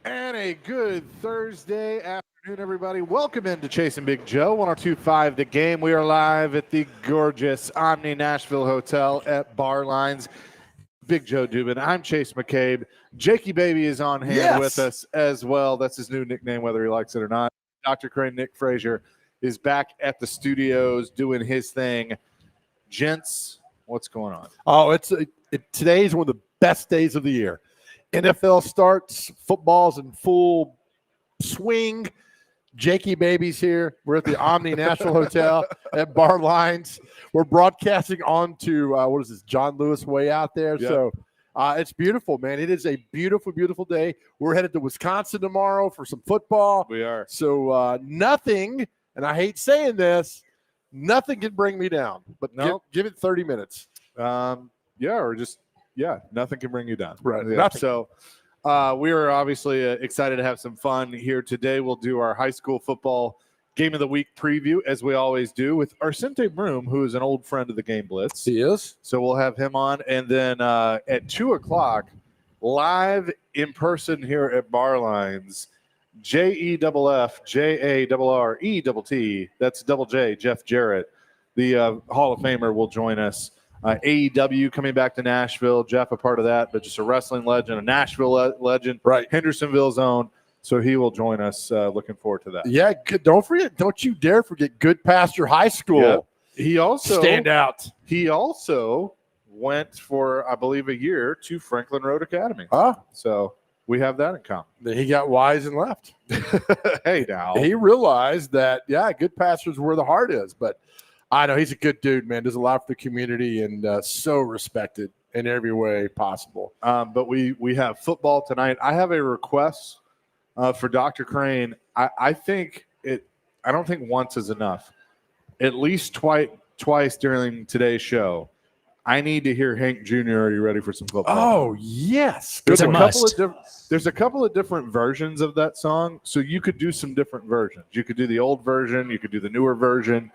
And a good Thursday afternoon, everybody. Welcome into Chasing Big Joe, 1025 The Game. We are live at the gorgeous Omni Nashville Hotel at Bar Lines. Big Joe Dubin. I'm Chase McCabe. Jakey Baby is on hand with us as well. That's his new nickname, whether he likes it or not. Dr. Crane Nick Frazier is back at the studios doing his thing. Gents, what's going on? Oh, today is one of the best days of the year. NFL starts, football's in full swing. Jakey Baby's here. We're at the Omni National Hotel at Bar Lines. We're broadcasting on to, John Lewis Way out there. Yep. So it's beautiful, man. It is a beautiful, beautiful day. We're headed to Wisconsin tomorrow for some football. We are. So nothing, and I hate saying this, nothing can bring me down. But give it 30 minutes. Nothing can bring you down. Right. Yeah. So we are obviously excited to have some fun here today. We'll do our high school football game of the week preview, as we always do, with Arcente Broom, who is an old friend of the Game Blitz. He is. So we'll have him on. And then at 2 o'clock, live in person here at Bar Lines, JEFF JARRETT. That's Double J, Jeff Jarrett, the Hall of Famer, will join us. AEW coming back to Nashville. Jeff, a part of that, but just a wrestling legend, a Nashville legend, right? Hendersonville's own. So he will join us. Looking forward to that. Yeah, don't you dare forget Good Pasture High School. Yep. He also stand out. He also went for, I believe, a year to Franklin Road Academy. So we have that in common. He got wise and left. Hey, now he realized that Good Pasture is where the heart is, but. I know he's a good dude, man. Does a lot for the community and so respected in every way possible. But we have football tonight. I have a request for Dr. Crane. I don't think once is enough. At least twice during today's show, I need to hear Hank Jr. Are you ready for some football? Oh, yes. There's a couple of different versions of that song, so you could do some different versions. You could do the old version. You could do the newer version.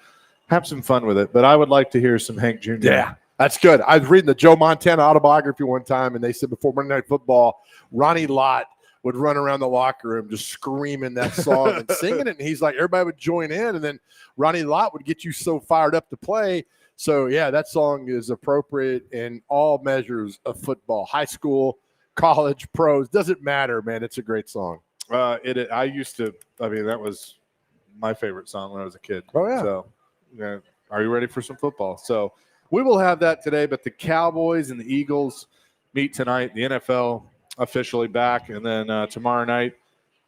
Have some fun with it, but I would like to hear some Hank Jr. Yeah, that's good. I was reading the Joe Montana autobiography one time, and they said before Monday Night Football, Ronnie Lott would run around the locker room just screaming that song and singing it, and he's like, everybody would join in, and then Ronnie Lott would get you so fired up to play. So, yeah, that song is appropriate in all measures of football, high school, college, pros. Doesn't matter, man. It's a great song. That was my favorite song when I was a kid. Oh, yeah. So. Yeah. Are you ready for some football? So we will have that today, but the Cowboys and the Eagles meet tonight. The NFL officially back, and then tomorrow night,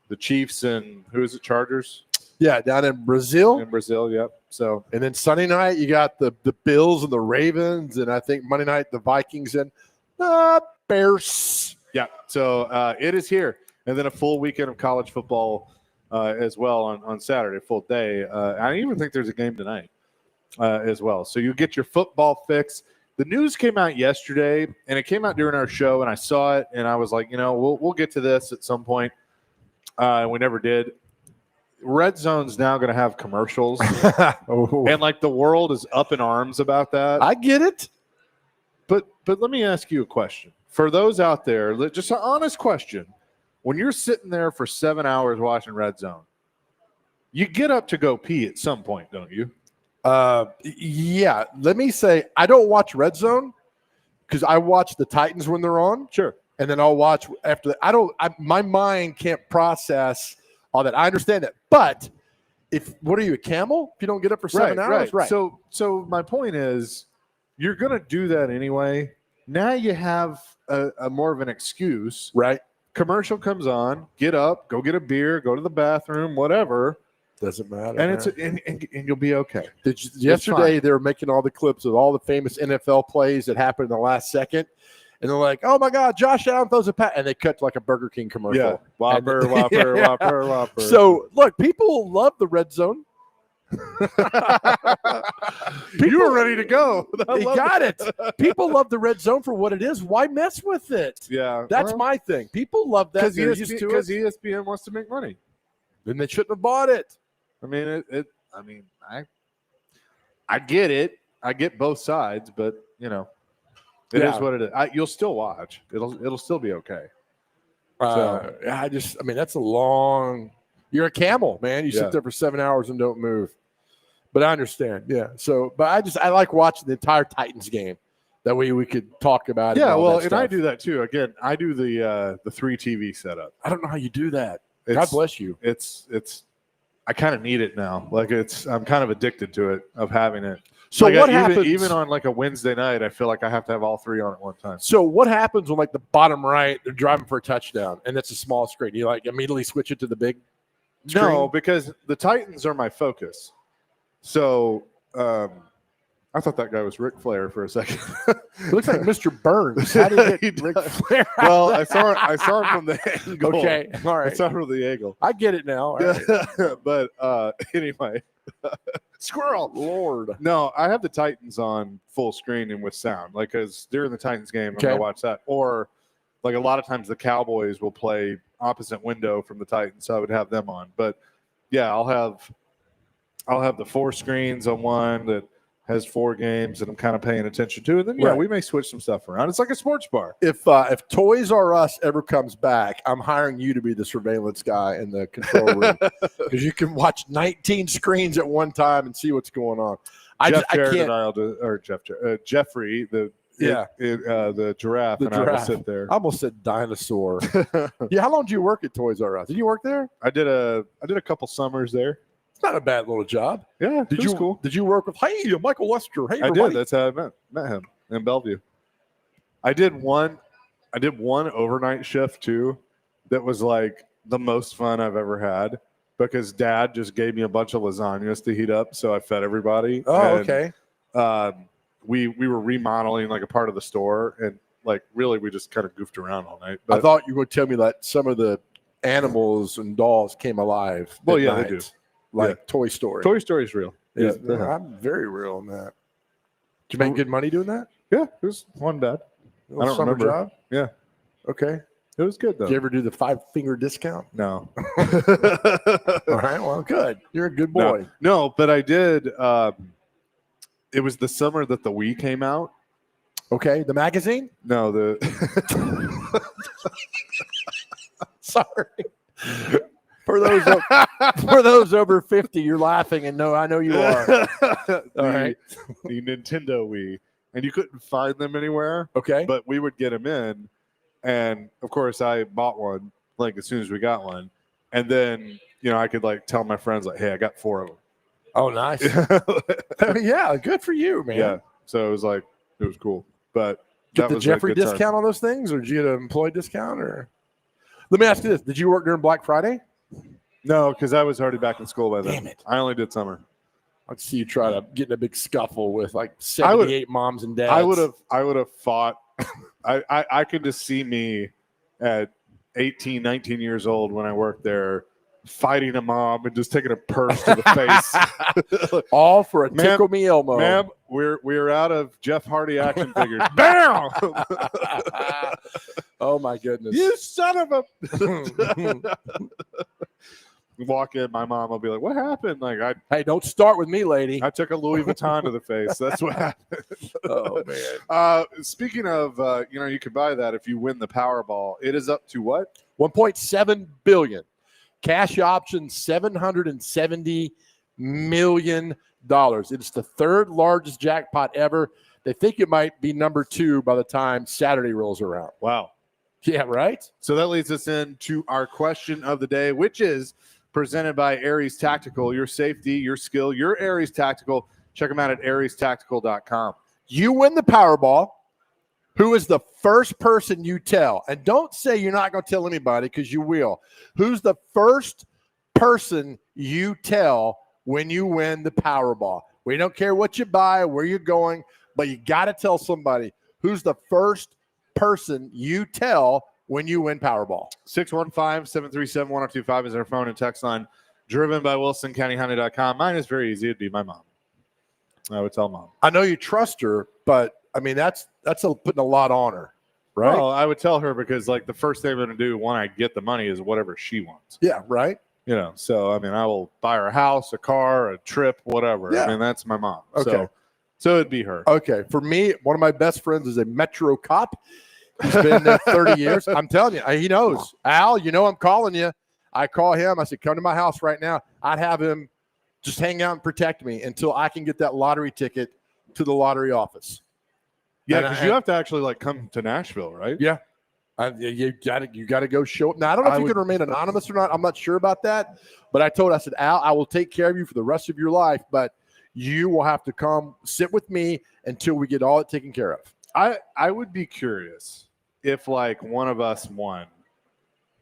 the Chiefs and who is it? Chargers? Yeah, down in Brazil. In Brazil, yep. So and then Sunday night you got the Bills and the Ravens, and I think Monday night the Vikings and the Bears. Yeah. So it is here, and then a full weekend of college football as well on Saturday, full day. I even think there's a game tonight. As well. So you get your football fix. The news came out yesterday, and it came out during our show, and I saw it, and I was like, we'll get to this at some point. And we never did. Red Zone's now going to have commercials, and like the world is up in arms about that. I get it. But let me ask you a question. For those out there, just an honest question. When you're sitting there for 7 hours watching Red Zone, you get up to go pee at some point, don't you? Yeah. Let me say, I don't watch Red Zone because I watch the Titans when they're on. Sure. And then I'll watch after that. My mind can't process all that. I understand that. But what are you, a camel? If you don't get up for 7 hours? Right. So my point is, you're going to do that anyway. Now you have a more of an excuse. Right. Commercial comes on, get up, go get a beer, go to the bathroom, whatever. Doesn't matter. And and you'll be okay. Yesterday, they were making all the clips of all the famous NFL plays that happened in the last second. And they're like, oh, my God, Josh Allen throws a pass. And they cut to like a Burger King commercial. Yeah. Whopper. So, look, people love the Red Zone. You were ready to go. You got it. People love the Red Zone for what it is. Why mess with it? Yeah. That's my thing. People love that. Because ESPN wants to make money. Then they shouldn't have bought it. I mean, I get it. I get both sides, but it is what it is. You'll still watch. It'll still be okay. I mean, that's a long. You're a camel, man. You sit there for 7 hours and don't move. But I understand, yeah. So, but I like watching the entire Titans game. That way we could talk about it. Yeah, well, and I do that too. Again, I do the 3 TV setup. I don't know how you do that. God bless you. It's I kind of need it now. Like I'm kind of addicted to it, of having it. So what happens even on like a Wednesday night? I feel like I have to have all 3 on at one time. So what happens when like the bottom right they're driving for a touchdown and it's a small screen? You like immediately switch it to the big screen? No, because the Titans are my focus. So I thought that guy was Ric Flair for a second. He looks like Mr. Burns. How did he get Ric Flair? Well, I saw him from the angle. Okay, all right. I saw him from the angle. I get it now. Right. But anyway, squirrel. Lord. No, I have the Titans on full screen and with sound. Like, because during the Titans game, I'm gonna watch that. Or like a lot of times the Cowboys will play opposite window from the Titans, so I would have them on. But yeah, I'll have the 4 screens on one that has 4 games that I'm kind of paying attention to. And then, we may switch some stuff around. It's like a sports bar. If Toys R Us ever comes back, I'm hiring you to be the surveillance guy in the control room because you can watch 19 screens at one time and see what's going on. Jeffrey, the giraffe, I will sit there. I almost said dinosaur. Yeah, how long did you work at Toys R Us? Did you work there? I did a couple summers there. It's not a bad little job. Yeah, it was cool. Did you work with Michael Lester? Hey, I did. That's how I met him in Bellevue. I did one overnight shift too. That was like the most fun I've ever had because Dad just gave me a bunch of lasagnas to heat up, so I fed everybody. Oh, okay. We were remodeling like a part of the store, and like really we just kind of goofed around all night. But I thought you were going to tell me that some of the animals and dolls came alive. Well, yeah, they do. Like Toy Story. Toy Story is real. Yeah, I'm very real on that. Did you make good money doing that? Yeah, it was one bad. I don't remember. Job? Yeah. Okay. It was good, though. Did you ever do the 5-finger discount? No. All right. Well, good. You're a good boy. No, but I did. It was the summer that the Wii came out. Okay. The magazine? No, Sorry. For those over 50, you're laughing, and no, I know you are. All right. The Nintendo Wii, and you couldn't find them anywhere. Okay. But we would get them in, and of course, I bought one like as soon as we got one, and then I could like tell my friends like, "Hey, I got 4 of them." Oh, nice. Yeah, good for you, man. Yeah. So it was cool, but get the Jeffrey discount on those things, or did you get an employee discount? Or let me ask you this: did you work during Black Friday? No, because I was already back in school by then. Damn it. I only did summer. I'd see you try to get in a big scuffle with like 78 moms and dads. I would have fought. I could just see me at 18, 19 years old when I worked there fighting a mom and just taking a purse to the face. All for a tickle me Elmo. Ma'am, we're out of Jeff Hardy action figures. Bam! Oh my goodness. You son of a walk in, my mom will be like, "What happened?" Like, hey, don't start with me, lady. I took a Louis Vuitton to the face. That's what happened. Oh man. Speaking of, you can buy that if you win the Powerball. It is up to what? $1.7 billion. Cash option, $770 million. It's the 3rd largest jackpot ever. They think it might be number 2 by the time Saturday rolls around. Wow. Yeah, right? So that leads us into our question of the day, which is presented by Aries Tactical. Your safety, your skill, your Aries Tactical. Check them out at ariestactical.com. You win the Powerball. Who is the first person you tell? And don't say you're not going to tell anybody, because you will. Who's the first person you tell when you win the Powerball? We don't care what you buy, where you're going, but you got to tell somebody. Who's the first person you tell when you win Powerball? 615-737-1025 is our phone and text line, driven by WilsonCountyHonda.com. Mine is very easy. It'd be my mom. I would tell mom. I know you trust her, but I mean, that's putting a lot on her, right? Well, I would tell her because like the first thing I'm going to do when I get the money is whatever she wants. Yeah, right. So I mean, I will buy her a house, a car, a trip, whatever. Yeah. I mean, that's my mom. Okay. So it'd be her. Okay. For me, one of my best friends is a Metro cop. He's been there 30 years. I'm telling you, he knows. Al, you know I'm calling you. I call him. I said, come to my house right now. I'd have him just hang out and protect me until I can get that lottery ticket to the lottery office. Yeah, because you have to actually like come to Nashville, right? Yeah. You got to go show up. Now, I don't know if you can remain anonymous or not. I'm not sure about that. But I said, Al, I will take care of you for the rest of your life, but you will have to come sit with me until we get all it taken care of. I would be curious if like one of us won,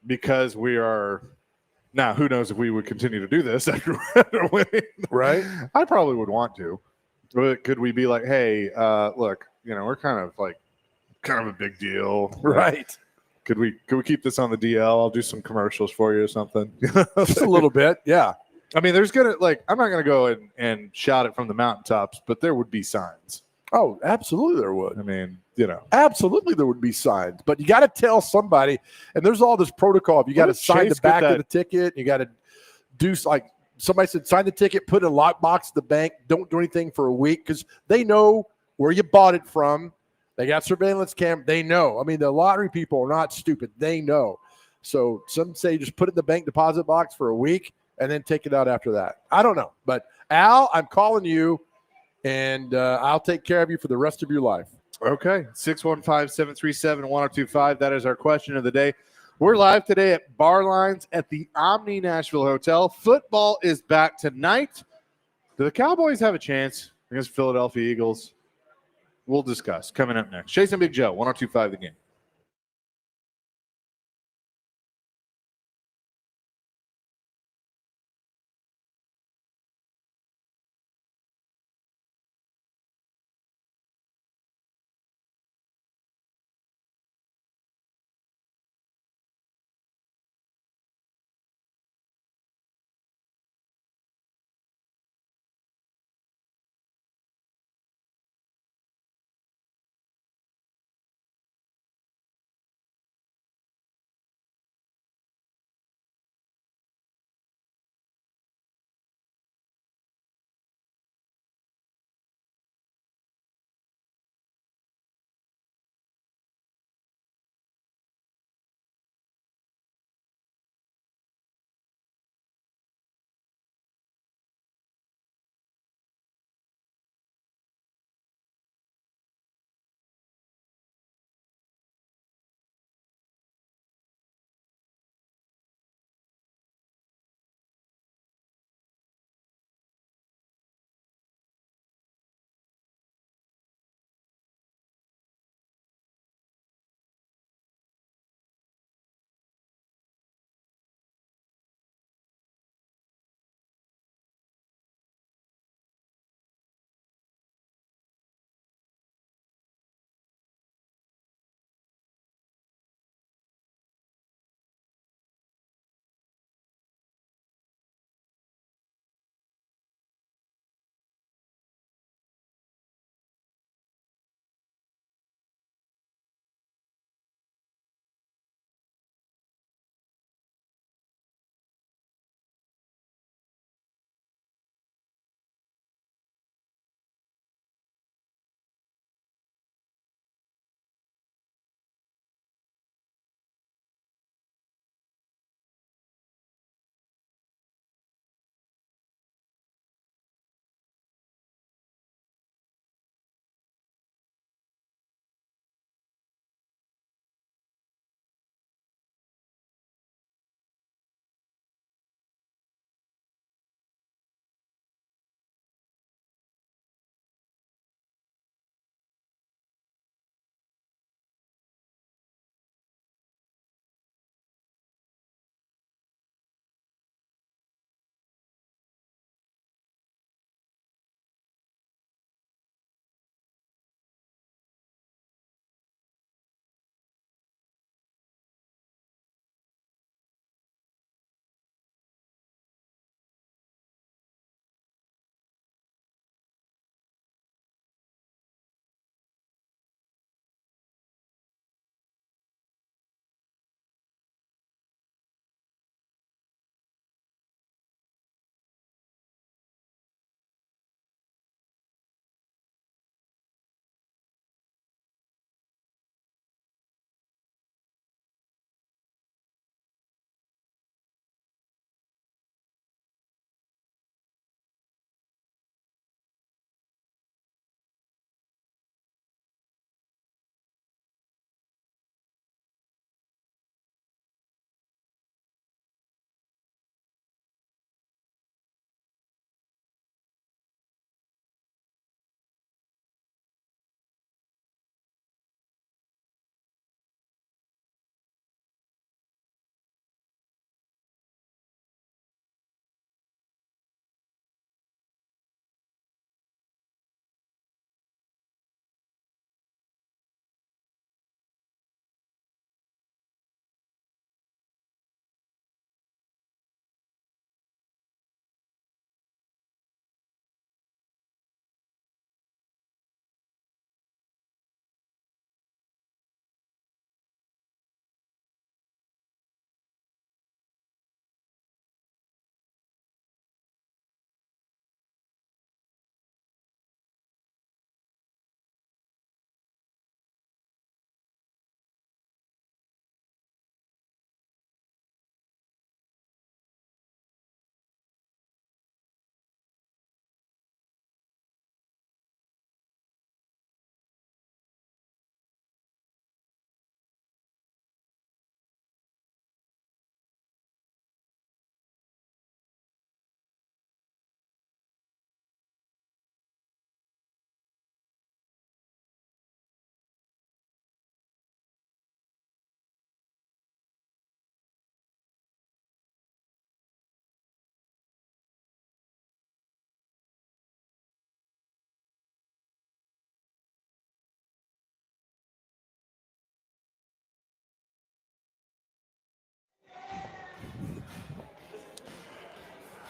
because we are now, who knows if we would continue to do this after winning. Right. I probably would want to. But could we be like, hey, look, we're kind of a big deal. Right. Could we keep this on the DL? I'll do some commercials for you or something. Just a little bit. Yeah. I mean, there's I'm not gonna go and shout it from the mountaintops, but there would be signs. Oh, absolutely there would. I mean, absolutely there would be signs, but you got to tell somebody, and there's all this protocol. You got to sign the back of the ticket. You got to do like somebody said, sign the ticket, put it in a lockbox at the bank. Don't do anything for a week because they know where you bought it from. They got surveillance camera. They know. I mean, the lottery people are not stupid. They know. So some say just put it in the bank deposit box for a week and then take it out after that. I don't know. But, Al, I'm calling you, and I'll take care of you for the rest of your life. Okay. 615-737-1025. That is our question of the day. We're live today at Bar Lines at the Omni Nashville Hotel. Football is back tonight. Do the Cowboys have a chance against Philadelphia Eagles? We'll discuss coming up next. Chase and Big Joe, 1025 The Game.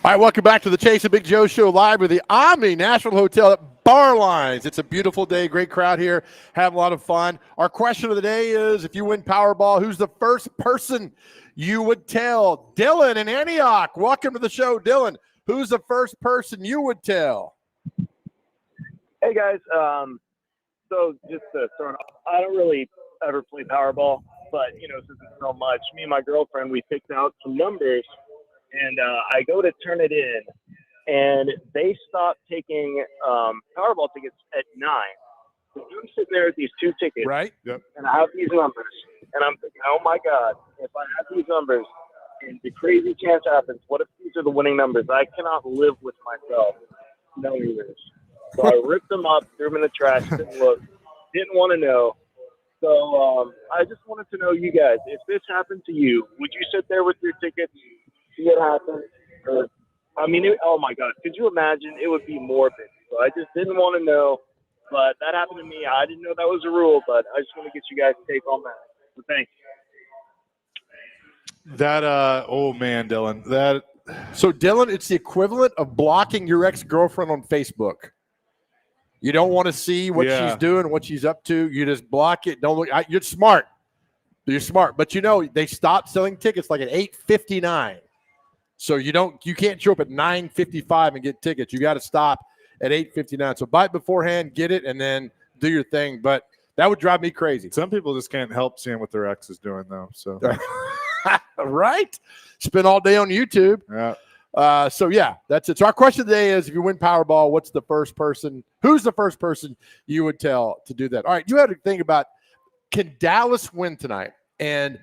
All right, welcome back to the Chase and Big Joe Show live with the Omni National Hotel at Bar Lines. It's a beautiful day, great crowd here, having a lot of fun. Our question of the day is, if you win Powerball, who's the first person you would tell? Dylan in Antioch, welcome to the show, Dylan. Who's the first person you would tell? Hey, guys. So just to start off, I don't really ever play Powerball, but, since it's so much, me and my girlfriend, we picked out some numbers. And I go to turn it in, and they stopped taking Powerball tickets at 9. So I'm sitting there with these 2 tickets, Right? Yep. and I have these numbers, and I'm thinking, oh my God, if I have these numbers, and the crazy chance happens, what if these are the winning numbers? I cannot live with myself knowing this. So I ripped them up, threw them in the trash, didn't look, didn't want to know. So I just wanted to know, you guys, if this happened to you, would you sit there with your tickets? See it happen? Oh my God, could you imagine? It would be morbid. So I just didn't want to know, but that happened to me. I didn't know that was a rule, but I just want to get you guys' take on that. So thanks. Oh man, Dylan. So, Dylan, it's the equivalent of blocking your ex-girlfriend on Facebook. You don't want to see what she's doing, what she's up to. You just block it. Don't look. You're smart. You're smart. But they stopped selling tickets like at 8:59. So you can't show up at 9:55 and get tickets. You got to stop at 8:59. So buy it beforehand, get it, and then do your thing. But that would drive me crazy. Some people just can't help seeing what their ex is doing, though. So right? Spend all day on YouTube. Yeah. So that's it. So our question today is, if you win Powerball, who's the first person you would tell to do that? All right, you had to think about, can Dallas win tonight? And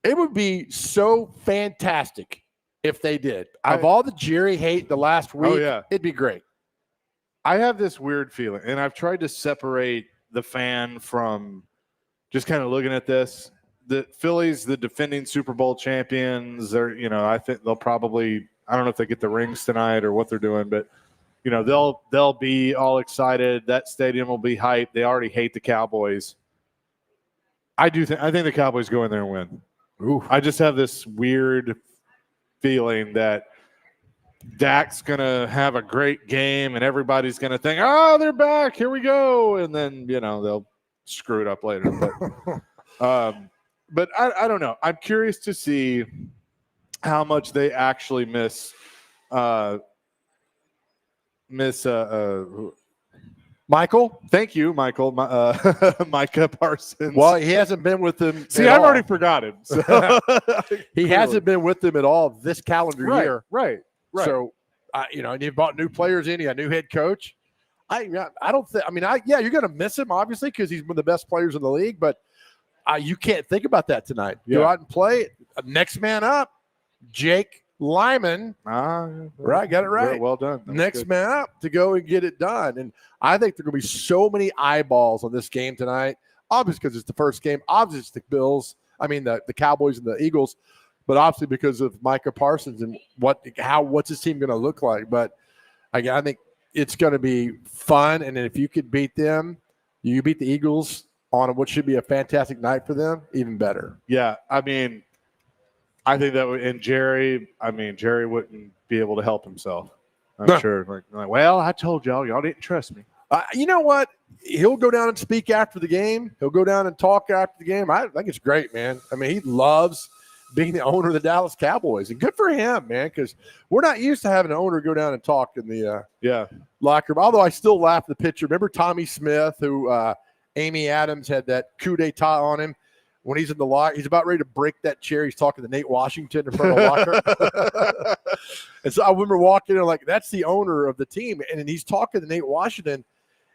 it would be so fantastic if they did. Of all the Jerry hate the last week, it'd be great. I have this weird feeling, and I've tried to separate the fan from just kind of looking at this. The Phillies, the defending Super Bowl champions, I think they'll probably, I don't know if they get the rings tonight or what they're doing, but they'll be all excited. That stadium will be hyped. They already hate the Cowboys. I think the Cowboys go in there and win. Ooh. I just have this weird feeling that Dak's going to have a great game and everybody's going to think, oh, they're back. Here we go. And then, they'll screw it up later. But I don't know. I'm curious to see how much they actually miss Michael? Thank you, Michael. Micah Parsons. Well, he hasn't been with them. See, I've already forgot him. So. He hasn't been with them at all this calendar year. Right. So, and you've bought new players in. You got a new head coach. I don't think. You're going to miss him obviously because he's one of the best players in the league. But you can't think about that tonight. Yeah. Go out and play. Next man up, Jake Lyman. Right, got it right. Well done. Next man up to go and get it done. And I think there are going to be so many eyeballs on this game tonight. Obviously because it's the first game. Obviously it's the Bills. The Cowboys and the Eagles. But obviously because of Micah Parsons and what's his team going to look like. But I think it's going to be fun. And then if you could beat them, you beat the Eagles on what should be a fantastic night for them, even better. Yeah, I think that and Jerry wouldn't be able to help himself. I'm sure. Like, well, I told y'all didn't trust me. You know what? He'll go down and speak after the game. He'll go down and talk after the game. I think it's great, man. He loves being the owner of the Dallas Cowboys, and good for him, man, because we're not used to having an owner go down and talk in the locker room. Although I still laugh at the picture. Remember Tommy Smith, who Amy Adams had that coup d'etat on him when he's in the locker. He's about ready to break that chair. He's talking to Nate Washington in front of the locker. And so I remember walking in like, that's the owner of the team. And then he's talking to Nate Washington,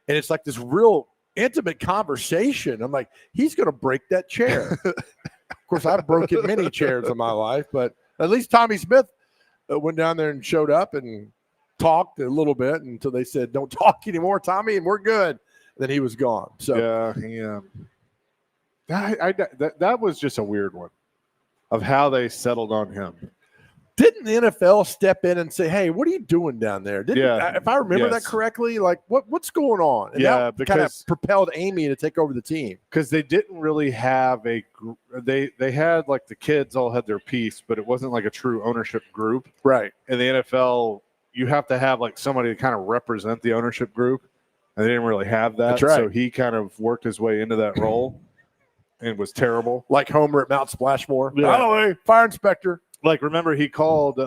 and it's like this real intimate conversation. I'm like, he's going to break that chair. Of course, I've broken many chairs in my life, but at least Tommy Smith went down there and showed up and talked a little bit until they said, don't talk anymore, Tommy, and we're good. Then he was gone. So that was just a weird one of how they settled on him. Didn't the NFL step in and say, "Hey, what are you doing down there?" If I remember that correctly, like what's going on? And that kind of propelled Amy to take over the team because they didn't really have they had like the kids all had their piece, but it wasn't like a true ownership group. Right. In the NFL, you have to have like somebody to kind of represent the ownership group, and they didn't really have that. That's right. So he kind of worked his way into that role and was terrible. Like Homer at Mount Splashmore. Yeah. By the way, fire inspector. Like, remember he called it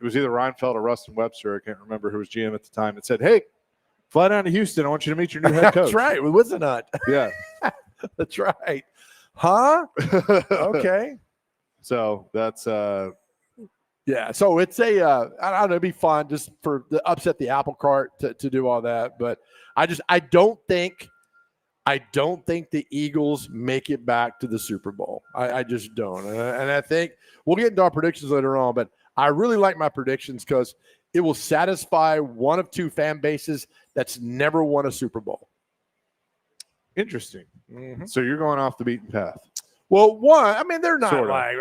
was either Reinfeldt or Rustin Webster, I can't remember who was GM at the time, and said, "Hey, fly down to Houston. I want you to meet your new head coach." That's right. With Wizenut. Yeah. That's right. Huh? Okay. So that's yeah. So it's I don't know, it'd be fun just for the upset the apple cart to do all that. But I don't think the Eagles make it back to the Super Bowl. I just don't. And I think we'll get into our predictions later on, but I really like my predictions because it will satisfy one of two fan bases that's never won a Super Bowl. interesting. Mm-hmm. So you're going off the beaten path. Well, one, I mean, they're not Sort of. like,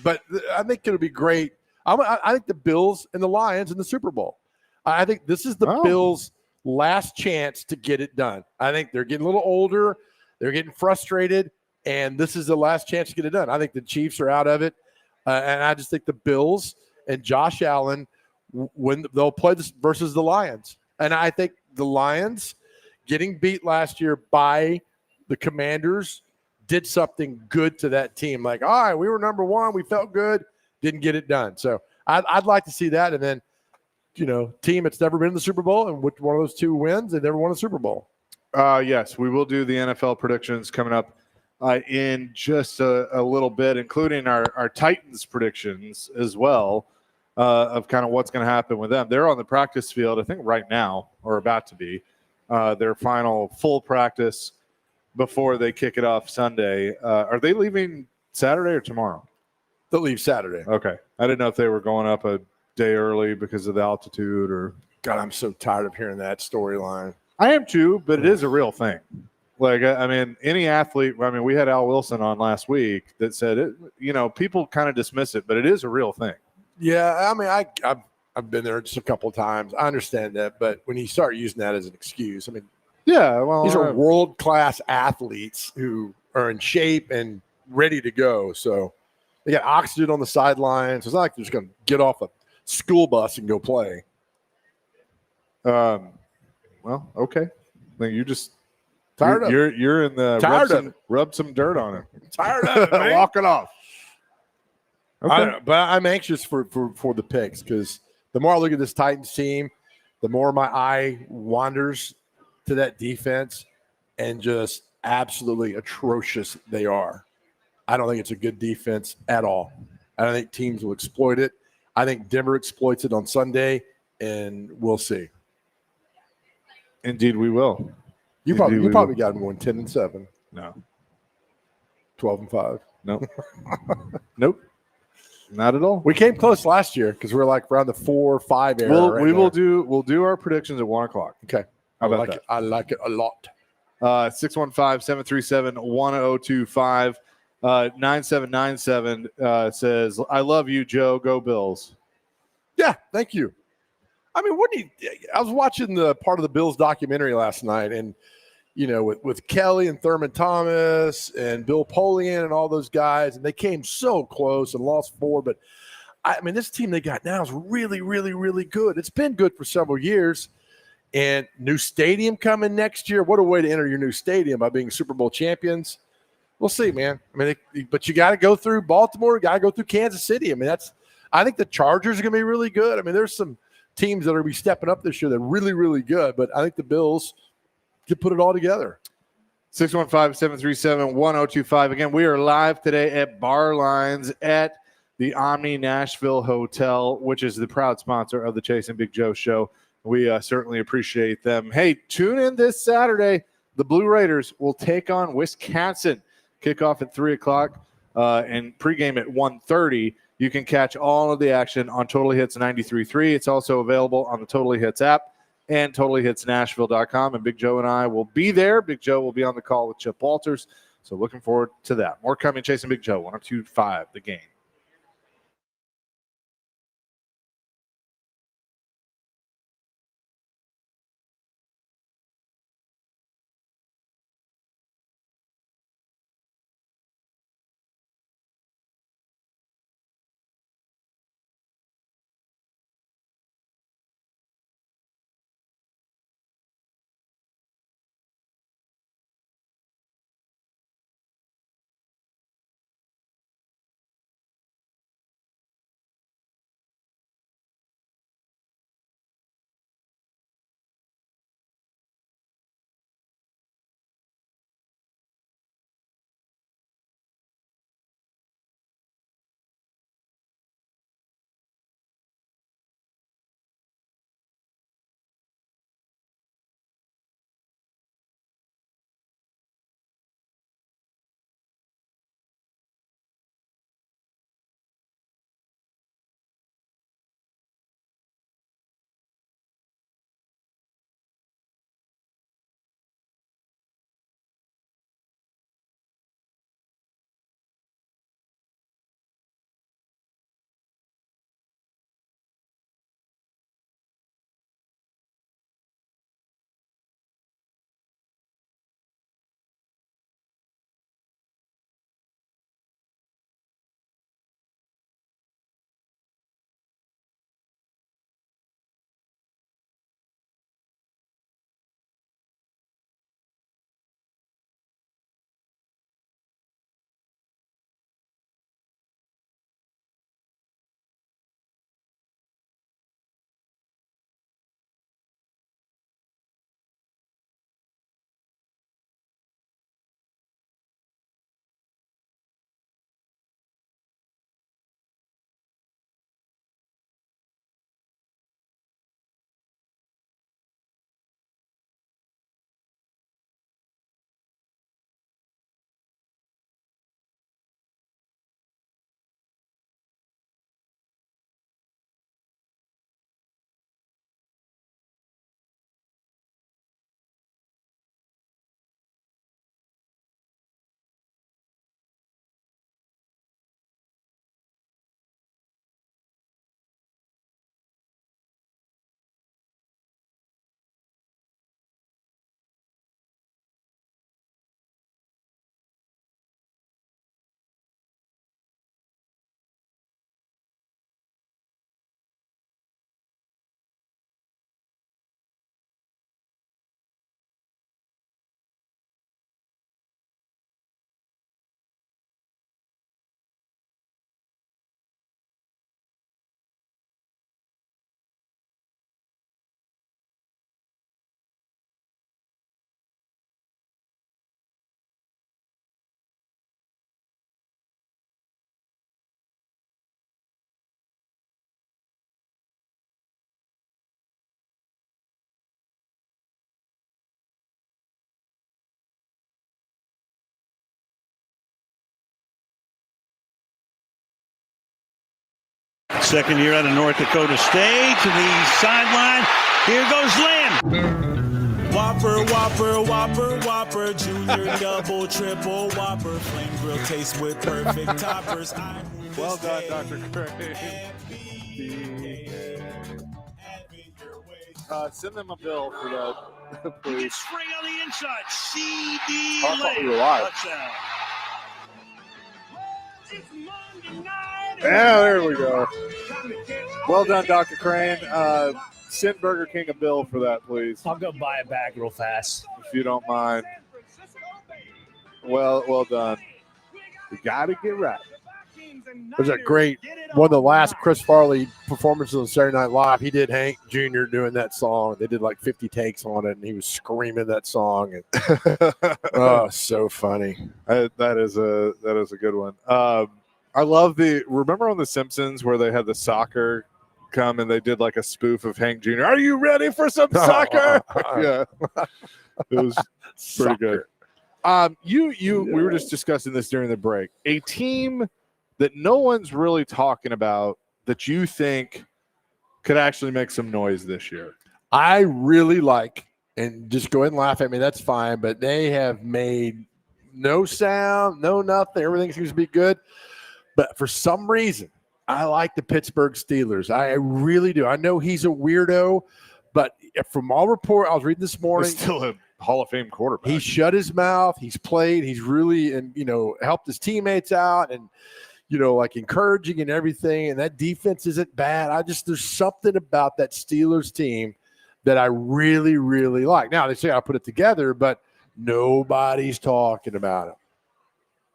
but I think it'll be great. I think the Bills and the Lions in the Super Bowl. I think this is the Bills' last chance to get it done. I think they're getting a little older. They're getting frustrated, and this is the last chance to get it done. I think the Chiefs are out of it, and I just think the Bills and Josh Allen, when they'll play this versus the Lions. And I think the Lions getting beat last year by the Commanders did something good to that team. Like, all right, we were number one. We felt good. Didn't get it done. So I'd like to see that. And then, team that's never been in the Super Bowl, and which one of those two wins, they never won a Super Bowl. Yes, we will do the NFL predictions coming up in just a little bit, including our Titans predictions as well of kind of what's going to happen with them. They're on the practice field, I think, right now, or about to be. Their final full practice before they kick it off Sunday. Are they leaving Saturday or tomorrow? They'll leave Saturday. Okay. I didn't know if they were going up a day early because of the altitude or. God, I'm so tired of hearing that storyline. I am too, but it is a real thing. Like, I mean, any athlete, we had Al Wilson on last week that said, people kind of dismiss it, but it is a real thing. Yeah, I mean, I've been there just a couple of times. I understand that, but when you start using that as an excuse, I mean, yeah, well, these are world-class athletes who are in shape and ready to go. So they got oxygen on the sidelines. It's not like they're just going to get off a school bus and go play. Well, okay. Then you just tired of it. You're in the rub some dirt on it. Tired of it, man. Walk it off. Okay. But I'm anxious for the picks because the more I look at this Titans team, the more my eye wanders to that defense and just absolutely atrocious they are. I don't think it's a good defense at all. I don't think teams will exploit it. I think Denver exploits it on Sunday, and we'll see. Indeed, we will. You probably got them going 10-7. No. 12-5. No. Nope. Not at all. We came close last year because we're like around the 4 or 5 area. We'll do our predictions at 1:00. Okay. How about that? I like it a lot. 615-737-1025. 9797 says, "I love you, Joe. Go Bills." Yeah, thank you. I mean, I was watching the part of the Bills documentary last night, and with Kelly and Thurman Thomas and Bill Polian and all those guys, and they came so close and lost 4. But I mean, this team they got now is really, really, really good. It's been good for several years. And new stadium coming next year. What a way to enter your new stadium by being Super Bowl champions. We'll see, man. I mean, but you got to go through Baltimore. Got to go through Kansas City. I mean, I think the Chargers are going to be really good. I mean, there's some teams that are going to be stepping up this year that are really, really good. But I think the Bills can put it all together. 615-737-1025. Again, we are live today at Bar Lines at the Omni Nashville Hotel, which is the proud sponsor of the Chase and Big Joe show. We certainly appreciate them. Hey, tune in this Saturday. The Blue Raiders will take on Wisconsin. Kickoff at 3 o'clock and pregame at 1:30. You can catch all of the action on Totally Hits 93.3. It's also available on the Totally Hits app and TotallyHitsNashville.com. And Big Joe and I will be there. Big Joe will be on the call with Chip Walters. So looking forward to that. More coming. Chasing Big Joe, 102.5 The Game. Second year out of North Dakota State to the sideline. Here goes Lynn. Whopper, Whopper, Whopper, Whopper, Junior, Double, Triple, Whopper, Flame Grill taste with perfect toppers. Well done, Dr. Craig. Send them a bill for that, please. Spring on the inside. CD I thought we were Lane. live. Touchdown. Yeah, there we go. Well done, Dr. Crane. Send Burger King a bill for that, please, I'll go buy it back real fast. if you don't mind. Well done. We got to get right. It was a great one of the last Chris Farley performances on Saturday Night Live. He did Hank Jr. doing that song. They did like 50 takes on it, and he was screaming that song. And oh, so funny. That is a good one. I love remember on The Simpsons where they had the soccer come and they did like a spoof of Hank Jr. Are you ready for some soccer? Yeah, it was pretty good. We were just discussing this during the break. A team that no one's really talking about that you think could actually make some noise this year. I really like, and just go ahead and laugh at me, that's fine, but they have made no sound, no nothing. Everything seems to be good. But for some reason, I like the Pittsburgh Steelers. I really do. I know he's a weirdo, but from all report, I was reading this morning. He's still a Hall of Fame quarterback. He shut his mouth. He's played. He's really, and helped his teammates out, and like encouraging and everything. And that defense isn't bad. There's something about that Steelers team that I really, really like. Now they say I put it together, but nobody's talking about it.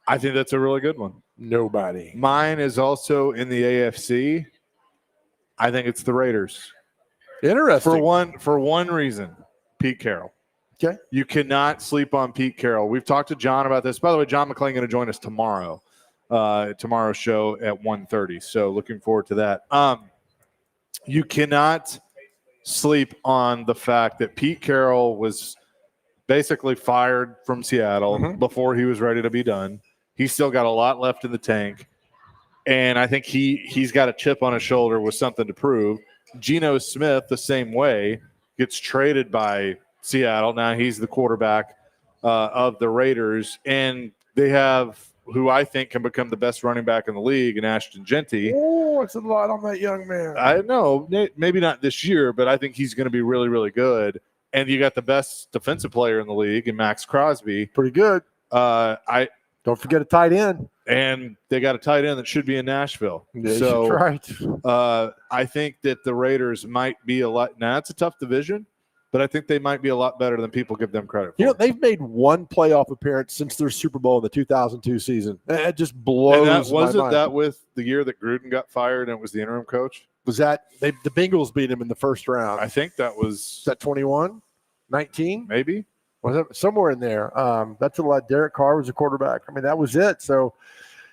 I think that's a really good one. Nobody. Mine is also in the AFC. I think it's the Raiders. Interesting. For one reason, Pete Carroll. Okay. You cannot sleep on Pete Carroll. We've talked to John about this. By the way, John McClain going to join us tomorrow. Tomorrow's show at 1:30. So looking forward to that. You cannot sleep on the fact that Pete Carroll was basically fired from Seattle before he was ready to be done. He's still got a lot left in the tank. And I think he's got a chip on his shoulder with something to prove. Geno Smith, the same way, gets traded by Seattle. Now he's the quarterback of the Raiders. And they have who I think can become the best running back in the league, in Ashton Genty. Oh, it's a lot on that young man. I know, maybe not this year, but I think he's going to be really, really good. And you got the best defensive player in the league in Max Crosby. Pretty good. Don't forget a tight end. And they got a tight end that should be in Nashville. Yeah, so right. I think that the Raiders might be a lot. Now, it's a tough division, but I think they might be a lot better than people give them credit for. They've made one playoff appearance since their Super Bowl in the 2002 season. It just blows my mind. That with the year that Gruden got fired and it was the interim coach? Was that the Bengals beat him in the first round? I think that was. Is that 21? 19? Maybe. Was it somewhere in there? That's a lot. Derek Carr was a quarterback. I mean, that was it. So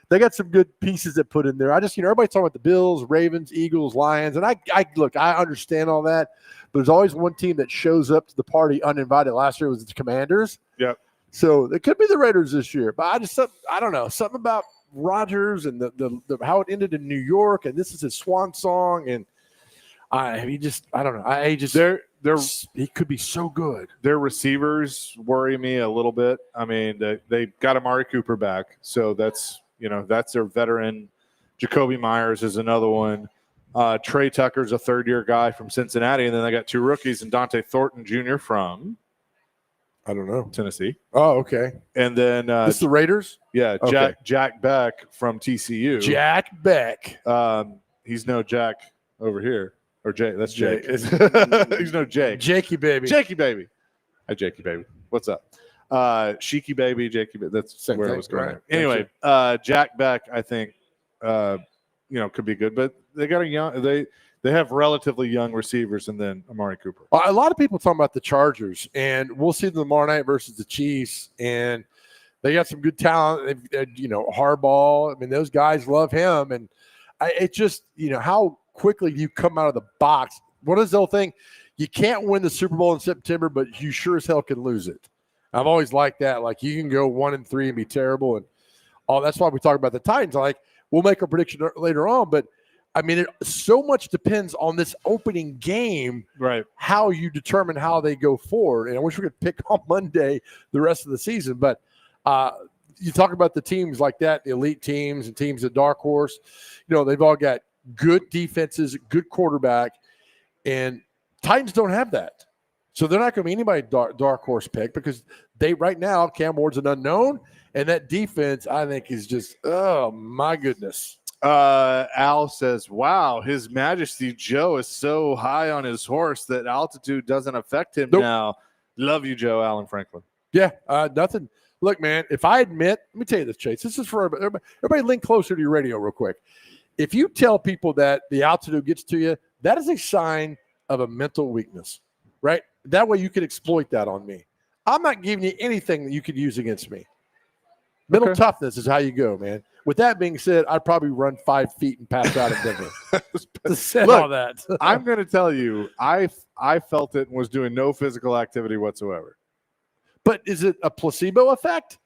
they got some good pieces that put in there. Everybody's talking about the Bills, Ravens, Eagles, Lions. And I understand all that. But there's always one team that shows up to the party uninvited. Last year was the Commanders. Yep. So it could be the Raiders this year. But I don't know. Something about Rodgers and the how it ended in New York. And this is his swan song. And I don't know. He could be so good. Their receivers worry me a little bit. I mean, they got Amari Cooper back, so that's their veteran. Jacoby Myers is another one. Trey Tucker's a third-year guy from Cincinnati, and then they got two rookies, and Dante Thornton Jr. from I don't know, Tennessee. Oh, okay. And then this is the Raiders. Yeah, okay. Jack Beck from TCU. Jack Beck. He's no Jack over here. Or Jake. That's Jake. He's no Jake. Jakey baby. Jakey baby. Hi, Jakey baby. What's up? Sheiky baby, Jakey baby. That's same where thing, I was going. right. Anyway, Jack Beck, I think, could be good. But they got they have relatively young receivers, and then Amari Cooper. A lot of people talking about the Chargers, and we'll see them tomorrow night versus the Chiefs, and they got some good talent. Harbaugh. I mean, those guys love him, and how quickly you come out of the box. What is the whole thing? You can't win the Super Bowl in September, but you sure as hell can lose it. I've always liked that. Like, you can go 1-3 and be terrible, and that's why we talk about the Titans. Like, we'll make a prediction later on, but I mean, so much depends on this opening game, Right. how you determine how they go forward. And I wish we could pick on Monday the rest of the season. But you talk about the teams like that, the elite teams and teams at Dark Horse, they've all got good defenses, good quarterback, and Titans don't have that. So they're not going to be anybody dark horse pick because right now, Cam Ward's an unknown, and that defense, I think, is just, oh, my goodness. Al says, wow, His Majesty Joe is so high on his horse that altitude doesn't affect him now. Love you, Joe, Alan Franklin. Yeah, nothing. Look, man, if I admit, let me tell you this, Chase. This is for everybody. Everybody link closer to your radio real quick. If you tell people that the altitude gets to you, that is a sign of a mental weakness, right? That way you can exploit that on me. I'm not giving you anything that you could use against me. Mental toughness is how you go, man. With that being said, I'd probably run 5 feet and pass out in Denver. Look, all that. I'm going to tell you, I felt it and was doing no physical activity whatsoever. But is it a placebo effect?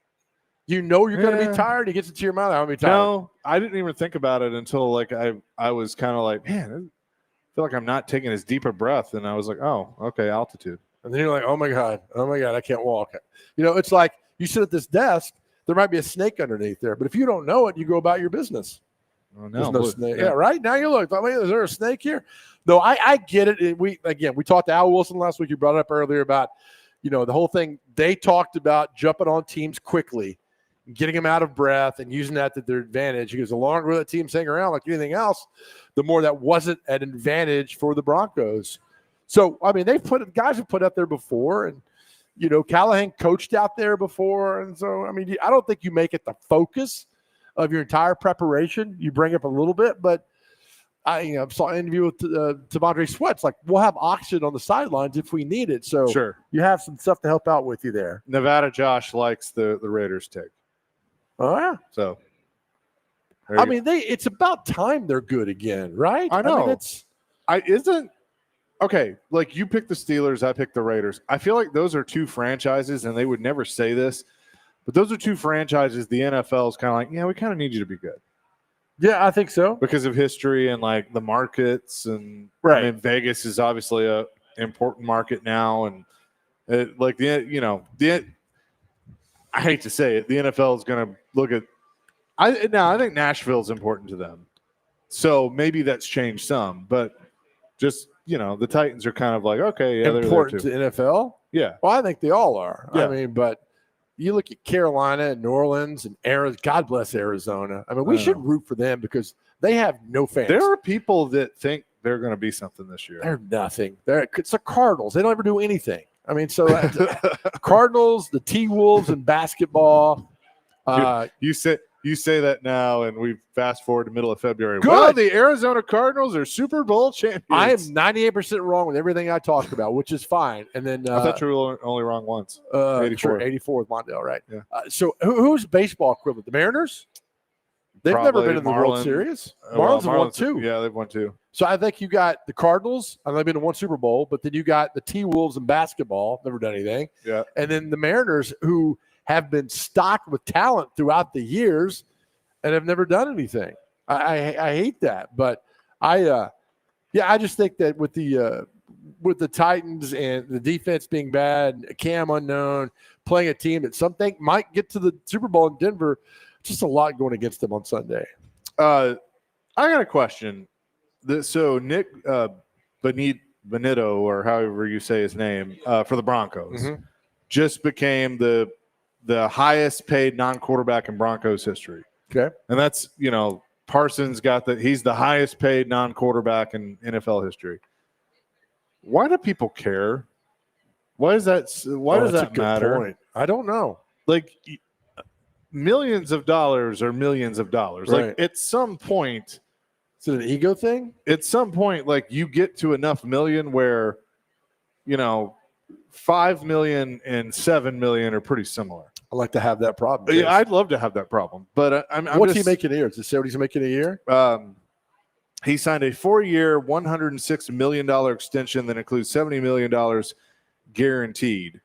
You're going to be tired. It gets into your mind. I'm going to be tired. No, I didn't even think about it until I was kind of like, man, I feel like I'm not taking as deep a breath. And I was like, oh, okay, altitude. And then you're like, oh my God, I can't walk. It's like you sit at this desk, there might be a snake underneath there. But if you don't know it, you go about your business. Oh, no, there's no snake. Yeah, right? Now you look, is there a snake here? No, I get it. We talked to Al Wilson last week. You brought it up earlier about, the whole thing. They talked about jumping on teams quickly, getting them out of breath and using that to their advantage. He goes, the longer that team's hanging around like anything else, the more that wasn't an advantage for the Broncos. So, I mean, guys have put out there before, and, Callahan coached out there before. And so, I mean, I don't think you make it the focus of your entire preparation. You bring up a little bit, but I saw an interview with T'Vondre Sweat's like, we'll have oxygen on the sidelines if we need it. So sure, you have some stuff to help out with you there. Nevada Josh likes the Raiders take. Oh, yeah. So, it's about time they're good again, right? I know. Isn't okay. Like you picked the Steelers, I picked the Raiders. I feel like those are two franchises, and they would never say this, but those are two franchises. The NFL is kind of like, yeah, we kind of need you to be good. Yeah, I think so because of history and like the markets, and right. I mean, Vegas is obviously a important market now, and I hate to say it, the NFL is going to look at. I think Nashville is important to them, so maybe that's changed some. But just the Titans are kind of like, okay, yeah, important to NFL. Yeah, well, I think they all are. Yeah. I mean, but you look at Carolina and New Orleans and Arizona. God bless Arizona. I mean, we should root for them because they have no fans. There are people that think they're going to be something this year. They're nothing. It's the Cardinals. They don't ever do anything. I mean, so Cardinals, the T-Wolves, and basketball. You say that now, and we fast forward to middle of February. Good. Well, the Arizona Cardinals are Super Bowl champions. I am 98% wrong with everything I talked about, which is fine. And then I thought you were only wrong once. 84. Sure, 84 with Mondale, right? Yeah. So who's baseball equivalent? The Mariners? They've never been in the World Series. Marlins have won 2. Yeah, they've won 2. So I think you got the Cardinals, and they've been in 1 Super Bowl, but then you got the T-Wolves in basketball, never done anything. Yeah. And then the Mariners, who have been stocked with talent throughout the years and have never done anything. I hate that. But I just think that with the Titans and the defense being bad, Cam unknown, playing a team that some think might get to the Super Bowl in Denver, just a lot going against them on Sunday. I got a question. So Nick Benito, or however you say his name, for the Broncos, just became the highest paid non-quarterback in Broncos history. Okay. And that's, Parsons got that. He's the highest paid non-quarterback in NFL history. Why do people care? Why does that matter? Point. I don't know. Like millions of dollars are millions of dollars. Right. Like at some point, is it an ego thing? At some point, like you get to enough million where, 5 million and 7 million are pretty similar. I like to have that problem. Yeah, I'd love to have that problem. But what's he making a year? Does it say what he's making a year? He signed a 4-year, $106 million extension that includes $70 million guaranteed.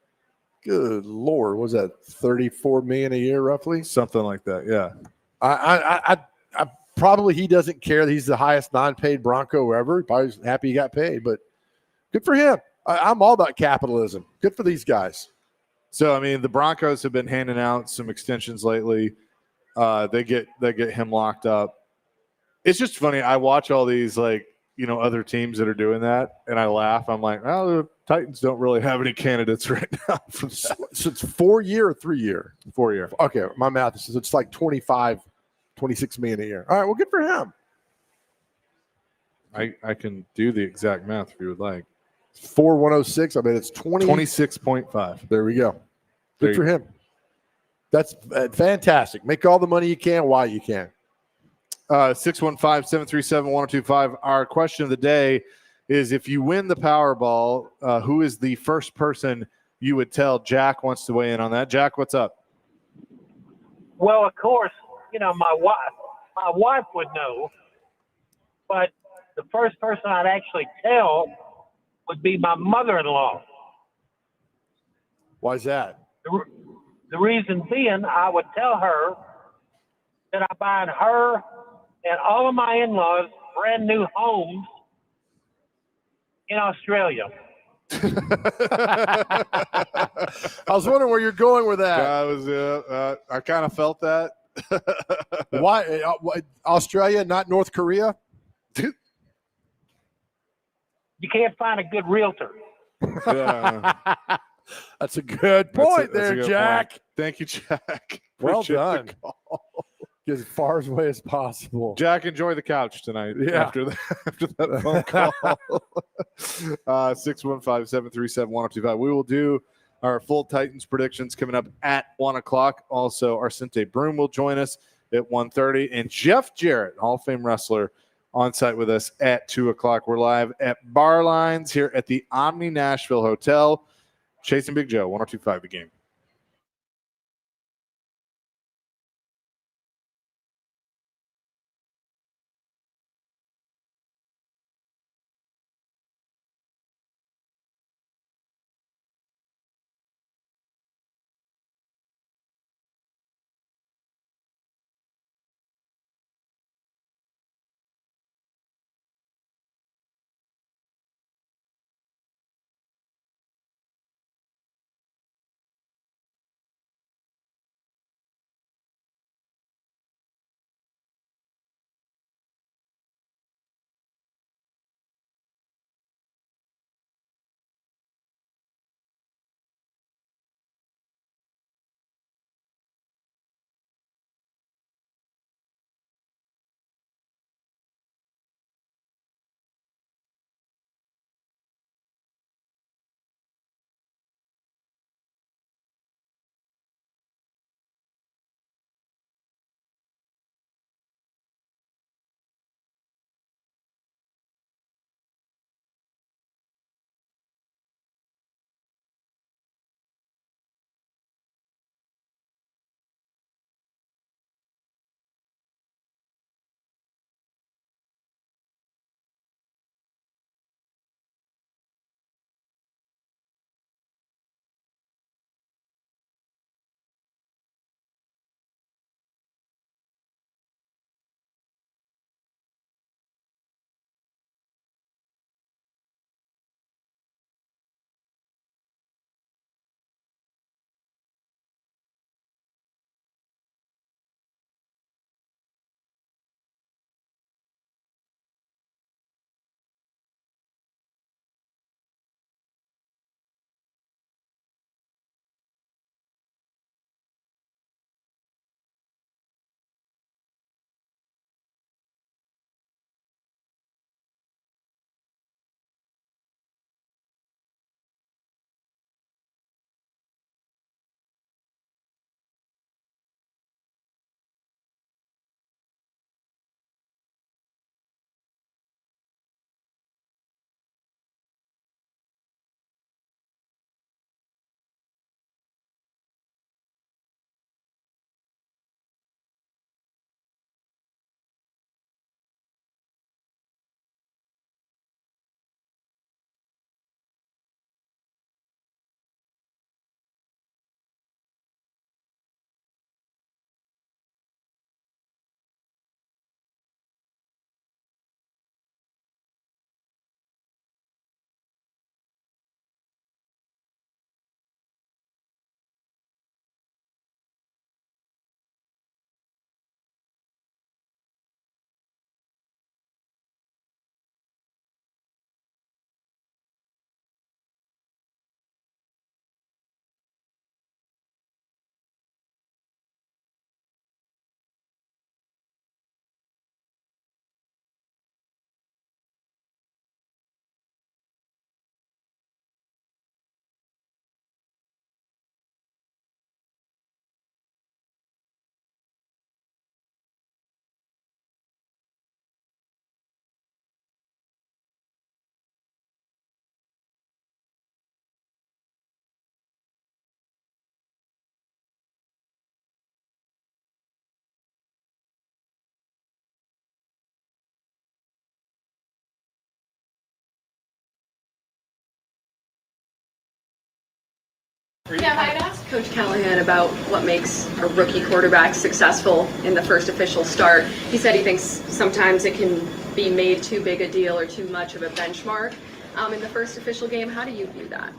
Good Lord. Was that $34 million a year roughly? Something like that, yeah. Probably he doesn't care that he's the highest non-paid Bronco ever. Probably happy he got paid, but good for him. I'm all about capitalism. Good for these guys. So I mean, the Broncos have been handing out some extensions lately. They get him locked up. It's just funny. I watch all these other teams that are doing that, and I laugh. I'm like, oh, the Titans don't really have any candidates right now for that. So it's 4 year or 3 year? 4 year. Okay, my math says it's like 26 million a year. All right, well, good for him. I can do the exact math if you would like. 4,106. I mean, it's 26.5. There we go. Good for him. That's fantastic. Make all the money you can while you can. 615-737-1025. Our question of the day is, if you win the Powerball, who is the first person you would tell? Jack wants to weigh in on that. Jack, what's up? Well, of course, my wife would know, but the first person I'd actually tell would be my mother-in-law. Why is that? The reason being, I would tell her that I'm buying her and all of my in-laws brand new homes in Australia. I was wondering where you're going with that. I kind of felt that. Why Australia, not North Korea? You can't find a good realtor. Yeah. That's a good point that's a good Jack. Point. Thank you, Jack. Well Appreciate done. the call. Get as far away as possible. Jack, enjoy the couch tonight. Yeah. After that phone call. 615-737-1025. We will do our full Titans predictions coming up at 1 o'clock. Also, Arcente Broom will join us at 1:30. And Jeff Jarrett, Hall of Fame wrestler, on site with us at 2 o'clock. We're live at Bar Lines here at the Omni Nashville Hotel. Chasing Big Joe, 102.5 The Game. Yeah, I'd asked Coach Callahan about what makes a rookie quarterback successful in the first official start. He said he thinks sometimes it can be made too big a deal or too much of a benchmark. In the first official game, how do you view that?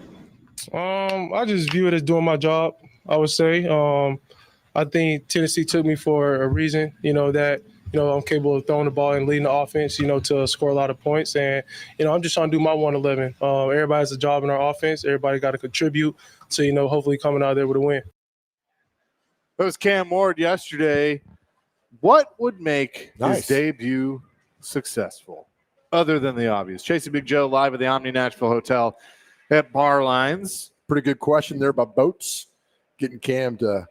I just view it as doing my job, I would say. I think Tennessee took me for a reason, that I'm capable of throwing the ball and leading the offense, to score a lot of points. And, I'm just trying to do my 111. Everybody has a job in our offense. Everybody got to contribute to, hopefully coming out there with a win. That was Cam Ward yesterday. What would make Nice. his debut successful, other than the obvious? Chasey Big Joe live at the Omni Nashville Hotel at Bar Lines. Pretty good question there by Boats, getting Cam to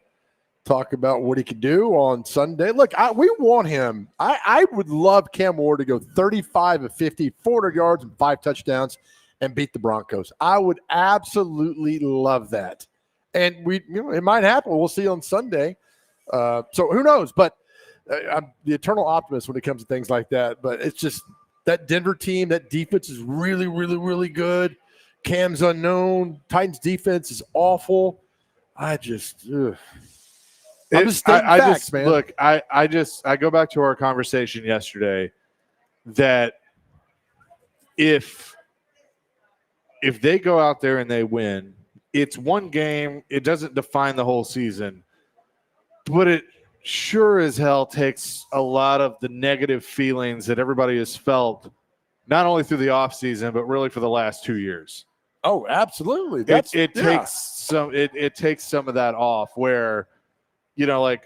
talk about what he could do on Sunday. Look, we want him. I would love Cam Ward to go 35 of 50, 400 yards and 5 touchdowns and beat the Broncos. I would absolutely love that. And it might happen. We'll see on Sunday. So who knows? But I'm the eternal optimist when it comes to things like that. But it's just that Denver team, that defense is really, really, really good. Cam's unknown. Titans defense is awful. I'm just stating facts, man. Look, I go back to our conversation yesterday that if they go out there and they win, it's one game. It doesn't define the whole season, but it sure as hell takes a lot of the negative feelings that everybody has felt, not only through the offseason, but really for the last 2 years. Oh, absolutely. It takes some of that off where, I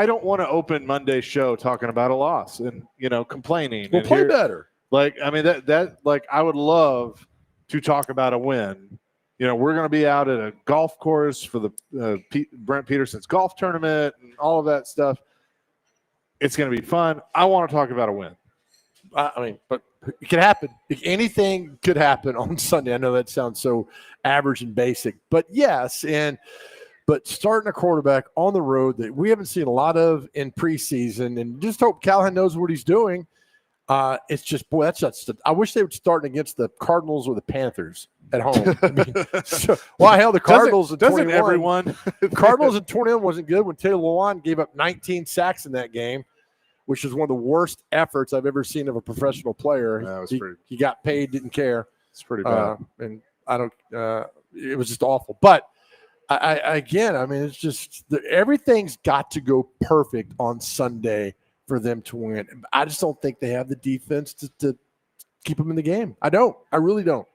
don't want to open Monday's show talking about a loss and, complaining. We'll play better. I would love to talk about a win. We're going to be out at a golf course for the Brent Peterson's golf tournament and all of that stuff. It's going to be fun. I want to talk about a win. But it could happen. Anything could happen on Sunday. I know that sounds so average and basic, but yes. But starting a quarterback on the road that we haven't seen a lot of in preseason, and just hope Callahan knows what he's doing. It's just, boy, I wish they would start against the Cardinals or the Panthers at home. Hell, the Cardinals in 21. Everyone? Cardinals in 21 wasn't good when Taylor Lewan gave up 19 sacks in that game, which is one of the worst efforts I've ever seen of a professional player. He got paid, didn't care. It's pretty bad. And it was just awful. But it's just everything's got to go perfect on Sunday for them to win. I just don't think they have the defense to keep them in the game. I don't. I really don't.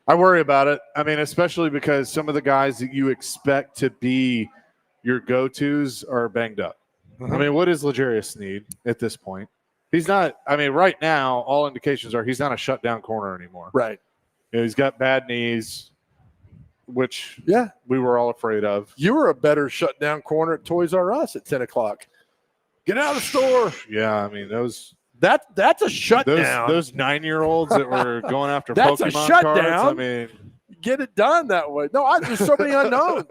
I worry about it. Especially because some of the guys that you expect to be your go-tos are banged up. Mm-hmm. What is L'Jarius Sneed at this point? He's not. Right now, all indications are he's not a shutdown corner anymore. Right. He's got bad knees, which we were all afraid of. You were a better shutdown corner at Toys R Us at 10 o'clock. Get out of the store. Yeah, those. That's a shutdown. Those 9-year-olds that were going after that's Pokemon a shutdown. cards. Get it done that way. No, there's so many unknowns.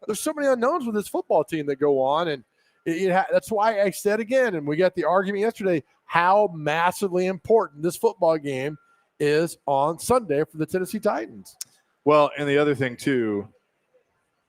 There's so many unknowns with this football team that go on, and that's why I said again, and we got the argument yesterday, how massively important this football game is on Sunday for the Tennessee Titans. Well, and the other thing too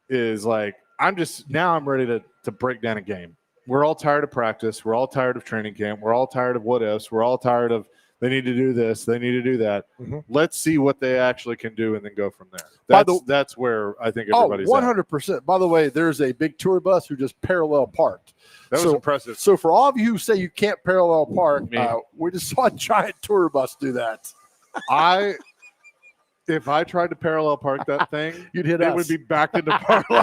is I'm ready to break down a game. We're all tired of practice. We're all tired of training camp. We're all tired of what ifs. We're all tired of they need to do this. They need to do that. Mm-hmm. Let's see what they actually can do and then go from there. That's where I think everybody's 100%. By the way, there's a big tour bus who just parallel parked. That was impressive. So for all of you who say you can't parallel park, we just saw a giant tour bus do that. If I tried to parallel park that thing, you'd hit it us. would be backed into park line.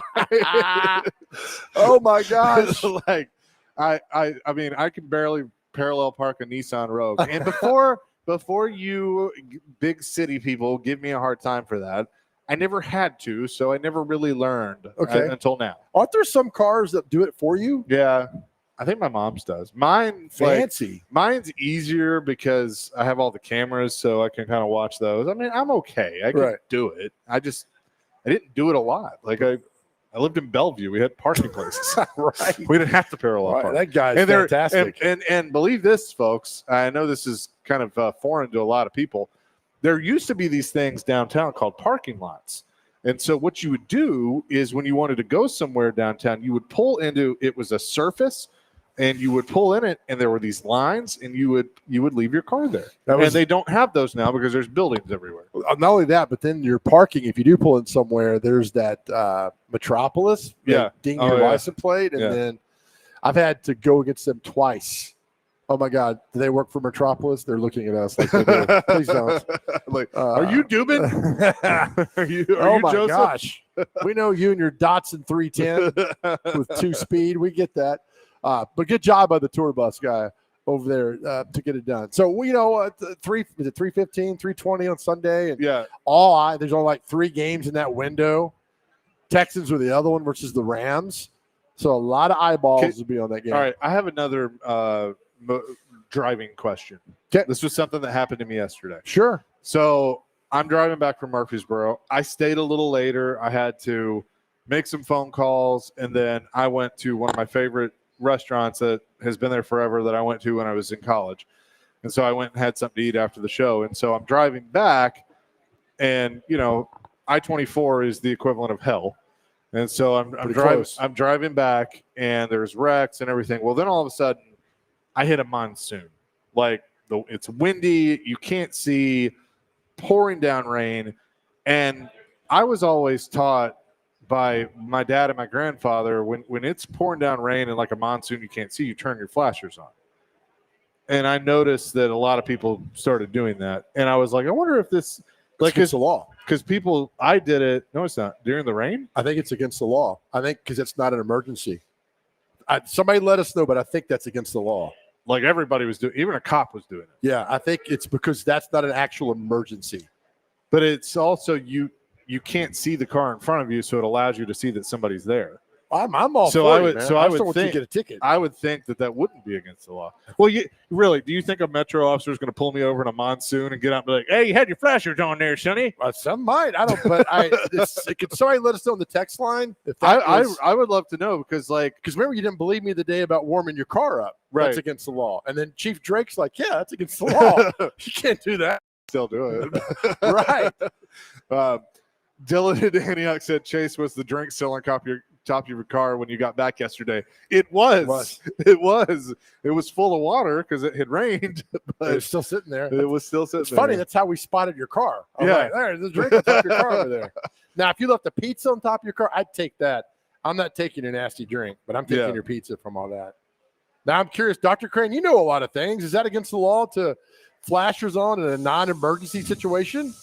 Oh my gosh! I can barely parallel park a Nissan Rogue. And before you big city people give me a hard time for that, I never had to, so I never really learned until now. Aren't there some cars that do it for you? Yeah. I think my mom's does. Mine fancy. Mine's easier because I have all the cameras, so I can kind of watch those. I'm okay. I can do it. I didn't do it a lot. I lived in Bellevue. We had parking places. Right. We didn't have to parallel park. That guy's fantastic. And believe this, folks. I know this is kind of foreign to a lot of people. There used to be these things downtown called parking lots. And so what you would do is when you wanted to go somewhere downtown, you would pull into it was a surface, and you would pull in it, and there were these lines, and you would leave your car there. And they don't have those now because there's buildings everywhere. Not only that, but then your parking, if you do pull in somewhere, there's that Metropolis. Yeah. Ding your license plate. And then I've had to go against them twice. Oh my God! Do they work for Metropolis? They're looking at us like they do. Please don't. Are you Dubin? are you my Joseph? gosh! We know you and your Datsun 310 with 2 speed. We get that. But good job by the tour bus guy over there to get it done. So we is it 3:15, 3:20 on Sunday, and there's only like 3 games in that window. Texans were the other one versus the Rams. So a lot of eyeballs will be on that game. All right, I have another driving question. Okay. This was something that happened to me yesterday. Sure. So I'm driving back from Murfreesboro. I stayed a little later. I had to make some phone calls, and then I went to one of my favorite restaurants that has been there forever that I went to when I was in college. And so I went and had something to eat after the show. And so I'm driving back, and, I-24 is the equivalent of hell. And so I'm driving back, and there's wrecks and everything. Well, then all of a sudden, I hit a monsoon. It's windy, you can't see, pouring down rain. And I was always taught by my dad and my grandfather, when it's pouring down rain and like a monsoon you can't see, you turn your flashers on. And I noticed that a lot of people started doing that. And I was like, I wonder if this against the law. Because I did it. No, it's not. During the rain? I think it's against the law. I think because it's not an emergency. Somebody let us know, but I think that's against the law. Like everybody was doing, even a cop was doing it. Yeah, I think it's because that's not an actual emergency. But it's also you can't see the car in front of you, so it allows you to see that somebody's there. I'm all for it, man. So I would think, get a ticket. I would think that wouldn't be against the law. Well, do you think a Metro officer is going to pull me over in a monsoon and get out and be like, "Hey, you had your flashers on there, Sonny"? Some might. I don't. But could somebody let us know on the text line? If I would love to know because remember you didn't believe me the day about warming your car up. Right. That's against the law. And then Chief Drake's like, yeah, that's against the law. You can't do that. Still do it. Right. Dylan in Antioch said Chase was the drink still on top of your car when you got back yesterday. It was. It was full of water because it had rained. But it was still sitting there. It was still sitting there. It's funny. That's how we spotted your car. Like, there's a drink on top of your car over there. Now, if you left a pizza on top of your car, I'd take that. I'm not taking a nasty drink, but I'm taking your pizza from all that. Now, I'm curious, Dr. Crane, you know a lot of things. Is that against the law to flashers on in a non-emergency situation?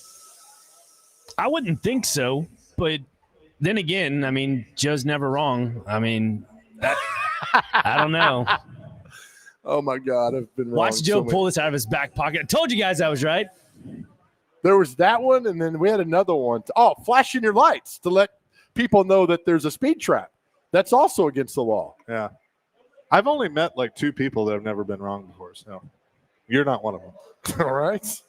I wouldn't think so, but then again, I mean, Joe's never wrong. I mean, I don't know. Oh, my God. I've been wrong. Watch Joe pull this out of his back pocket. I told you guys I was right. There was that one, and then we had another one. Flashing your lights to let people know that there's a speed trap. That's also against the law. Yeah. I've only met like 2 people that have never been wrong before, so you're not one of them. All right.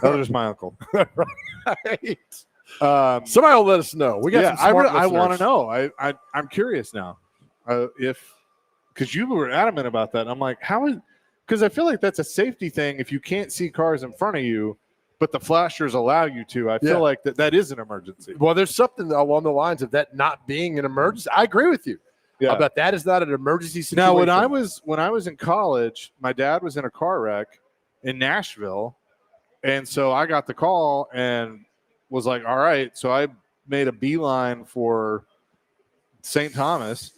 That was just my uncle. Right. Somebody will let us know. We got some smart I want listeners. to know. I'm curious now. Because you were adamant about that. And I'm like, because I feel like that's a safety thing if you can't see cars in front of you, but the flashers allow you to. I feel like that is an emergency. Well, there's something along the lines of that not being an emergency. I agree with you. Yeah. But that is not an emergency situation. Now, when I was in college, my dad was in a car wreck in Nashville, and so I got the call and was like, all right. So I made a beeline for St. Thomas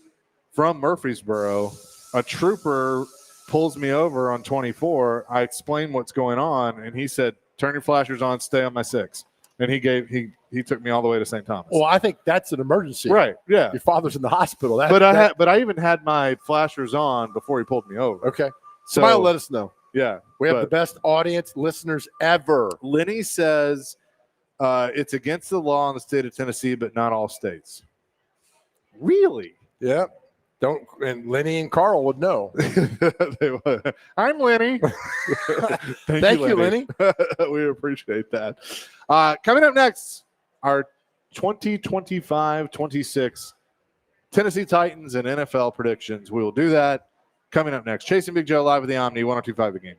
from Murfreesboro. A trooper pulls me over on 24. I explained what's going on, and he said, turn your flashers on, stay on my 6. And he took me all the way to St. Thomas. Well, I think that's an emergency. Right, yeah. Your father's in the hospital. But I even had my flashers on before he pulled me over. Okay. Somebody will let us know. Yeah. We have the best audience listeners ever. Lenny says it's against the law in the state of Tennessee, but not all states. Really? Yeah. And Lenny and Carl would know. They would. I'm Lenny. Thank you, Lenny. We appreciate that. Coming up next, our 2025-26 Tennessee Titans and NFL predictions. We will do that coming up next. Chasing Big Joe live with the Omni, 102.5 The Game.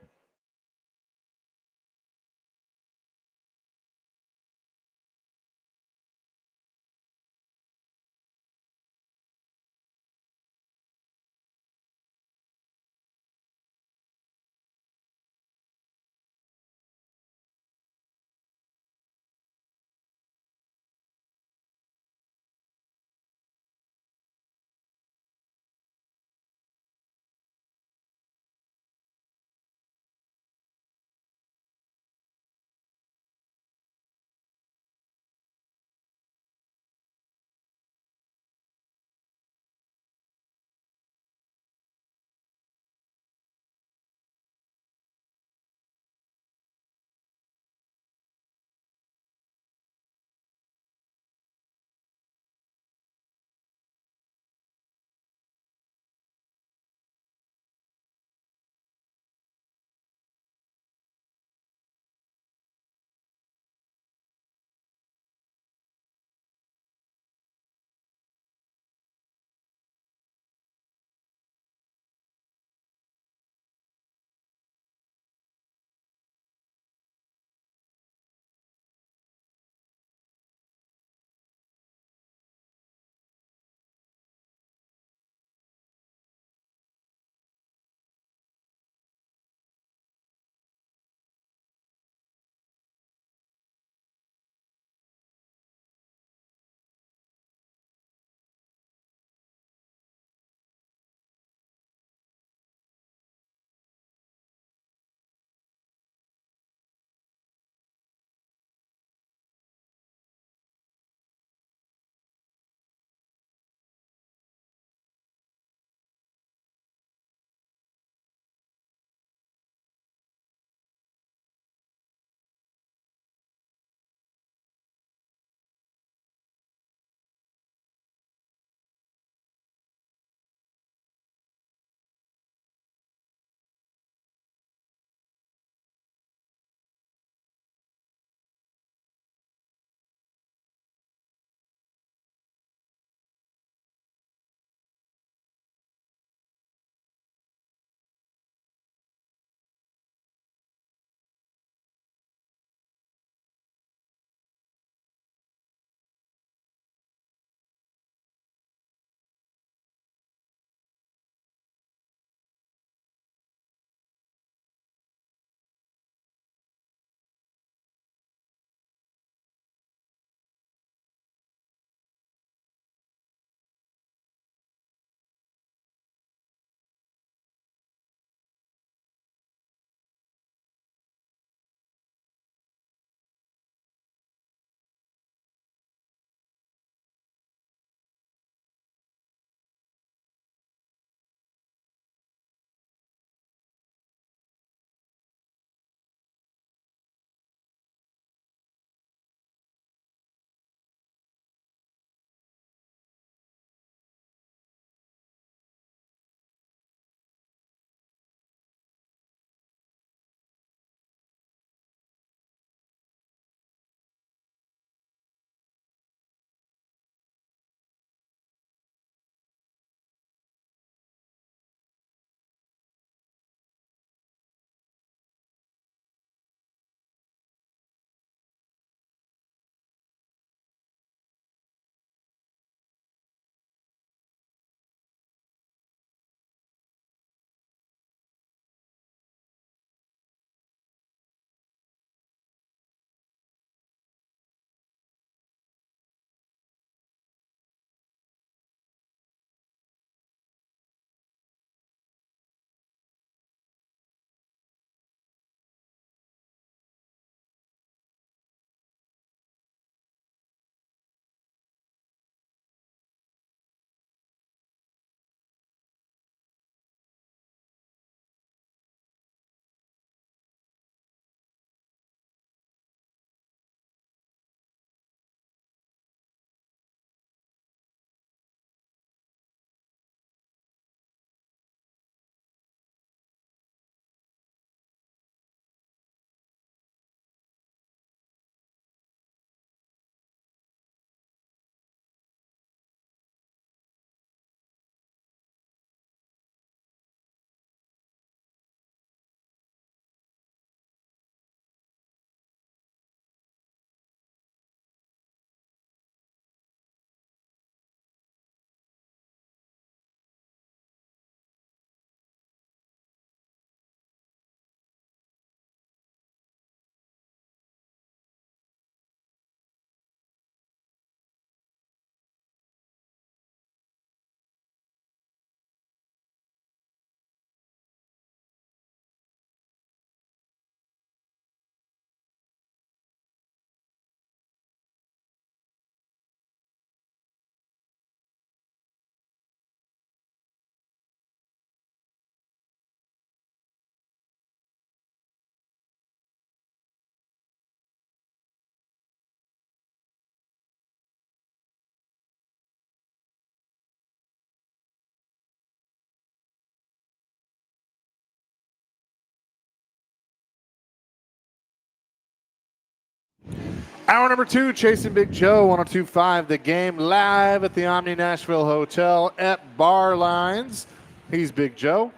Hour number 2, Chasing Big Joe, 102.5 The Game, live at the Omni Nashville Hotel at Bar Lines. He's Big Joe.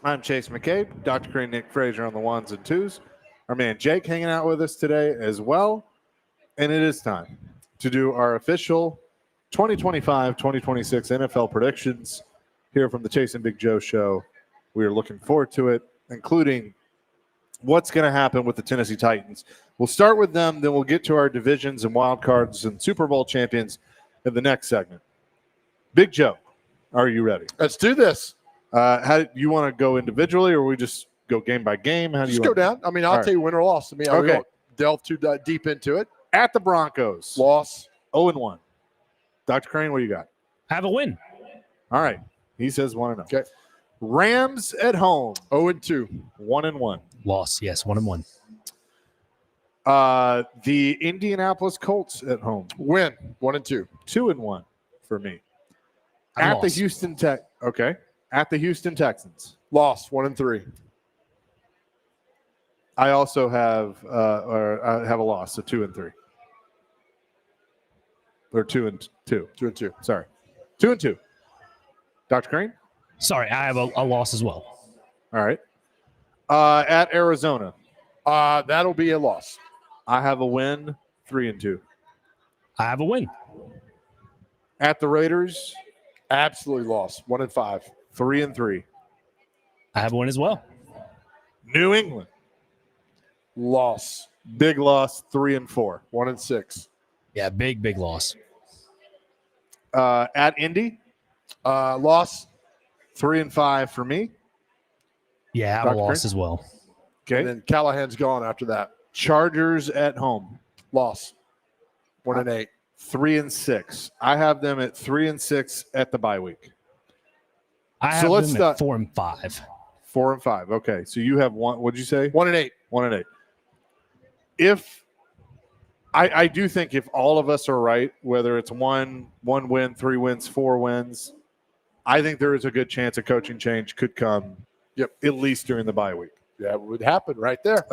I'm Chase McCabe. Dr. Crane, Nick Frazier on the ones and twos. Our man Jake hanging out with us today as well. And it is time to do our official 2025-2026 NFL predictions here from the Chasing Big Joe show. We are looking forward to it, including what's going to happen with the Tennessee Titans. We'll start with them, then we'll get to our divisions and wild cards and Super Bowl champions in the next segment. Big Joe, are you ready? Let's do this. How do you want to go individually, or we just go game by game? How do you Just go down. I mean, I'll tell you win or loss. I mean, I won't delve too deep into it. At the Broncos. Loss. 0-1. Dr. Crane, what do you got? Have a win. All right. He says 1-0. Okay. Rams at home. 0-2. 1-1. Loss. Yes, 1-1. The Indianapolis Colts at home. Win. 1-2. 2-1 for me. I At the lost. Houston At the Houston Texans. Loss. 1-3. I also have I have a loss, so 2-3. Or 2-2. 2-2. Sorry. 2-2. Dr. Crane? Sorry, I have a loss as well. All right. At Arizona. That'll be a loss. I have a win, 3-2. I have a win. At the Raiders, Absolutely loss. 1-5. 3-3. I have a win as well. New England, Loss. big loss, 3-4. 1-6. Yeah, big loss. At Indy, Loss. 3-5 for me. Yeah, I have Dr. a loss Crane? as well. Okay. And then Callahan's gone after that. Chargers at home, Loss. 1-8. 3-6. I have them at 3-6 at the bye week. I So have let's them start- at 4-5. 4-5. Okay. So you have one. What'd you say? 1-8. 1-8. If I do think if all of us are right, whether it's one win, 3 wins, 4 wins, I think there is a good chance a coaching change could come. Yep. At least during the bye week. That would happen right there.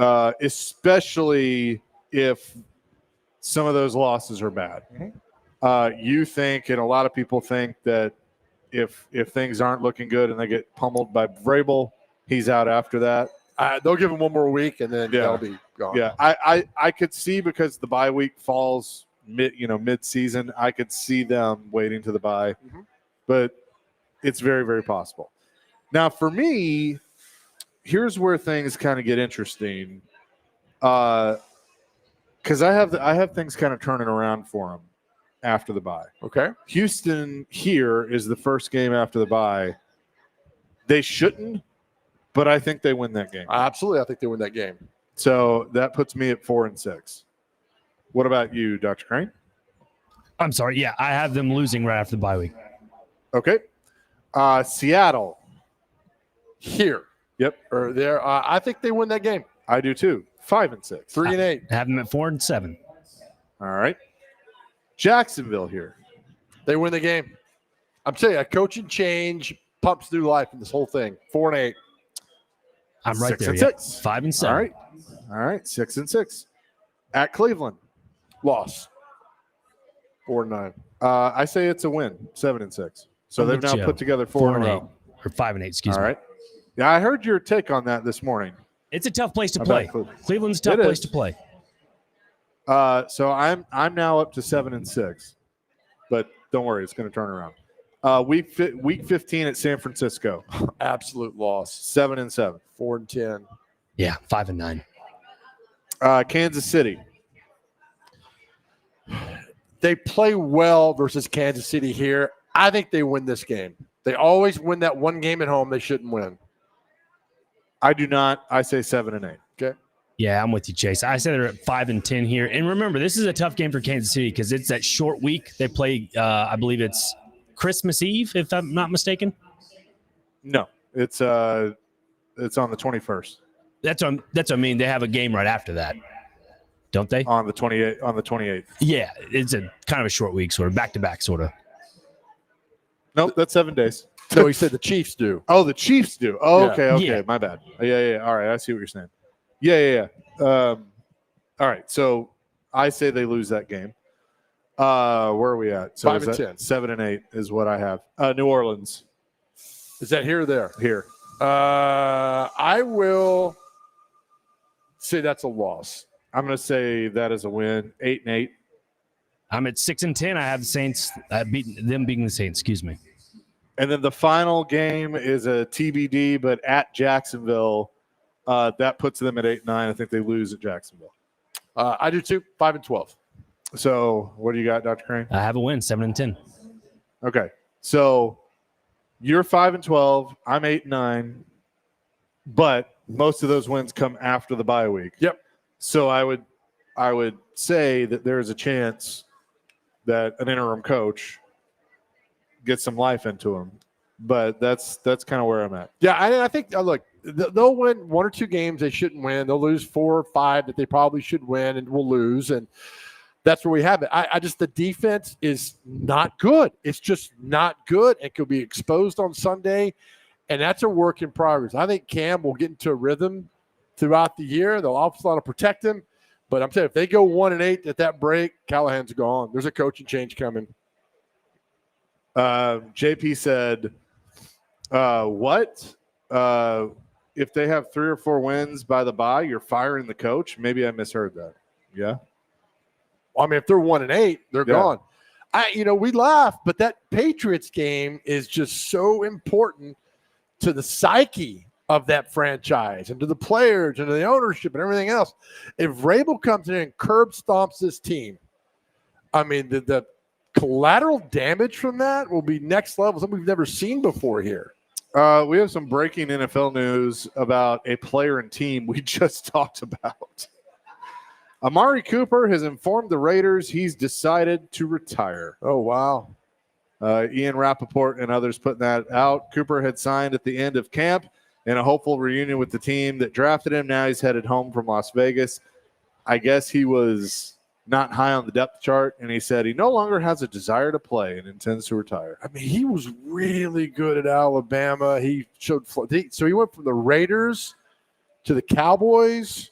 Especially if some of those losses are bad. You think, and a lot of people think that if things aren't looking good and they get pummeled by Vrabel, he's out after that. They'll give him one more week, and then Yeah. they'll be gone. Yeah, I could see, because the bye week falls mid-season. I could see them waiting to the bye, but it's very, very possible. Now, for me, here's where things kind of get interesting, because I have things kind of turning around for them after the bye. Okay. Houston here is the first game after the bye. They shouldn't, but I think they win that game. Absolutely. I think they win that game. So that puts me at 4-6. What about you, Dr. Crane? I'm sorry. Yeah, I have them losing right after the bye week. Okay. Seattle. Here. Yep. Or there. I think they win that game. I do too. 5-6. 3-8. I have them at 4-7. All right. Jacksonville here. They win the game. I'm telling you, a coaching change pumps new life in this whole thing. 4-8. I'm right 6 there. and Yeah. 6. 5-7. All right. All right. 6-6. At Cleveland. Loss. 4-9. I say it's a win. 7-6. So I'm they've with now Joe. put together 4 in a row. Or 5-8, excuse All me. right. Yeah, I heard your take on that this morning. It's a tough place to About play. Cleveland. Cleveland's a tough It place is. to play. So I'm now up to 7-6, but don't worry, it's going to turn around. Week 15 at San Francisco, Absolute loss. 7-7. 4-10. Yeah, 5-9. Kansas City, They play well versus Kansas City here. I think they win this game. They always win that one game at home they shouldn't win. I do not. I say 7-8. Okay. Yeah, I'm with you, Chase. I said they're at 5-10 here. And remember, this is a tough game for Kansas City because it's that short week. They play, I believe it's Christmas Eve, if I'm not mistaken. No, it's on the 21st. That's what I mean. They have a game right after that, don't they? On the 28th. On the 28th. Yeah, it's a kind of a short week, sort of back to back, sort of. Nope, that's 7 days. No, he said the Chiefs do. Oh, the Chiefs do. Oh, Yeah. okay, Yeah. my bad. Yeah. All right, I see what you're saying. Yeah. All right, so I say they lose that game. Where are we at? So 5 and 10. 7 and 8 is what I have. New Orleans. Is that here or there? Here. I will say that's a loss. I'm going to say that is a win. 8 and 8. I'm at 6 and 10. I have the Saints beating the Saints. Excuse me. And then the final game is a TBD, but at Jacksonville, that puts them at 8 and 9. I think they lose at Jacksonville. I do too. 5 and 12. So what do you got, Dr. Crane? I have a win. 7 and 10. Okay. So you're 5 and 12. I'm 8 and 9. But most of those wins come after the bye week. Yep. So I would say that there is a chance that an interim coach gets some life into him. But that's kind of where I'm at. Yeah, I think look, they'll win 1 or 2 games they shouldn't win. They'll lose 4 or 5 that they probably should win, and will lose. And that's where we have it. I just, the defense is not good. It's just not good. It could be exposed on Sunday, and that's a work in progress. I think Cam will get into a rhythm throughout the year. They'll obviously want to protect him. But I'm saying if they go 1 and 8 at that break, Callahan's gone. There's a coaching change coming. JP said, what? If they have 3 or 4 wins by the bye, you're firing the coach? Maybe I misheard that. Yeah. I mean, if they're 1 and 8, they're gone. We laugh, but that Patriots game is just so important to the psyche of that franchise and to the players and to the ownership and everything else. If Vrabel comes in and curb stomps this team, I mean, the collateral damage from that will be next level, something we've never seen before here. We have some breaking NFL news about a player and team we just talked about. Amari Cooper has informed the Raiders he's decided to retire. Oh, wow. Ian Rappaport and others putting that out. Cooper had signed at the end of camp in a hopeful reunion with the team that drafted him. Now he's headed home from Las Vegas. I guess he was not high on the depth chart, and he said he no longer has a desire to play and intends to retire. I mean, he was really good at Alabama. He showed so he went from the Raiders to the Cowboys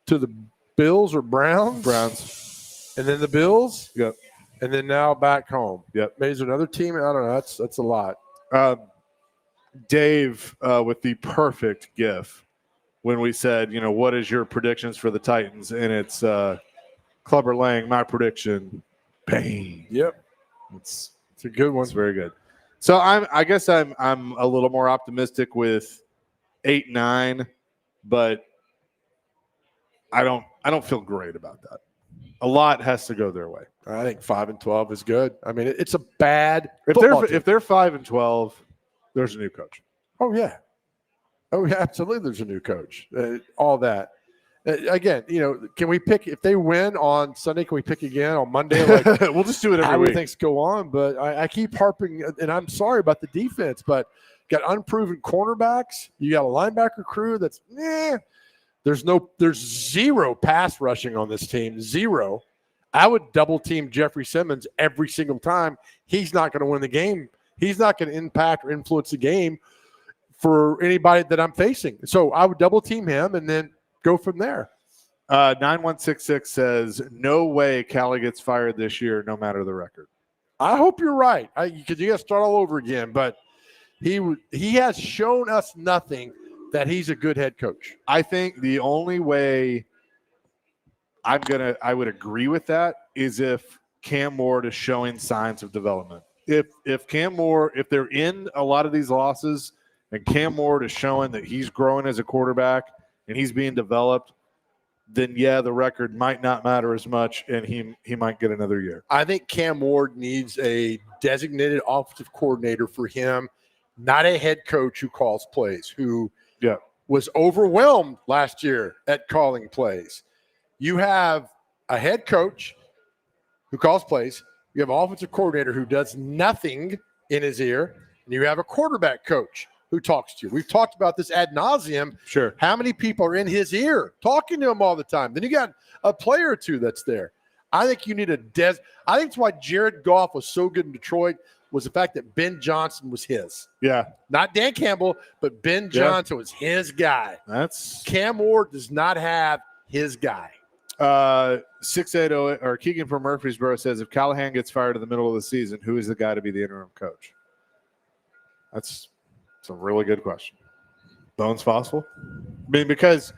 to the Bills or Browns, and then the Bills. Yep. And then now back home. Yep. Maybe there's another team. I don't know. That's a lot. Dave with the perfect GIF when we said, what is your predictions for the Titans? And it's Clubber Lang, my prediction, pain. Yep. It's a good one. It's very good. So I guess I'm a little more optimistic with 8-9, but I don't feel great about that. A lot has to go their way. I think 5 and 12 is good. I mean, it's a bad if they're 5 and 12, there's a new coach. Oh yeah, absolutely. There's a new coach. All that. Again, can we pick if they win on Sunday? Can we pick again on Monday? Like, we'll just do it every week. Things go on, but I keep harping, and I'm sorry about the defense, but got unproven cornerbacks. You got a linebacker crew that's There's zero pass rushing on this team. Zero. I would double team Jeffrey Simmons every single time. He's not going to win the game. He's not going to impact or influence the game for anybody that I'm facing. So I would double team him and then go from there. 9166 says, no way Callie gets fired this year, no matter the record. I hope you're right, because you got to start all over again. But he has shown us nothing that he's a good head coach. I think the only way I would agree with that is if Cam Ward is showing signs of development. If Cam Ward, if they're in a lot of these losses and Cam Ward is showing that he's growing as a quarterback and he's being developed, then the record might not matter as much and he might get another year. I think Cam Ward needs a designated offensive coordinator for him, not a head coach who calls plays, who was overwhelmed last year at calling plays. You have a head coach who calls plays. You have an offensive coordinator who does nothing in his ear. And you have a quarterback coach who talks to you. We've talked about this ad nauseum. Sure. How many people are in his ear talking to him all the time? Then you got a player or two that's there. I think you need I think it's why Jared Goff was so good in Detroit was the fact that Ben Johnson was his. Yeah. Not Dan Campbell, but Ben Johnson was his guy. That's Cam Ward does not have his guy. 680 or Keegan from Murfreesboro says if Callahan gets fired in the middle of the season, who is the guy to be the interim coach? That's a really good question. Bones Fossil? I mean, because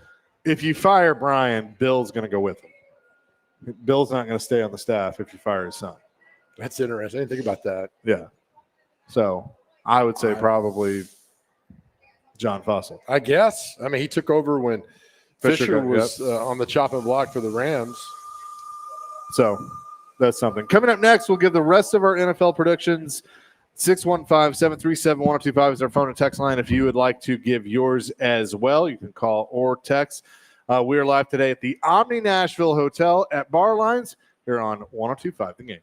if you fire Brian, Bill's going to go with him. Bill's not going to stay on the staff if you fire his son. That's interesting. I didn't think about that. Yeah. So I would say probably John Fossil. I guess. I mean, he took over when Fisher got- was on the chopping block for the Rams. So that's something. Coming up next, we'll give the rest of our NFL predictions. 615-737-1025 is our phone and text line. If you would like to give yours as well, you can call or text. We are live today at the Omni Nashville Hotel at Bar Lines here on 1025 The Game.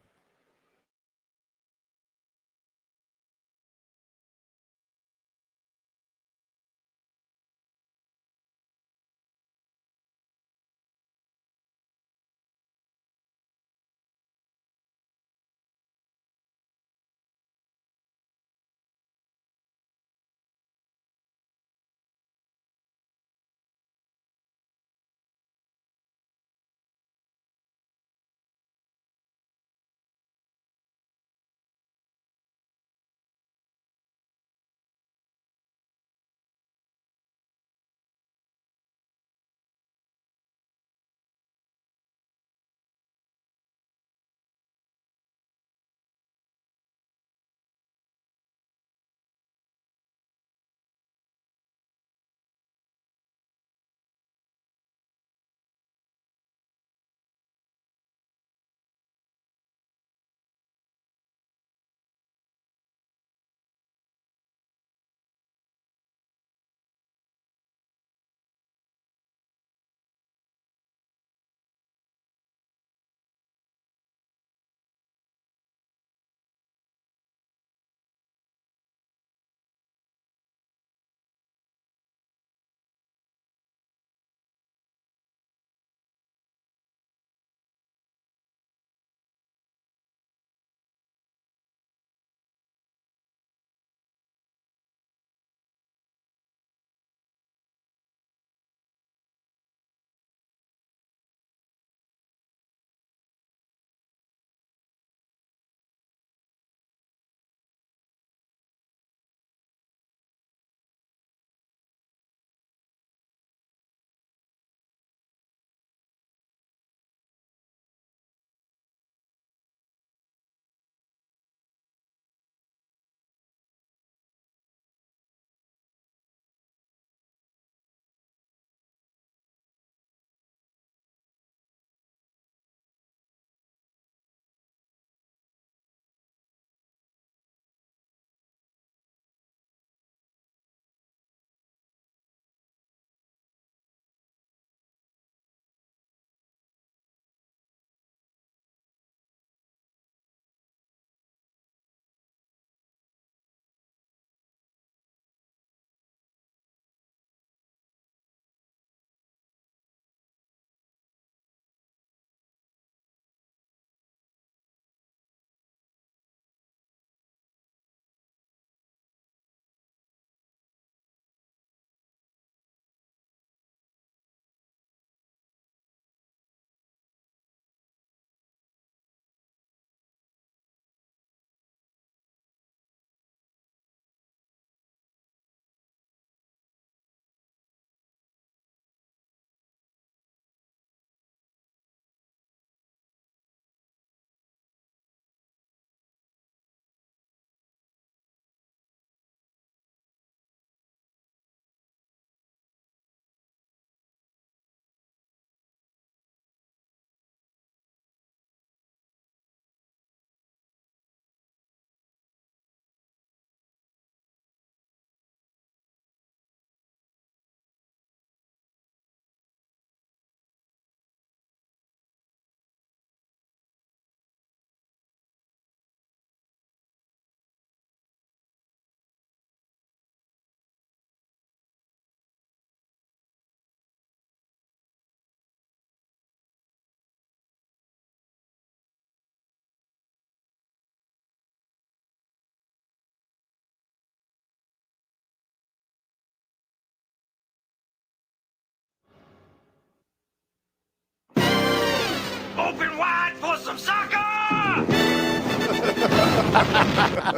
some soccer!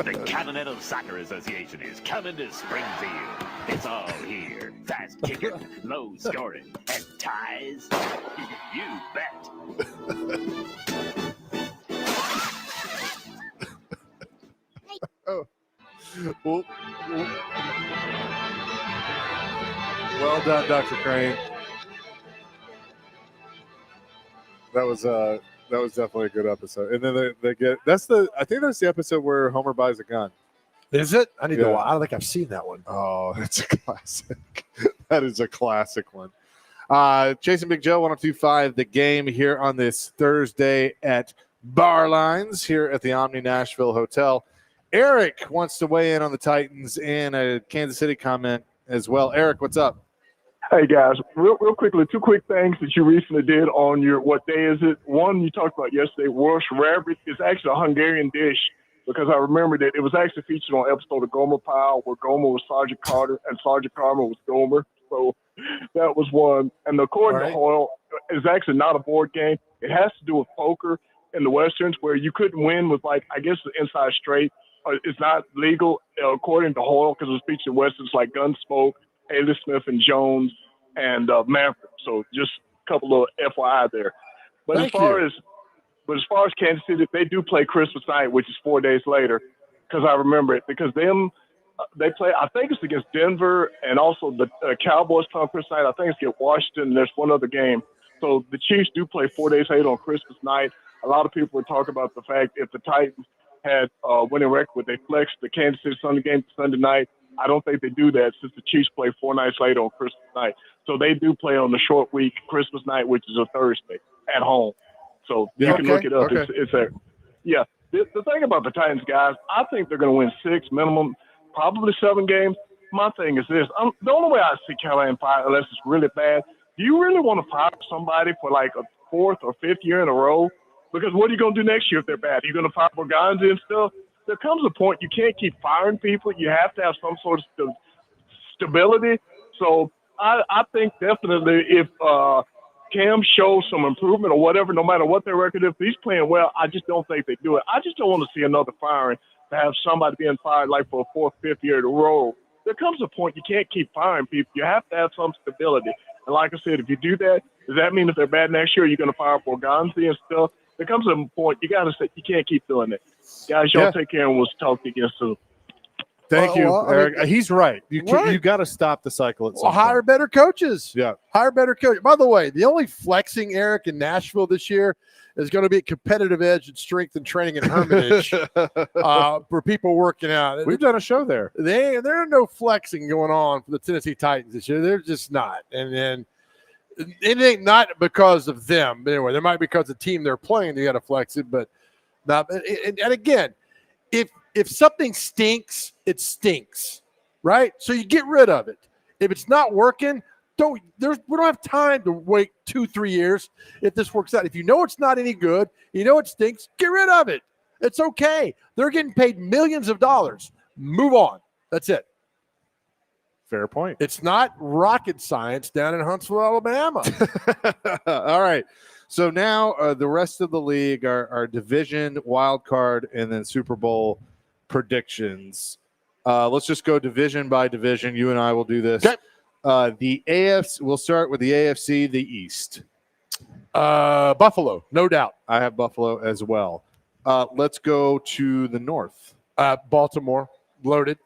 The Continental Soccer Association is coming to Springfield. It's all here. Fast kicking, low scoring, and ties. You bet. Well done, Dr. Crane. That was definitely a good episode. And then they get I think that's the episode where Homer buys a gun. Is it? I need to watch. I don't think I've seen that one. Oh, that's a classic. That is a classic one. Jason Big Joe, 102.5, The Game here on this Thursday at Bar Lines here at the Omni Nashville Hotel. Eric wants to weigh in on the Titans and a Kansas City comment as well. Eric, what's up? Hey guys, real quickly, two quick things that you recently did on your what day is it? One you talked about yesterday, Welsh rabbit is actually a Hungarian dish because I remember that it was actually featured on an episode of Gomer Pyle where Gomer was Sergeant Carter and Sergeant Carter was Gomer. So that was one. And according to Hoyle, it's actually not a board game. It has to do with poker in the Westerns where you couldn't win with the inside straight. It's not legal according to Hoyle because it was featured in Westerns like Gunsmoke, Haley Smith and Jones, and Manfred. So just a couple of FYI there. But as far as Kansas City, they do play Christmas night, which is 4 days later, because I remember it. Because they play, I think it's against Denver, and also the Cowboys play on Christmas night. I think it's against Washington, and there's one other game. So the Chiefs do play 4 days later on Christmas night. A lot of people were talking about the fact if the Titans had a winning record, would they flex the Kansas City Sunday game to Sunday night? I don't think they do that since the Chiefs play 4 nights later on Christmas night. So they do play on the short week, Christmas night, which is a Thursday at home. So you can look it up. Okay. It's there. Yeah. The thing about the Titans, guys, I think they're going to win 6 minimum, probably 7 games. My thing is this. The only way I see Callahan fire, unless it's really bad, do you really want to fire somebody for like a 4th or 5th year in a row? Because what are you going to do next year if they're bad? Are you going to fire Borgonzi and stuff? There comes a point you can't keep firing people. You have to have some sort of stability. So I think definitely if Cam shows some improvement or whatever, no matter what their record is, if he's playing well, I just don't think they do it. I just don't want to see another firing to have somebody being fired like for a 4th, 5th year in a row. There comes a point you can't keep firing people. You have to have some stability. And like I said, if you do that, does that mean if they're bad next year, you're going to fire Borgonzi and stuff? There comes a point you got to say you can't keep doing it. Guys, y'all take care and we'll talk to you again soon. Thank you, Eric. He's right. You got to stop the cycle. Hire better coaches. Yeah. Hire better coaches. By the way, the only flexing, Eric, in Nashville this year is going to be a competitive edge and strength and training and Hermitage for people working out. We've done a show there. There are no flexing going on for the Tennessee Titans this year. They're just not. And then it ain't not because of them. But anyway, there might be because of the team they're playing. They got to flex it. But not. And again, if something stinks, it stinks, right? So you get rid of it. If it's not working, we don't have time to wait 2-3 years if this works out. If you know it's not any good, you know it stinks, get rid of it. It's okay. They're getting paid millions of dollars. Move on. That's it. Fair point. It's not rocket science down in Huntsville, Alabama. All right. So now the rest of the league are division, wild card, and then Super Bowl predictions. Let's just go division by division. You and I will do this. Okay. The AFC. We'll start with the AFC, the East. Buffalo, no doubt. I have Buffalo as well. Let's go to the North. Baltimore, loaded.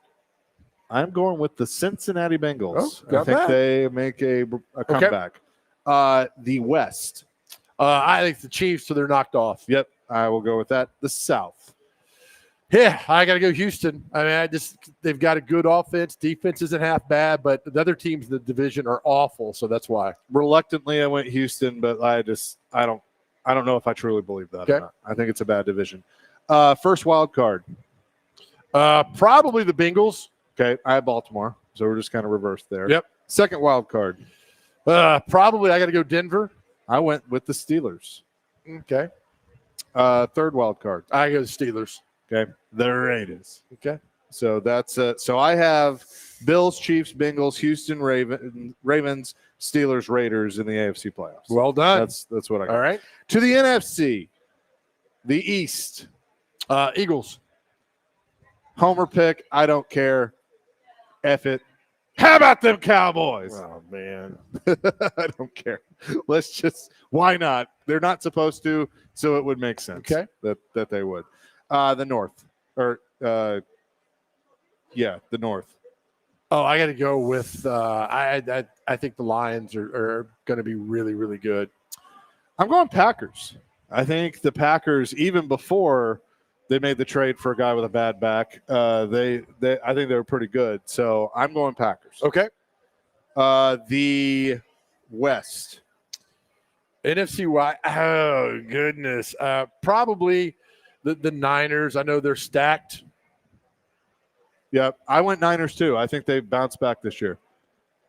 I'm going with the Cincinnati Bengals. Oh, I think they make a comeback. The West. I think the Chiefs, so they're knocked off. Yep, I will go with that. The South. Yeah, I got to go Houston. I mean, they've got a good offense. Defense isn't half bad, but the other teams in the division are awful, so that's why. Reluctantly, I went Houston, but I don't know if I truly believe that. Okay. Or not. I think it's a bad division. First wild card. Probably the Bengals. Okay, I have Baltimore, so we're just kind of reversed there. Yep. Second wild card. Probably I got to go Denver. I went with the Steelers. Okay. Third wild card. I go the Steelers. Okay. The Raiders. Okay. So that's so I have Bills, Chiefs, Bengals, Houston, Ravens, Steelers, Raiders in the AFC playoffs. Well done. That's what I got. All right. To the NFC. The East. Eagles. Homer pick. I don't care. F it. How about them Cowboys? Oh, man. I don't care. Let's just, why not? They're not supposed to, so it would make sense that they would. The North. The North. Oh, I got to go with I think the Lions are going to be really, really good. I'm going Packers. I think the Packers, even before they made the trade for a guy with a bad back, I think they were pretty good. So I'm going Packers. Okay. The West. NFC West. Oh, goodness. Probably the Niners. I know they're stacked. Yep. I went Niners too. I think they bounced back this year.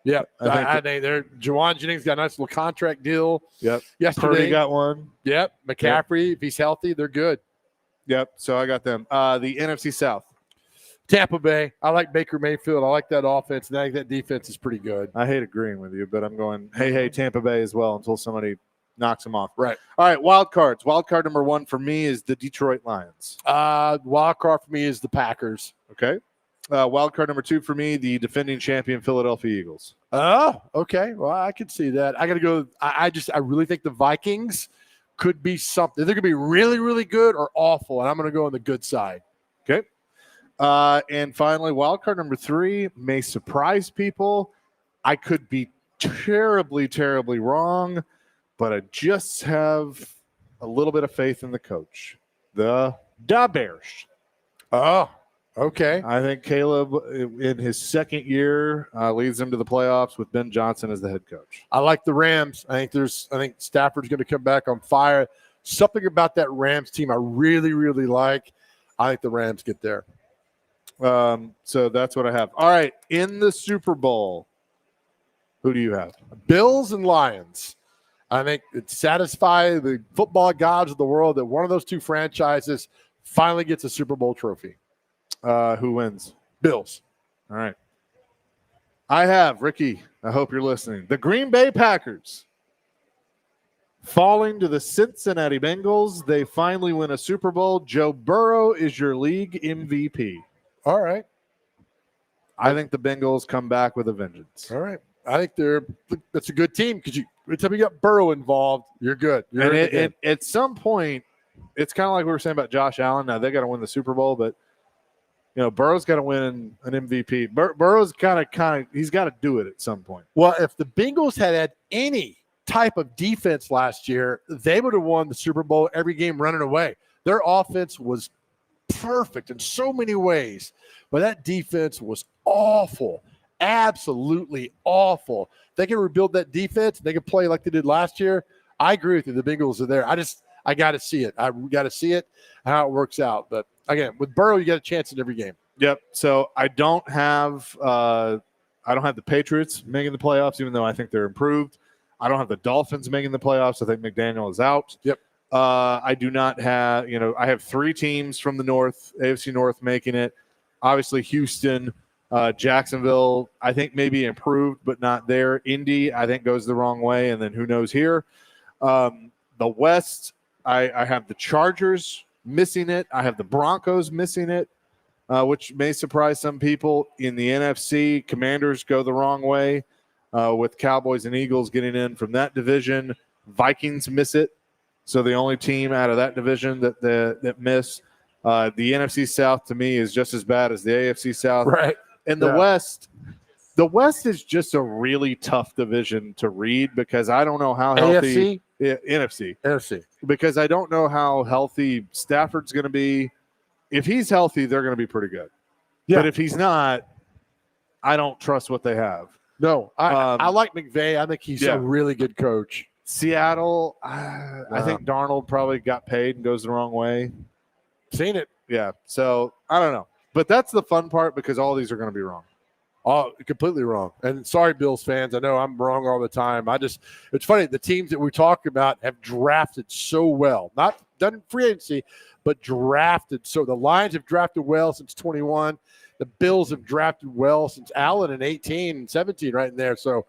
Yep. I think they're Juwan Jennings got a nice little contract deal. Yep. Yesterday. Purdy got one. Yep. McCaffrey, if he's healthy, they're good. Yep. So I got them. The NFC South. Tampa Bay. I like Baker Mayfield. I like that offense, and I think that defense is pretty good. I hate agreeing with you, but I'm going, hey, Tampa Bay as well until somebody knocks them off. Right. All right, wild cards. Wild card number 1 for me is the Detroit Lions. Wild card for me is the Packers. Okay. Wild card number 2 for me, the defending champion Philadelphia Eagles. Oh, okay. Well, I could see that. I got to go. I really think the Vikings could be something. They're going to be really, really good or awful, and I'm going to go on the good side. Okay. And finally, wild card number 3 may surprise people. I could be terribly, terribly wrong, but I just have a little bit of faith in the coach. The Bears. Oh, okay. I think Caleb, in his second year, leads them to the playoffs with Ben Johnson as the head coach. I like the Rams. I think Stafford's going to come back on fire. Something about that Rams team I really, really like. I think the Rams get there. So that's what I have. All right, in the Super Bowl, who do you have? Bills and Lions. I think it satisfies the football gods of the world that one of those two franchises finally gets a Super Bowl trophy. Who wins? Bills. All right. I have, Ricky, I hope you're listening, the Green Bay Packers falling to the Cincinnati Bengals. They finally win a Super Bowl. Joe Burrow is your league MVP. All right. I think the Bengals come back with a vengeance. All right. I think that's a good team because every time you got Burrow involved, you're good. At some point, it's kind of like we were saying about Josh Allen. Now they got to win the Super Bowl, but Burrow's got to win an MVP. Burrow's kind of he's got to do it at some point. Well, if the Bengals had any type of defense last year, they would have won the Super Bowl every game running away. Their offense was perfect in so many ways, but that defense was awful. Absolutely awful. They can rebuild that defense. They can play like they did last year. I agree with you. The Bengals are there. I got to see it. I got to see it, how it works out. But again, with Burrow, you got a chance in every game. Yep. So I don't have the Patriots making the playoffs, even though I think they're improved. I don't have the Dolphins making the playoffs. I think McDaniel is out. Yep. I do not have, I have 3 teams from the North, AFC North making it. Obviously, Houston, Jacksonville, I think maybe improved, but not there. Indy, I think, goes the wrong way, and then who knows here. The West, I have the Chargers missing it. I have the Broncos missing it, which may surprise some people. In the NFC, Commanders go the wrong way with Cowboys and Eagles getting in from that division. Vikings miss it. So the only team out of that division that miss. The NFC South, to me, is just as bad as the AFC South. Right. And the West is just a really tough division to read because I don't know how healthy NFC. Because I don't know how healthy Stafford's going to be. If he's healthy, they're going to be pretty good. Yeah. But if he's not, I don't trust what they have. No, I like McVay. I think he's a really good coach. Seattle, I think Darnold probably got paid and goes the wrong way. Seen it. Yeah. So I don't know. But that's the fun part because all these are going to be wrong. Oh, completely wrong. And sorry, Bills fans. I know I'm wrong all the time. It's funny. The teams that we talk about have drafted so well, not done free agency, but drafted. So the Lions have drafted well since 21. The Bills have drafted well since Allen in 18 and 17 right in there. So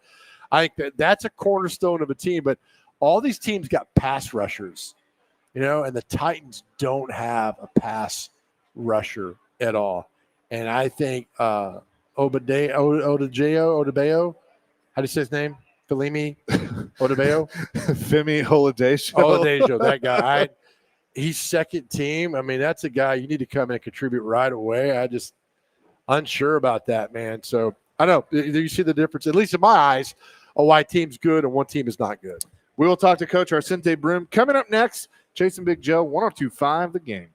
I think that's a cornerstone of a team. But all these teams got pass rushers. and the Titans don't have a pass rusher at all. And I think Odebayo, how do you say his name? Femi Odebayo? Femi Oladejo. Oladejo, that guy. He's second team. I mean, that's a guy you need to come in and contribute right away. I just unsure about that, man. So I don't know. You see the difference, at least in my eyes, of why team's good and one team is not good. We will talk to Coach Arcente Broom. Coming up next, Chasing Big Joe, 102.5 The Game.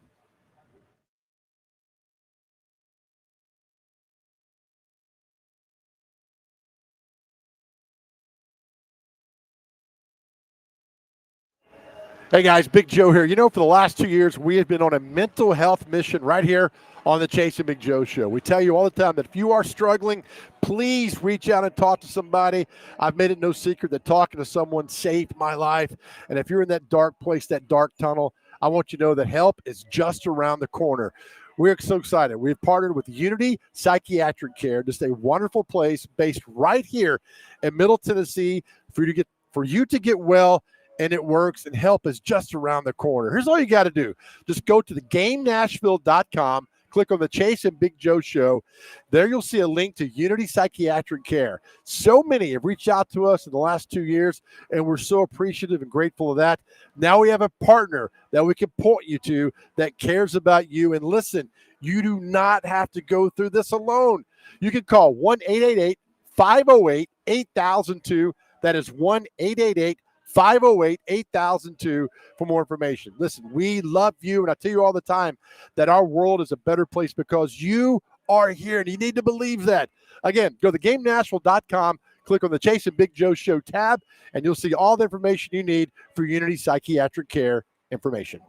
Hey, guys, Big Joe here. For the last 2 years, we have been on a mental health mission right here on the Chasing Big Joe show. We tell you all the time that if you are struggling, please reach out and talk to somebody. I've made it no secret that talking to someone saved my life. And if you're in that dark place, that dark tunnel, I want you to know that help is just around the corner. We're so excited. We've partnered with Unity Psychiatric Care, just a wonderful place based right here in Middle Tennessee for you to get well. And it works, and help is just around the corner. Here's all you got to do. Just go to thegamenashville.com, click on the Chase and Big Joe show. There you'll see a link to Unity Psychiatric Care. So many have reached out to us in the last 2 years, and we're so appreciative and grateful of that. Now we have a partner that we can point you to that cares about you. And listen, you do not have to go through this alone. You can call 1-888-508-8002. That is 1-888-508-8002 for more information. Listen, we love you, and I tell you all the time that our world is a better place because you are here, and you need to believe that. Again, go to thegamenashville.com, click on the Chase and Big Joe show tab, and you'll see all the information you need for Unity Psychiatric Care information.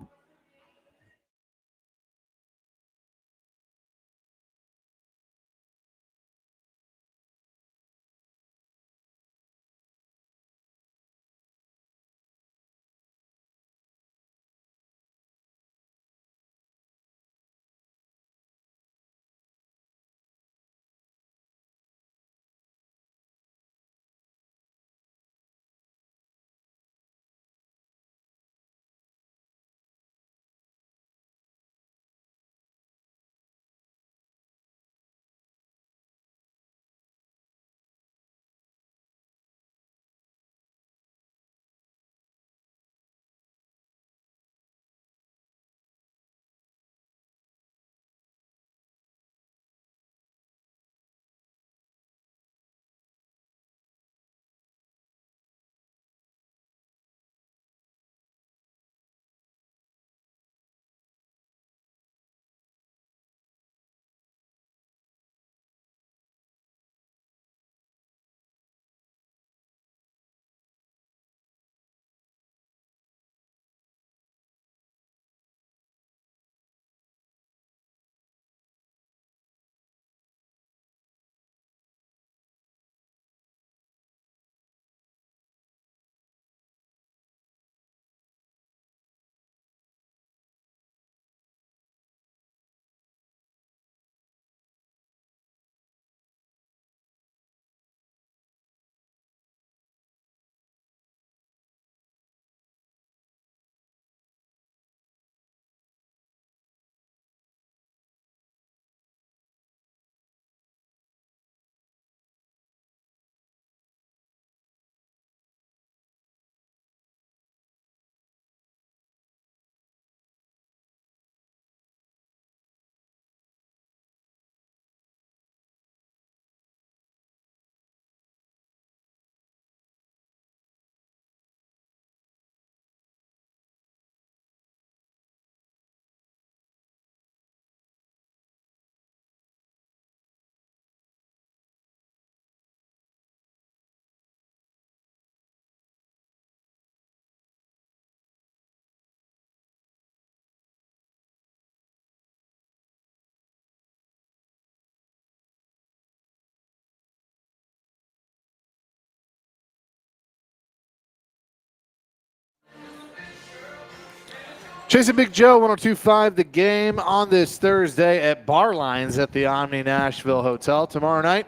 Chasing Big Joe, 102.5 The Game on this Thursday at Bar Lines at the Omni Nashville Hotel. Tomorrow night,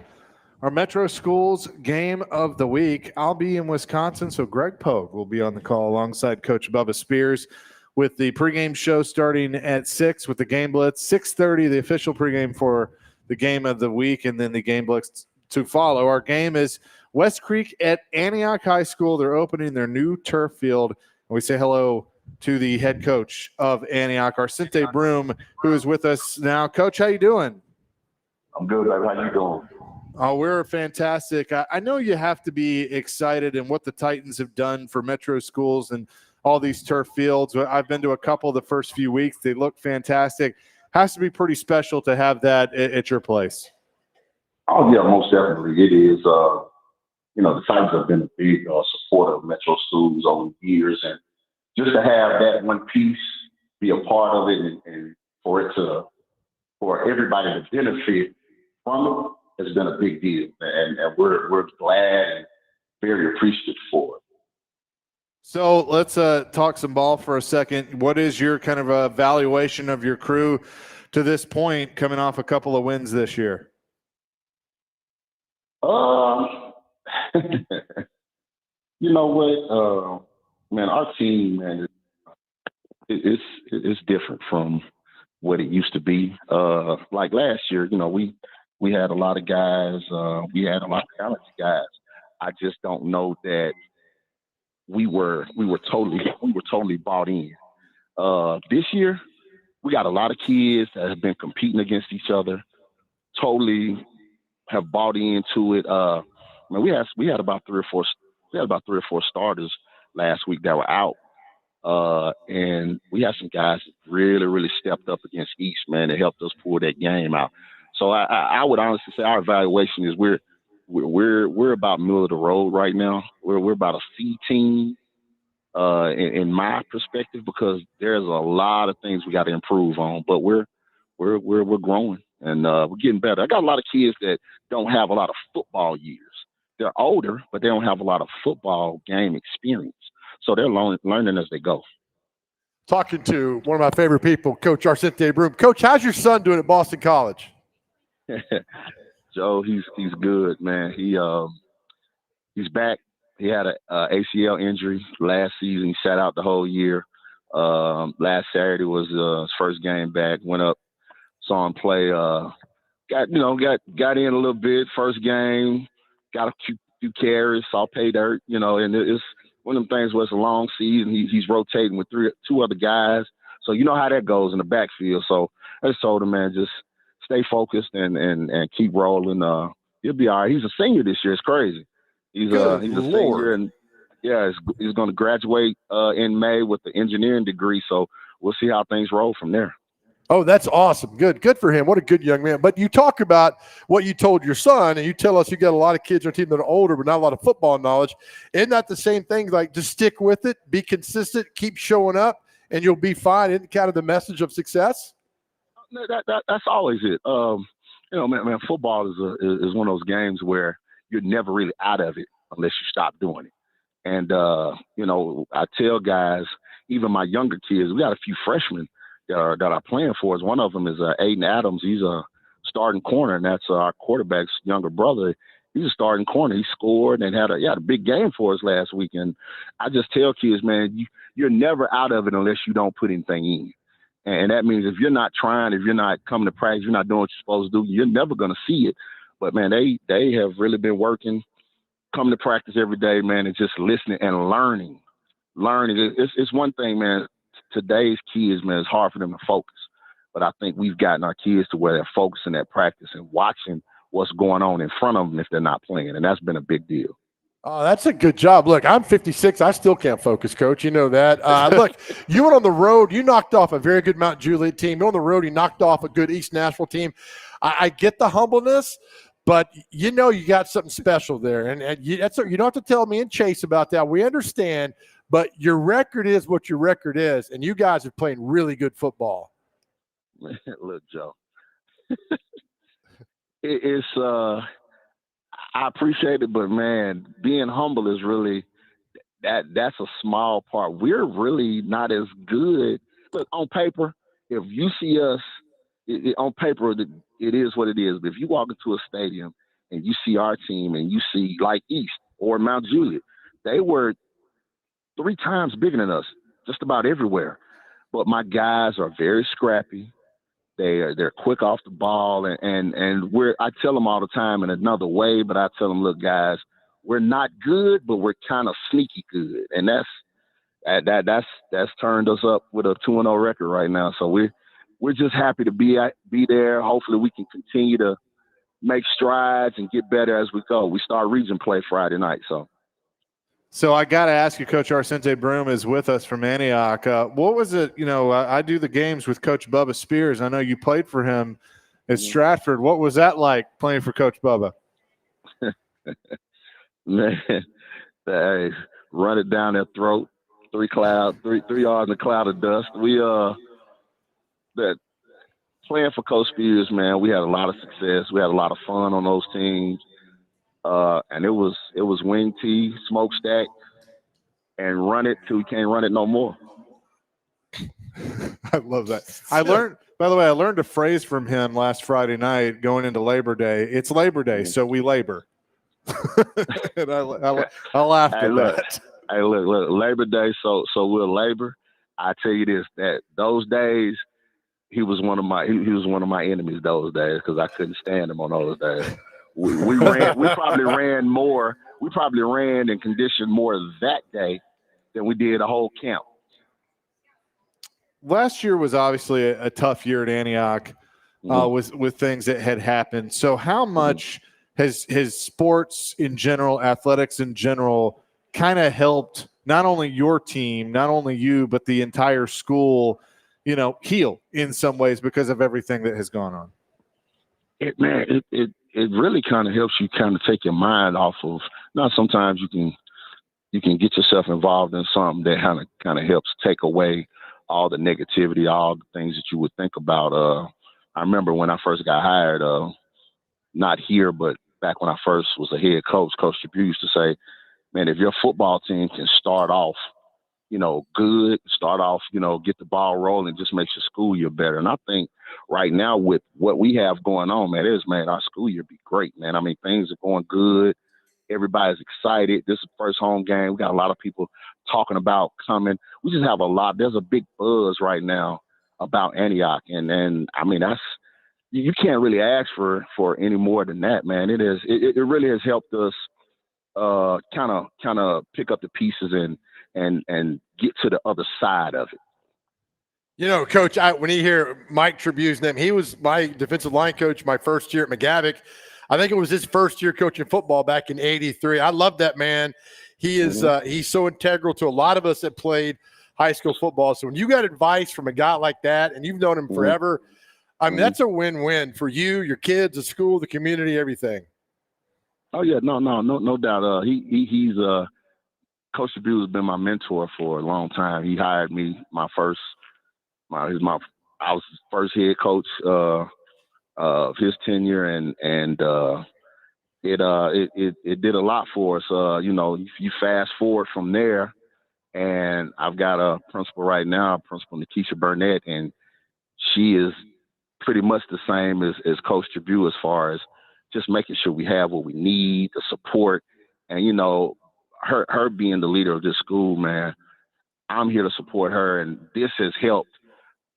our Metro Schools Game of the Week. I'll be in Wisconsin, so Greg Pogue will be on the call alongside Coach Bubba Spears. with the pregame show starting at 6 with the Game Blitz, 6:30 the official pregame for the game of the week, and then the Game Blitz to follow. Our game is West Creek at Antioch High School. They're opening their new turf field, and we say hello to the head coach of Antioch, Arcente Broom, who is with us now. Coach, how you doing? I'm good, baby. How you doing? Oh, we're fantastic. I know you have to be excited in what the Titans have done for Metro schools and all these turf fields. I've been to a couple the first few weeks. They look fantastic. Has to be pretty special to have that at your place. Oh, yeah, most definitely. It is. The Titans have been a big supporter of Metro schools over the years. And just to have that one piece, be a part of it, and for everybody to benefit from it has been a big deal. And we're glad and very appreciative for it. So let's talk some ball for a second. What is your kind of evaluation of your crew to this point, coming off a couple of wins this year? You know what, man, our team, man, it's different from what it used to be. Like last year, we had a lot of guys. We had a lot of talented guys. I just don't know that we were totally bought in. This year, we got a lot of kids that have been competing against each other. Totally have bought into it. Man, we had about three or four starters last week that were out. And we had some guys that really, really stepped up against East, man, that helped us pull that game out. So I would honestly say our evaluation is we're about middle of the road right now. We're about a C team, in my perspective, because there's a lot of things we got to improve on. But we're growing and we're getting better. I got a lot of kids that don't have a lot of football years. They're older, but they don't have a lot of football game experience. So they're learning as they go. Talking to one of my favorite people, Coach Arcente Broom. Coach, how's your son doing at Boston College? Joe, he's good, man. He's back. He had a ACL injury last season. He sat out the whole year. Last Saturday was his first game back. Went up, saw him play. Got in a little bit. First game, got a few carries, saw pay dirt. And it's one of them things where it's a long season. He's rotating with two other guys, so you know how that goes in the backfield. So I just told him, man, just stay focused and keep rolling. He'll be all right. He's a senior this year. It's crazy. He's a senior, and he's going to graduate in May with the engineering degree. So we'll see how things roll from there. Oh, that's awesome. Good for him. What a good young man. But you talk about what you told your son, and you tell us you got a lot of kids on your team that are older, but not a lot of football knowledge. Isn't that the same thing? Like, just stick with it, be consistent, keep showing up, and you'll be fine. Isn't kind of the message of success? That's always it. Man, football is one of those games where you're never really out of it unless you stop doing it. And, I tell guys, even my younger kids, we got a few freshmen that are playing for us. One of them is Aiden Adams. He's a starting corner, and that's our quarterback's younger brother. He's a starting corner. He scored and had a big game for us last week. And I just tell kids, man, you're never out of it unless you don't put anything in. And that means if you're not trying, if you're not coming to practice, you're not doing what you're supposed to do, you're never going to see it. But, man, they have really been working, coming to practice every day, man, and just listening and learning. It's one thing, man. Today's kids, man, it's hard for them to focus. But I think we've gotten our kids to where they're focusing at practice and watching what's going on in front of them if they're not playing. And that's been a big deal. Oh, that's a good job. Look, I'm 56. I still can't focus, Coach. You know that. Look, you went on the road. You knocked off a very good Mount Juliet team. You went on the road. You knocked off a good East Nashville team. I get the humbleness, but you got something special there. And you don't have to tell me and Chase about that. We understand. But your record is what your record is, and you guys are playing really good football. Look, Joe, it's I appreciate it, but man, being humble is really that's a small part. We're really not as good. Look, on paper, if you see us on paper, it is what it is. But if you walk into a stadium and you see our team and you see like East or Mount Juliet, they were 3 times bigger than us, just about everywhere. but my guys are very scrappy. They're quick off the ball, and I tell them all the time in another way, but I tell them, look, guys, we're not good, but we're kind of sneaky good, and that's turned us up with a 2-0 record right now. So we're just happy to be there. Hopefully, we can continue to make strides and get better as we go. We start region play Friday night, So I got to ask you, Coach Arcente Broom is with us from Antioch. What was it? I do the games with Coach Bubba Spears. I know you played for him at Stratford. What was that like playing for Coach Bubba? Man, hey, run it down their throat. 3 yards in a cloud of dust. That playing for Coach Spears, man, we had a lot of success. We had a lot of fun on those teams. And it was wing tee, smokestack, and run it till we can't run it no more. I love that. I learned a phrase from him last Friday night going into Labor Day. It's Labor Day, so we labor. And I laughed at that. Hey, look, Labor Day, so we'll labor. I tell you this, that those days, he was one of my enemies those days because I couldn't stand him on those days. We probably ran more. We probably ran and conditioned more that day than we did a whole camp. Last year was obviously a tough year at Antioch with things that had happened. So how much has sports in general, athletics in general, kind of helped not only your team, not only you, but the entire school, heal in some ways because of everything that has gone on? It really kind of helps you kind of take your mind off of. Now, sometimes you can get yourself involved in something that kind of helps take away all the negativity, all the things that you would think about. I remember when I first got hired, not here, but back when I first was a head coach, Coach Dupuis used to say, man, if your football team can start off, good, get the ball rolling, just makes your school year better. And I think right now with what we have going on, our school year be great, man. I mean, things are going good. Everybody's excited. This is the first home game. We got a lot of people talking about coming. We just have there's a big buzz right now about Antioch. And I mean, you can't really ask for any more than that, man. It really has helped us kind of pick up the pieces and get to the other side of it. Coach, when you hear Mike Tribune's name, he was my defensive line coach my first year at McGavick. I think it was his first year coaching football back in '83. I love that man. He is he's so integral to a lot of us that played high school football. So when you got advice from a guy like that, and you've known him forever, I mean, that's a win-win for you, your kids, the school, the community, everything. Oh yeah, no doubt. He's Coach Dupuis has been my mentor for a long time. He hired me I was his first head coach of his tenure, and it did a lot for us. You fast forward from there, and I've got a principal right now, Principal Nikisha Burnett, and she is pretty much the same as Coach Dupuis as far as just making sure we have what we need, the support, and her being the leader of this school, man. I'm here to support her, and this has helped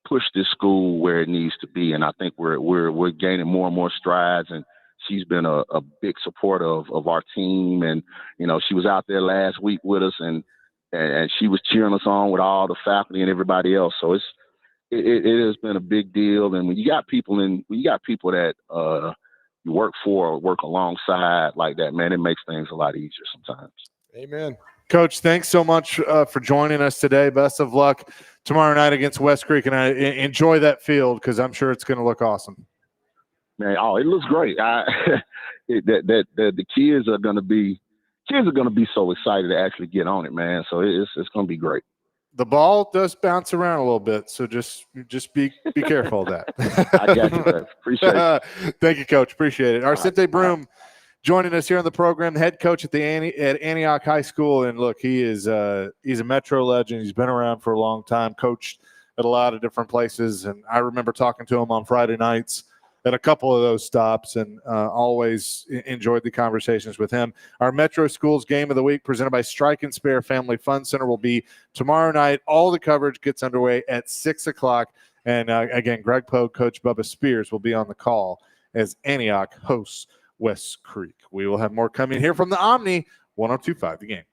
push this school where it needs to be. And I think we're gaining more and more strides. And she's been a big supporter of our team. And she was out there last week with us, and she was cheering us on with all the faculty and everybody else. So it has been a big deal. And when you got people that you work for or work alongside like that, man, it makes things a lot easier sometimes. Amen. Coach, thanks so much for joining us today. Best of luck tomorrow night against West Creek, and I enjoy that field because I'm sure it's going to look awesome. Man, it looks great. The kids are going to be so excited to actually get on it, man. So it's going to be great. The ball does bounce around a little bit, so just be careful of that. I got you, man. Appreciate it. Thank you, Coach. Appreciate it. Arcente Broom joining us here on the program, the head coach at Antioch High School. And look, he's a Metro legend. He's been around for a long time, coached at a lot of different places. And I remember talking to him on Friday nights at a couple of those stops, and always enjoyed the conversations with him. Our Metro Schools Game of the Week presented by Strike and Spare Family Fun Center will be tomorrow night. All the coverage gets underway at 6 o'clock. And again, Greg Poe, Coach Bubba Spears will be on the call as Antioch hosts West Creek. We will have more coming here from the Omni 102.5 The Game.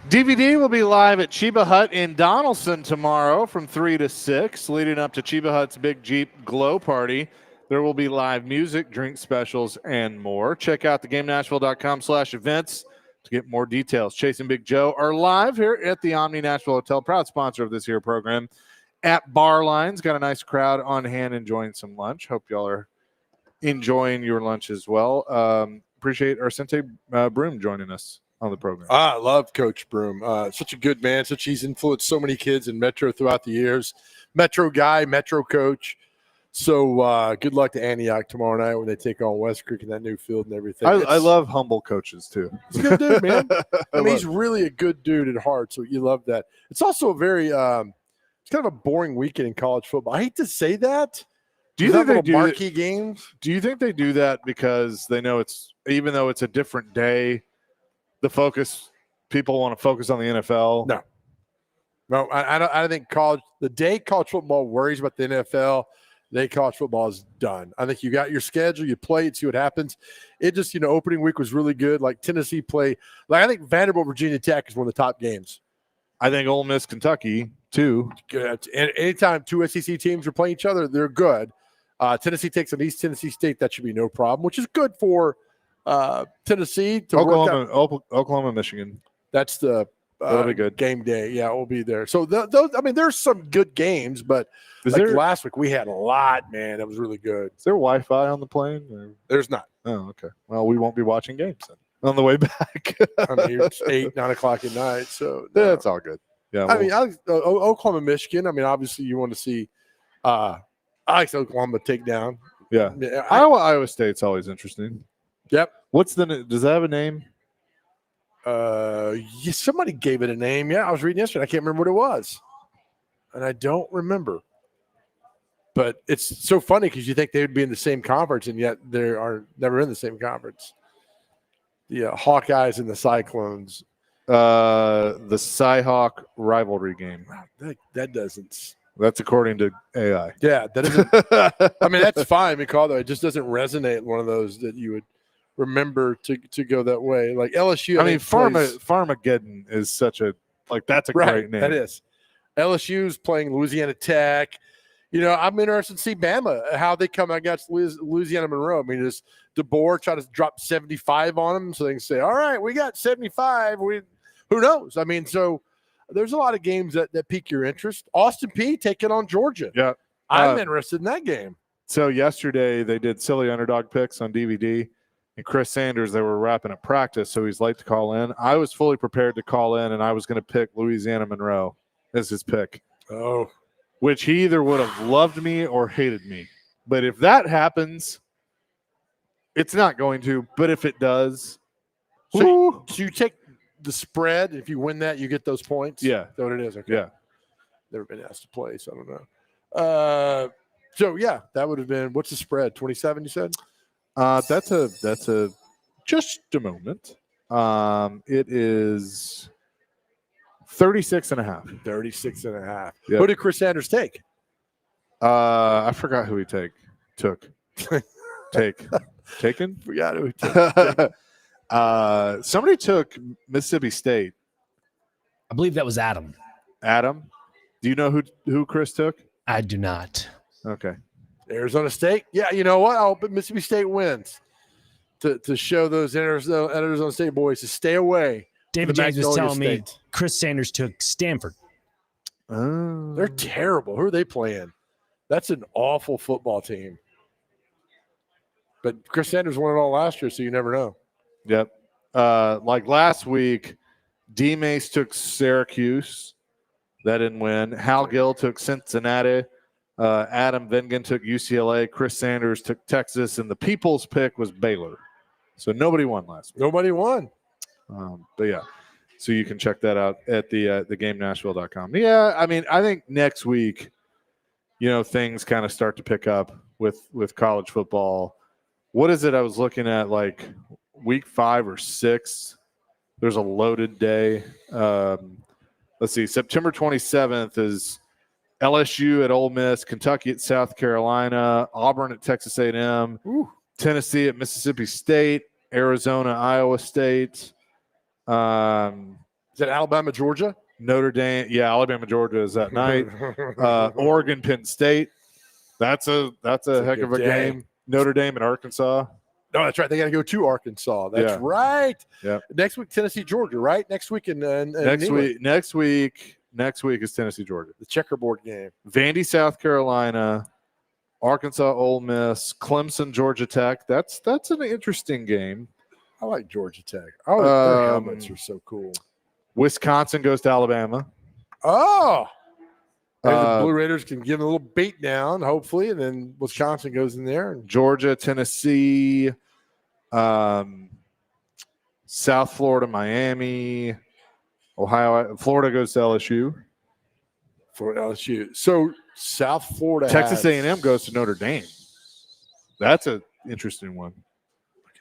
DVD will be live at Chiba Hut in Donaldson tomorrow from 3 to 6, leading up to Chiba Hut's Big Jeep Glow Party. There will be live music, drink specials, and more. Check out theGameNashville.com/events to get more details. Chase and Big Joe are live here at the Omni Nashville Hotel, proud sponsor of this here program. At Bar Lines, got a nice crowd on hand enjoying some lunch. Hope y'all are enjoying your lunch as well. Appreciate Arcente Broom joining us on the program. I love Coach Broom. Such a good man. He's influenced so many kids in Metro throughout the years. Metro guy, Metro coach. So good luck to Antioch tomorrow night when they take on West Creek in that new field and everything. I love humble coaches too. He's a good dude, man. I mean, he's really a good dude at heart. So you love that. It's also a very it's kind of a boring weekend in college football. I hate to say that. Do you think they do marquee games? Do you think they do that because they know it's, even though it's a different day, people want to focus on the NFL? No, I don't think the day college football worries about the NFL, the day college football is done. I think you got your schedule, you play it, see what happens. It just, opening week was really good. Like Tennessee play, I think Vanderbilt, Virginia Tech is one of the top games. I think Ole Miss, Kentucky, too. Good. And anytime two SEC teams are playing each other, they're good. Tennessee takes on East Tennessee State. That should be no problem, which is good for Tennessee to Oklahoma, Michigan. That's the that'll be good game day. Yeah, we'll be there. So those, there's some good games, but last week we had a lot. Man, that was really good. Is there Wi-Fi on the plane? Or? There's not. Oh, okay. Well, we won't be watching games then on the way back. It's 8, 9 o'clock at night. So no. That's all good. Yeah. Oklahoma, Michigan. Obviously you want to see. I like Oklahoma takedown. Yeah. Iowa State's always interesting. Yep. Does that have a name? Somebody gave it a name. Yeah, I was reading yesterday. I can't remember what it was. And I don't remember. But it's so funny because you think they would be in the same conference, and yet they are never in the same conference. The Hawkeyes and the Cyclones. The Cy-Hawk rivalry game. That doesn't. That's according to AI. Yeah, that isn't. That's fine, McCall, though. It just doesn't resonate. One of those that you would remember to go that way. Like LSU. Farmageddon is such a that's a great name. That is. LSU's playing Louisiana Tech. I'm interested to see Bama, how they come against Louisiana Monroe. Does DeBoer try to drop 75 on them so they can say, all right, we got 75. Who knows? So there's a lot of games that pique your interest. Austin Peay taking on Georgia. Yeah. I'm interested in that game. So yesterday they did silly underdog picks on DVD, and Chris Sanders, they were wrapping up practice, so he's late to call in. I was fully prepared to call in, and I was going to pick Louisiana Monroe as his pick. Oh. Which he either would have loved me or hated me. But if that happens, it's not going to. But if it does, so you take the spread. If you win that, you get those points. Yeah. Is that what it is? Okay. Yeah. Never been asked to play, so I don't know. So yeah, that would have been, what's the spread? 27, you said? That's a just a moment. It is 36.5. 36.5. Yep. Who did Chris Sanders take? I forgot who he took. Taken? Forgot who he took. Somebody took Mississippi State. I believe that was Adam. Adam? Do you know who Chris took? I do not. Okay. Arizona State? Yeah, you know what? I hope Mississippi State wins to show those Arizona State boys to stay away. David James was telling me Chris Sanders took Stanford. They're terrible. Who are they playing? That's an awful football team. But Chris Sanders won it all last year, so you never know. Yep. Like last week, D. Mace took Syracuse. That didn't win. Hal Gill took Cincinnati. Adam Vengen took UCLA. Chris Sanders took Texas. And the people's pick was Baylor. So nobody won last week. Nobody won. But yeah, so you can check that out at the GameNashville.com. Yeah, I mean, I think next week, things kind of start to pick up with college football. What is it? I was looking at like week 5 or 6. There's a loaded day. Let's see. September 27th is LSU at Ole Miss, Kentucky at South Carolina, Auburn at Texas A&M, Tennessee at Mississippi State, Arizona, Iowa State. Is that Alabama, Georgia? Notre Dame. Yeah, Alabama, Georgia is that night. Oregon, Penn State. That's a heck of a game. Notre Dame and Arkansas. No, that's right. They got to go to Arkansas. That's right. Yeah. Next week, Tennessee, Georgia. Right. Next week Next week is Tennessee, Georgia. The checkerboard game. Vandy, South Carolina. Arkansas, Ole Miss. Clemson, Georgia Tech. That's an interesting game. I like Georgia Tech. Oh, their helmets are so cool. Wisconsin goes to Alabama. Oh. Maybe the Blue Raiders can give them a little beat down, hopefully, and then Wisconsin goes in there. And Georgia, Tennessee, South Florida, Miami, Ohio, Florida goes to LSU. For LSU. So South Florida Texas has A&M goes to Notre Dame. That's an interesting one.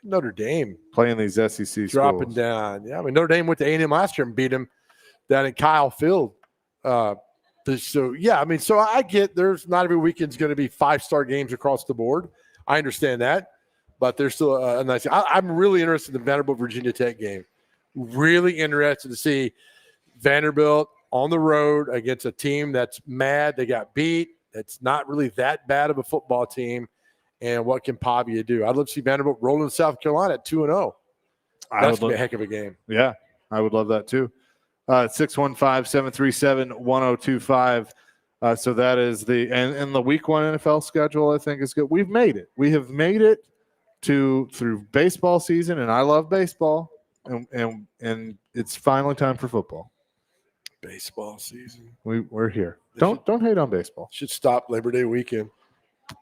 Notre Dame Playing these SEC dropping schools. down. Yeah, I mean, Notre Dame went to A&M last year and beat them down at Kyle Field. So I get there's not every weekend's going to be 5-star games across the board. I understand that, but there's still a nice. I'm really interested in the Vanderbilt Virginia Tech game. Really interested to see Vanderbilt on the road against a team that's mad. They got beat. That's not really that bad of a football team. And what can Pavia do? I'd love to see Vanderbilt roll in South Carolina at 2-0. That's going to be a heck of a game. Yeah, I would love that too. 615-737-1025. So that is and the week 1 NFL schedule, I think, is good. We've made it. We have made it through baseball season, and I love baseball. And it's finally time for football. Baseball season. We're here. Don't hate on baseball. Should stop Labor Day weekend.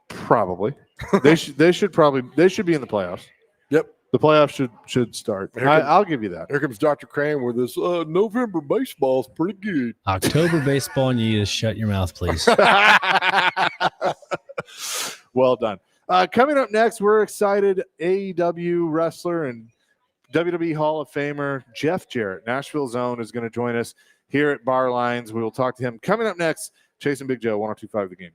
Probably. They should be in the playoffs. Yep. The playoffs should start. I'll give you that. Here comes Dr. Crane with this November baseball is pretty good. October baseball, and you just shut your mouth, please. Well done. Coming up next, we're excited. AEW wrestler and WWE Hall of Famer Jeff Jarrett, Nashville's own, is going to join us here at Bar Lines. We will talk to him coming up next. Chasing Big Joe, 102.5 The Game.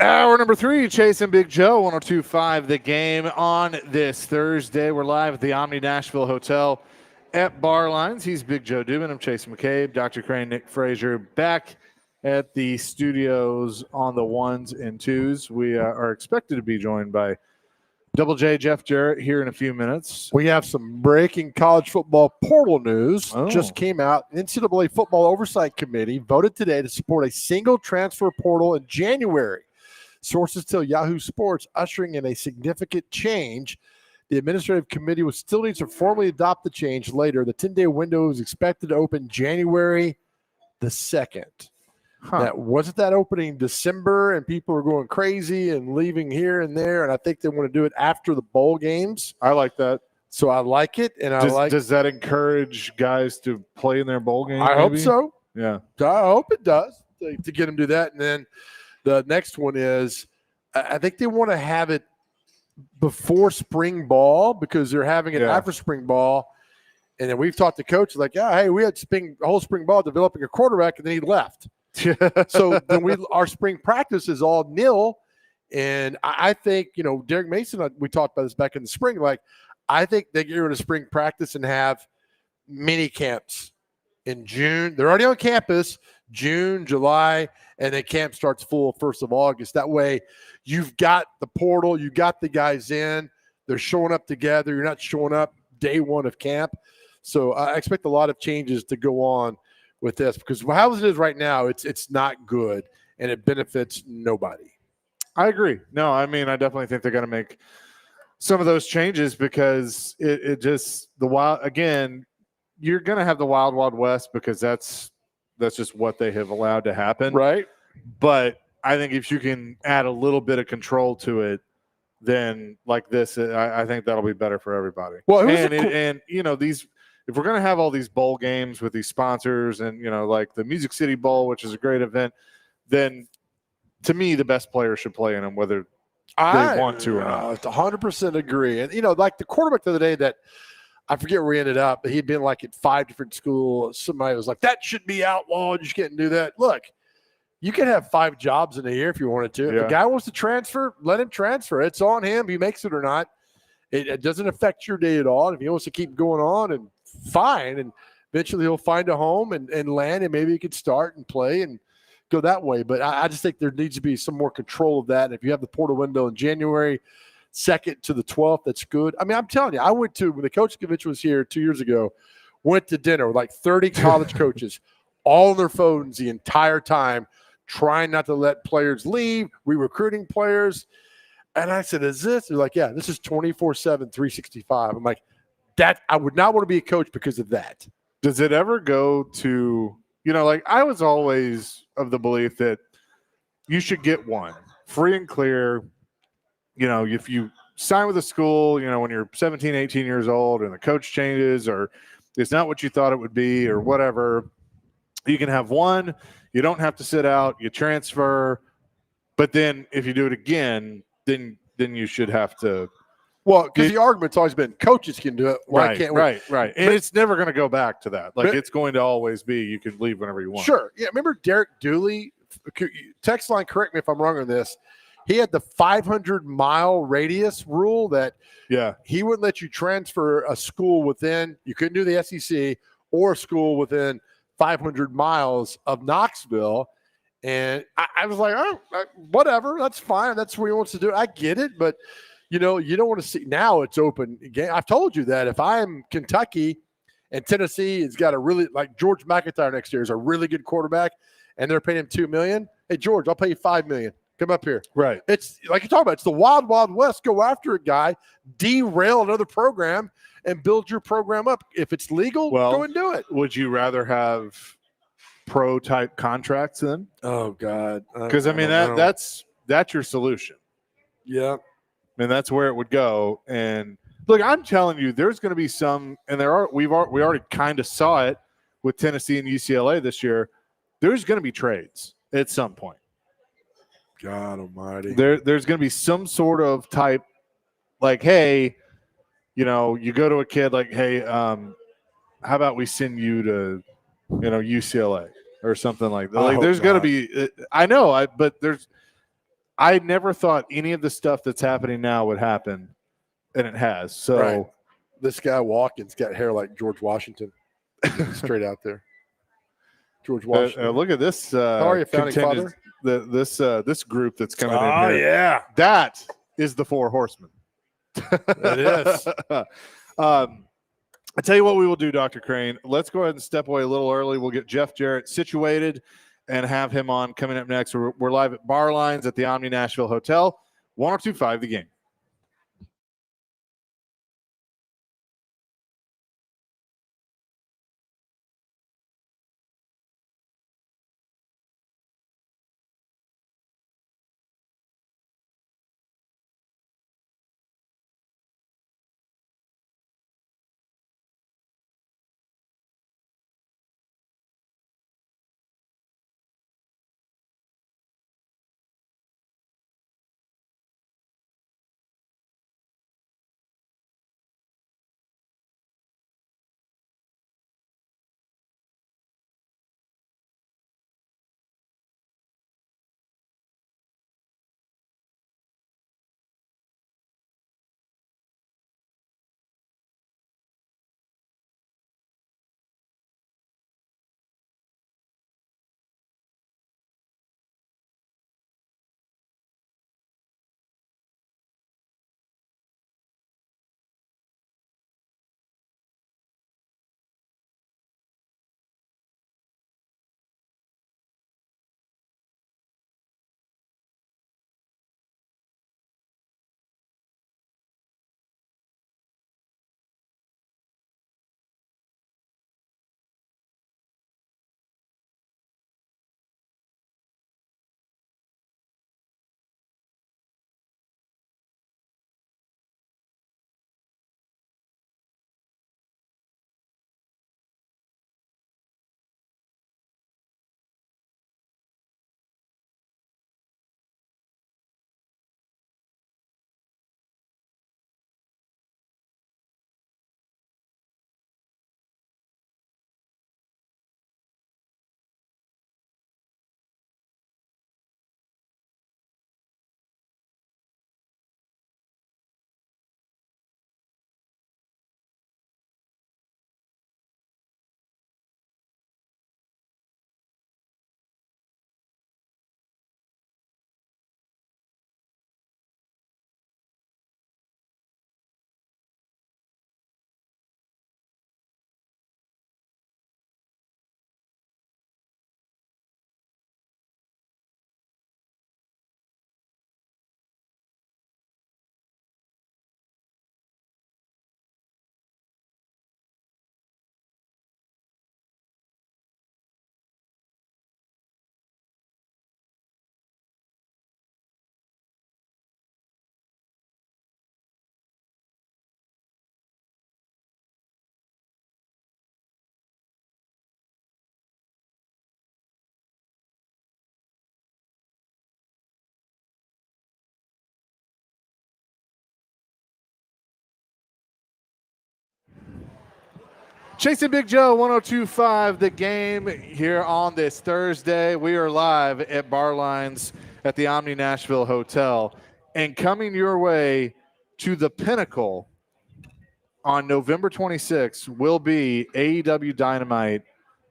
Hour number 3, Chase and Big Joe, 102.5 The Game on this Thursday. We're live at the Omni Nashville Hotel at Bar Lines. He's Big Joe Dubin. I'm Chase McCabe. Dr. Crane, Nick Frazier, back at the studios on the ones and twos. We are expected to be joined by Double J Jeff Jarrett here in a few minutes. We have some breaking college football portal news. Just came out. NCAA Football Oversight Committee voted today to support a single transfer portal in January. Sources tell Yahoo Sports, ushering in a significant change. The administrative committee will still need to formally adopt the change later. The 10-day window is expected to open January the 2nd. Now, wasn't that opening December and people were going crazy and leaving here and there? And I think they want to do it after the bowl games. I like that. So I like it. And does that encourage guys to play in their bowl game? I hope so. Yeah. I hope it does to get them to do that. And then the next one is I think they want to have it before spring ball because they're having it after spring ball. And then we've talked to coaches like, hey, we had whole spring ball developing a quarterback, and then he left. So then our spring practice is all nil. And I think, Derek Mason, we talked about this back in the spring. Like, I think they get rid of spring practice and have mini camps in June. They're already on campus, June, July, and then camp starts full 1st of August. That way you've got the portal, you got the guys in, they're showing up together. You're not showing up day one of camp. So I expect a lot of changes to go on with this because how it is right now, it's not good and it benefits nobody. I agree. No, I mean, I definitely think they're going to make some of those changes because it just again, you're going to have the wild, wild west because that's just what they have allowed to happen. Right. But I think if you can add a little bit of control to it, then like this, I think that'll be better for everybody. Well, if we're going to have all these bowl games with these sponsors and, like the Music City Bowl, which is a great event, then to me, the best players should play in them, whether they want to or not. 100% agree. And, like the quarterback the other day that I forget where he ended up, but he'd been like at 5 different schools. Somebody was like, that should be outlawed. You just can't do that. Look, you can have 5 jobs in a year if you wanted to. If a guy wants to transfer, let him transfer. It's on him. He makes it or not. It doesn't affect your day at all. And if he wants to keep going on, and fine. And eventually he'll find a home and land, and maybe he could start and play and go that way. But I just think there needs to be some more control of that. And if you have the portal window in January 2nd to the 12th, that's good. I mean, I'm telling you, I went to, when the coach convention was here 2 years ago, went to dinner with like 30 college coaches, all on their phones the entire time, trying not to let players leave, re-recruiting players. And I said, is this? They're like, yeah, this is 24/7, 365. I'm like, that I would not want to be a coach because of that. Does it ever go to, like I was always of the belief that you should get one free and clear. If you sign with a school, when you're 17, 18 years old and the coach changes or it's not what you thought it would be or whatever, you can have one. You don't have to sit out. You transfer. But then if you do it again, then you should have to. Well, because the argument's always been coaches can do it. Why can't we? Right. And it's never going to go back to that. Like it's going to always be you can leave whenever you want. Sure. Yeah. Remember Derek Dooley? Text line, correct me if I'm wrong on this. He had the 500-mile radius rule that he wouldn't let you transfer a school within, you couldn't do the SEC or a school within 500 miles of Knoxville. And I was like, whatever, that's fine. That's what he wants to do. I get it. But, you don't want to see now it's open again. I've told you that if I'm Kentucky and Tennessee has got a really, like George McIntyre next year is a really good quarterback and they're paying him $2 million. Hey, George, I'll pay you $5 million. Come up here. Right. It's like you're talking about. It's the wild, wild west. Go after a guy, derail another program, and build your program up. If it's legal, go and do it. Would you rather have pro-type contracts then? Oh, God. Because, I mean, that's your solution. Yeah. And that's where it would go. And, look, I'm telling you, there's going to be some – and we already kind of saw it with Tennessee and UCLA this year. There's going to be trades at some point. God almighty. There's going to be some sort of type like, hey, you go to a kid like, hey, how about we send you to, UCLA or something like that. Like there's going to be, I know, but I never thought any of the stuff that's happening now would happen, and it has. So Right. This guy Watkins got hair like George Washington, straight out there. George Washington. Look at this. How are you, founding father? This group that's coming in Oh, here. yeah. That is the Four Horsemen. It is. I tell you what we will do, Dr. Crane. Let's go ahead and step away a little early. We'll get Jeff Jarrett situated and have him on coming up next. We're live at Bar Lines at the Omni Nashville Hotel. 102.5 The Game. Chasing Big Joe, 102.5 The Game here on this Thursday. We are live at Bar Lines at the Omni Nashville Hotel. And coming your way to the Pinnacle on November 26th will be AEW Dynamite.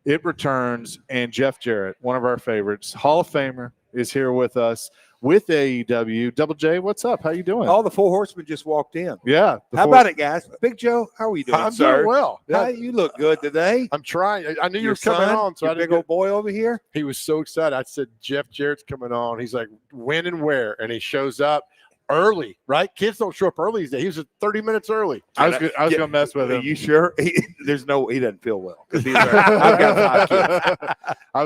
It returns, and Jeff Jarrett, one of our favorites, Hall of Famer, is here with us with AEW. Double J, what's up? How you doing? All the Four Horsemen just walked in. Yeah. How about it, guys? Big Joe, how are you doing, I'm sir? doing well. Yeah. You look good today. I'm trying. I knew you Your were coming son, on. So your I big old boy over here. He was so excited. I said, Jeff Jarrett's coming on. He's like, when and where? And he shows up early, right? Kids don't show up early these days. He was 30 minutes early. I was going to mess with him. Are you sure? He doesn't feel well. I've got 5 kids. I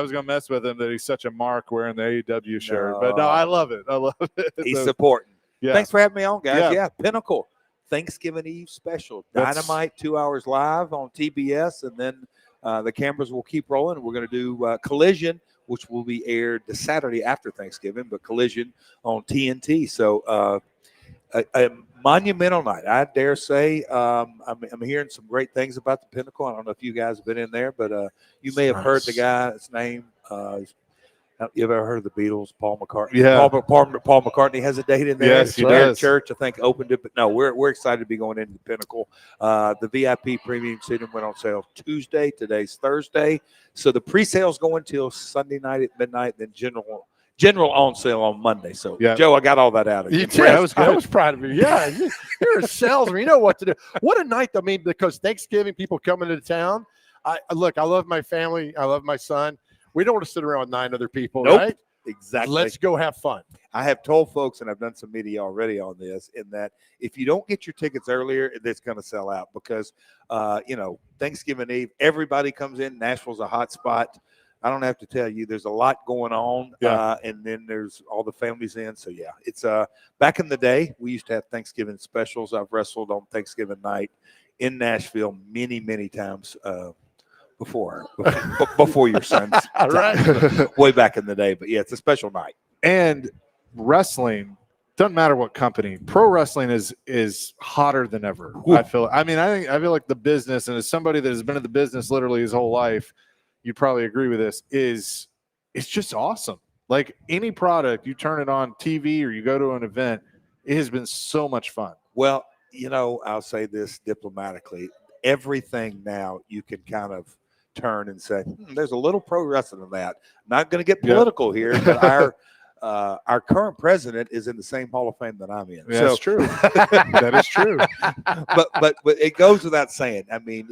was going to mess with him that he's such a mark wearing the AEW shirt. But no, I love it. I love it. He's So, supporting. yeah. Thanks for having me on, guys. Yeah. Yeah, Pinnacle. Thanksgiving Eve special. Dynamite 2 hours live on TBS, and then the cameras will keep rolling. We're going to do Collision, which will be aired the Saturday after Thanksgiving, but Collision on TNT. So a monumental night, I dare say. I'm hearing some great things about the Pinnacle. I don't know if you guys have been in there, but you may have heard the guy's name. You ever heard of the Beatles? Paul McCartney. Yeah. Paul McCartney has a date in there. Yes, he Their does. church, I think, opened it. But no, we're excited to be going into the Pinnacle. The VIP premium seating went on sale Tuesday. Today's Thursday. So the pre-sales go until Sunday night at midnight. Then general on sale on Monday. So Joe, I got all that out of you. You did. I was proud of you. Yeah, you're a salesman. You know what to do. What a night! I mean, because Thanksgiving, people coming into town. I love my family. I love my son. We don't want to sit around with 9 other people, Nope. right? Exactly. Let's go have fun. I have told folks, and I've done some media already on this, in that if you don't get your tickets earlier, it's going to sell out because, Thanksgiving Eve, everybody comes in. Nashville's a hot spot. I don't have to tell you, there's a lot going on. And then there's all the families in. So, yeah, it's back in the day, we used to have Thanksgiving specials. I've wrestled on Thanksgiving night in Nashville many, many times before your son's time. Way back in the day. But, yeah, it's a special night. And wrestling, doesn't matter what company, pro wrestling is hotter than ever. I feel like the business, and as somebody that has been in the business literally his whole life, you probably agree with this, it's just awesome. Like any product, you turn it on TV or you go to an event, it has been so much fun. Well, I'll say this diplomatically. Everything now you can kind of turn and say, there's a little pro wrestling in that. Not going to get political here, but our current president is in the same Hall of Fame that I'm in. Yeah, that's true. That is true. But it goes without saying. I mean,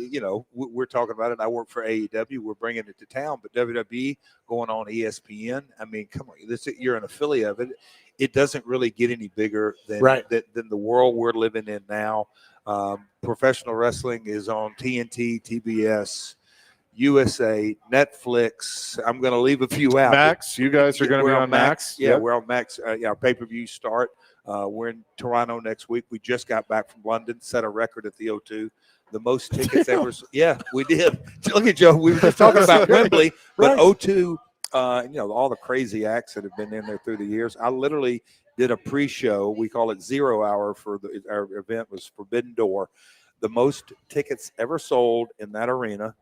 we're talking about it. I work for AEW. We're bringing it to town, but WWE going on ESPN. I mean, come on, you're an affiliate of it. It doesn't really get any bigger than the world we're living in now. Professional wrestling is on TNT, TBS, USA, Netflix. I'm going to leave a few out. Max, you guys are going to be on Max. Yeah, we're on Max. Our pay-per-view start. We're in Toronto next week. We just got back from London, set a record at the O2. The most tickets ever. Yeah, we did. Look at Joe. We were just talking about Wembley, but O2, all the crazy acts that have been in there through the years. I literally did a pre-show. We call it 0 hour for our event was Forbidden Door. The most tickets ever sold in that arena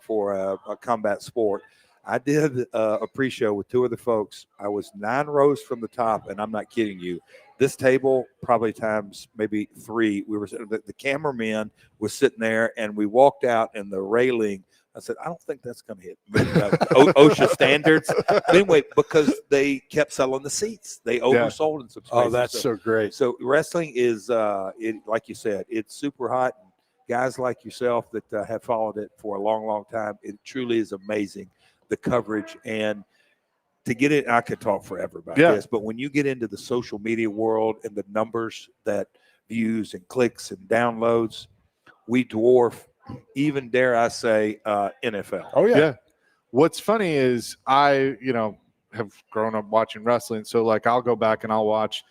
for a combat sport. I did a pre-show with 2 other folks. I was 9 rows from the top, and I'm not kidding you. This table, probably times maybe 3, we were the cameraman was sitting there, and we walked out, and the railing. I said, I don't think that's going to hit OSHA standards. But anyway, because they kept selling the seats, they oversold in some spaces. Oh, that's so great. So wrestling is, like you said, it's super hot. Guys like yourself that have followed it for a long, long time, it truly is amazing, the coverage. And to get it, I could talk forever about this, but when you get into the social media world and the numbers that views and clicks and downloads, we dwarf, even dare I say, NFL. Oh, yeah. What's funny is I, have grown up watching wrestling. So, like, I'll go back and I'll watch,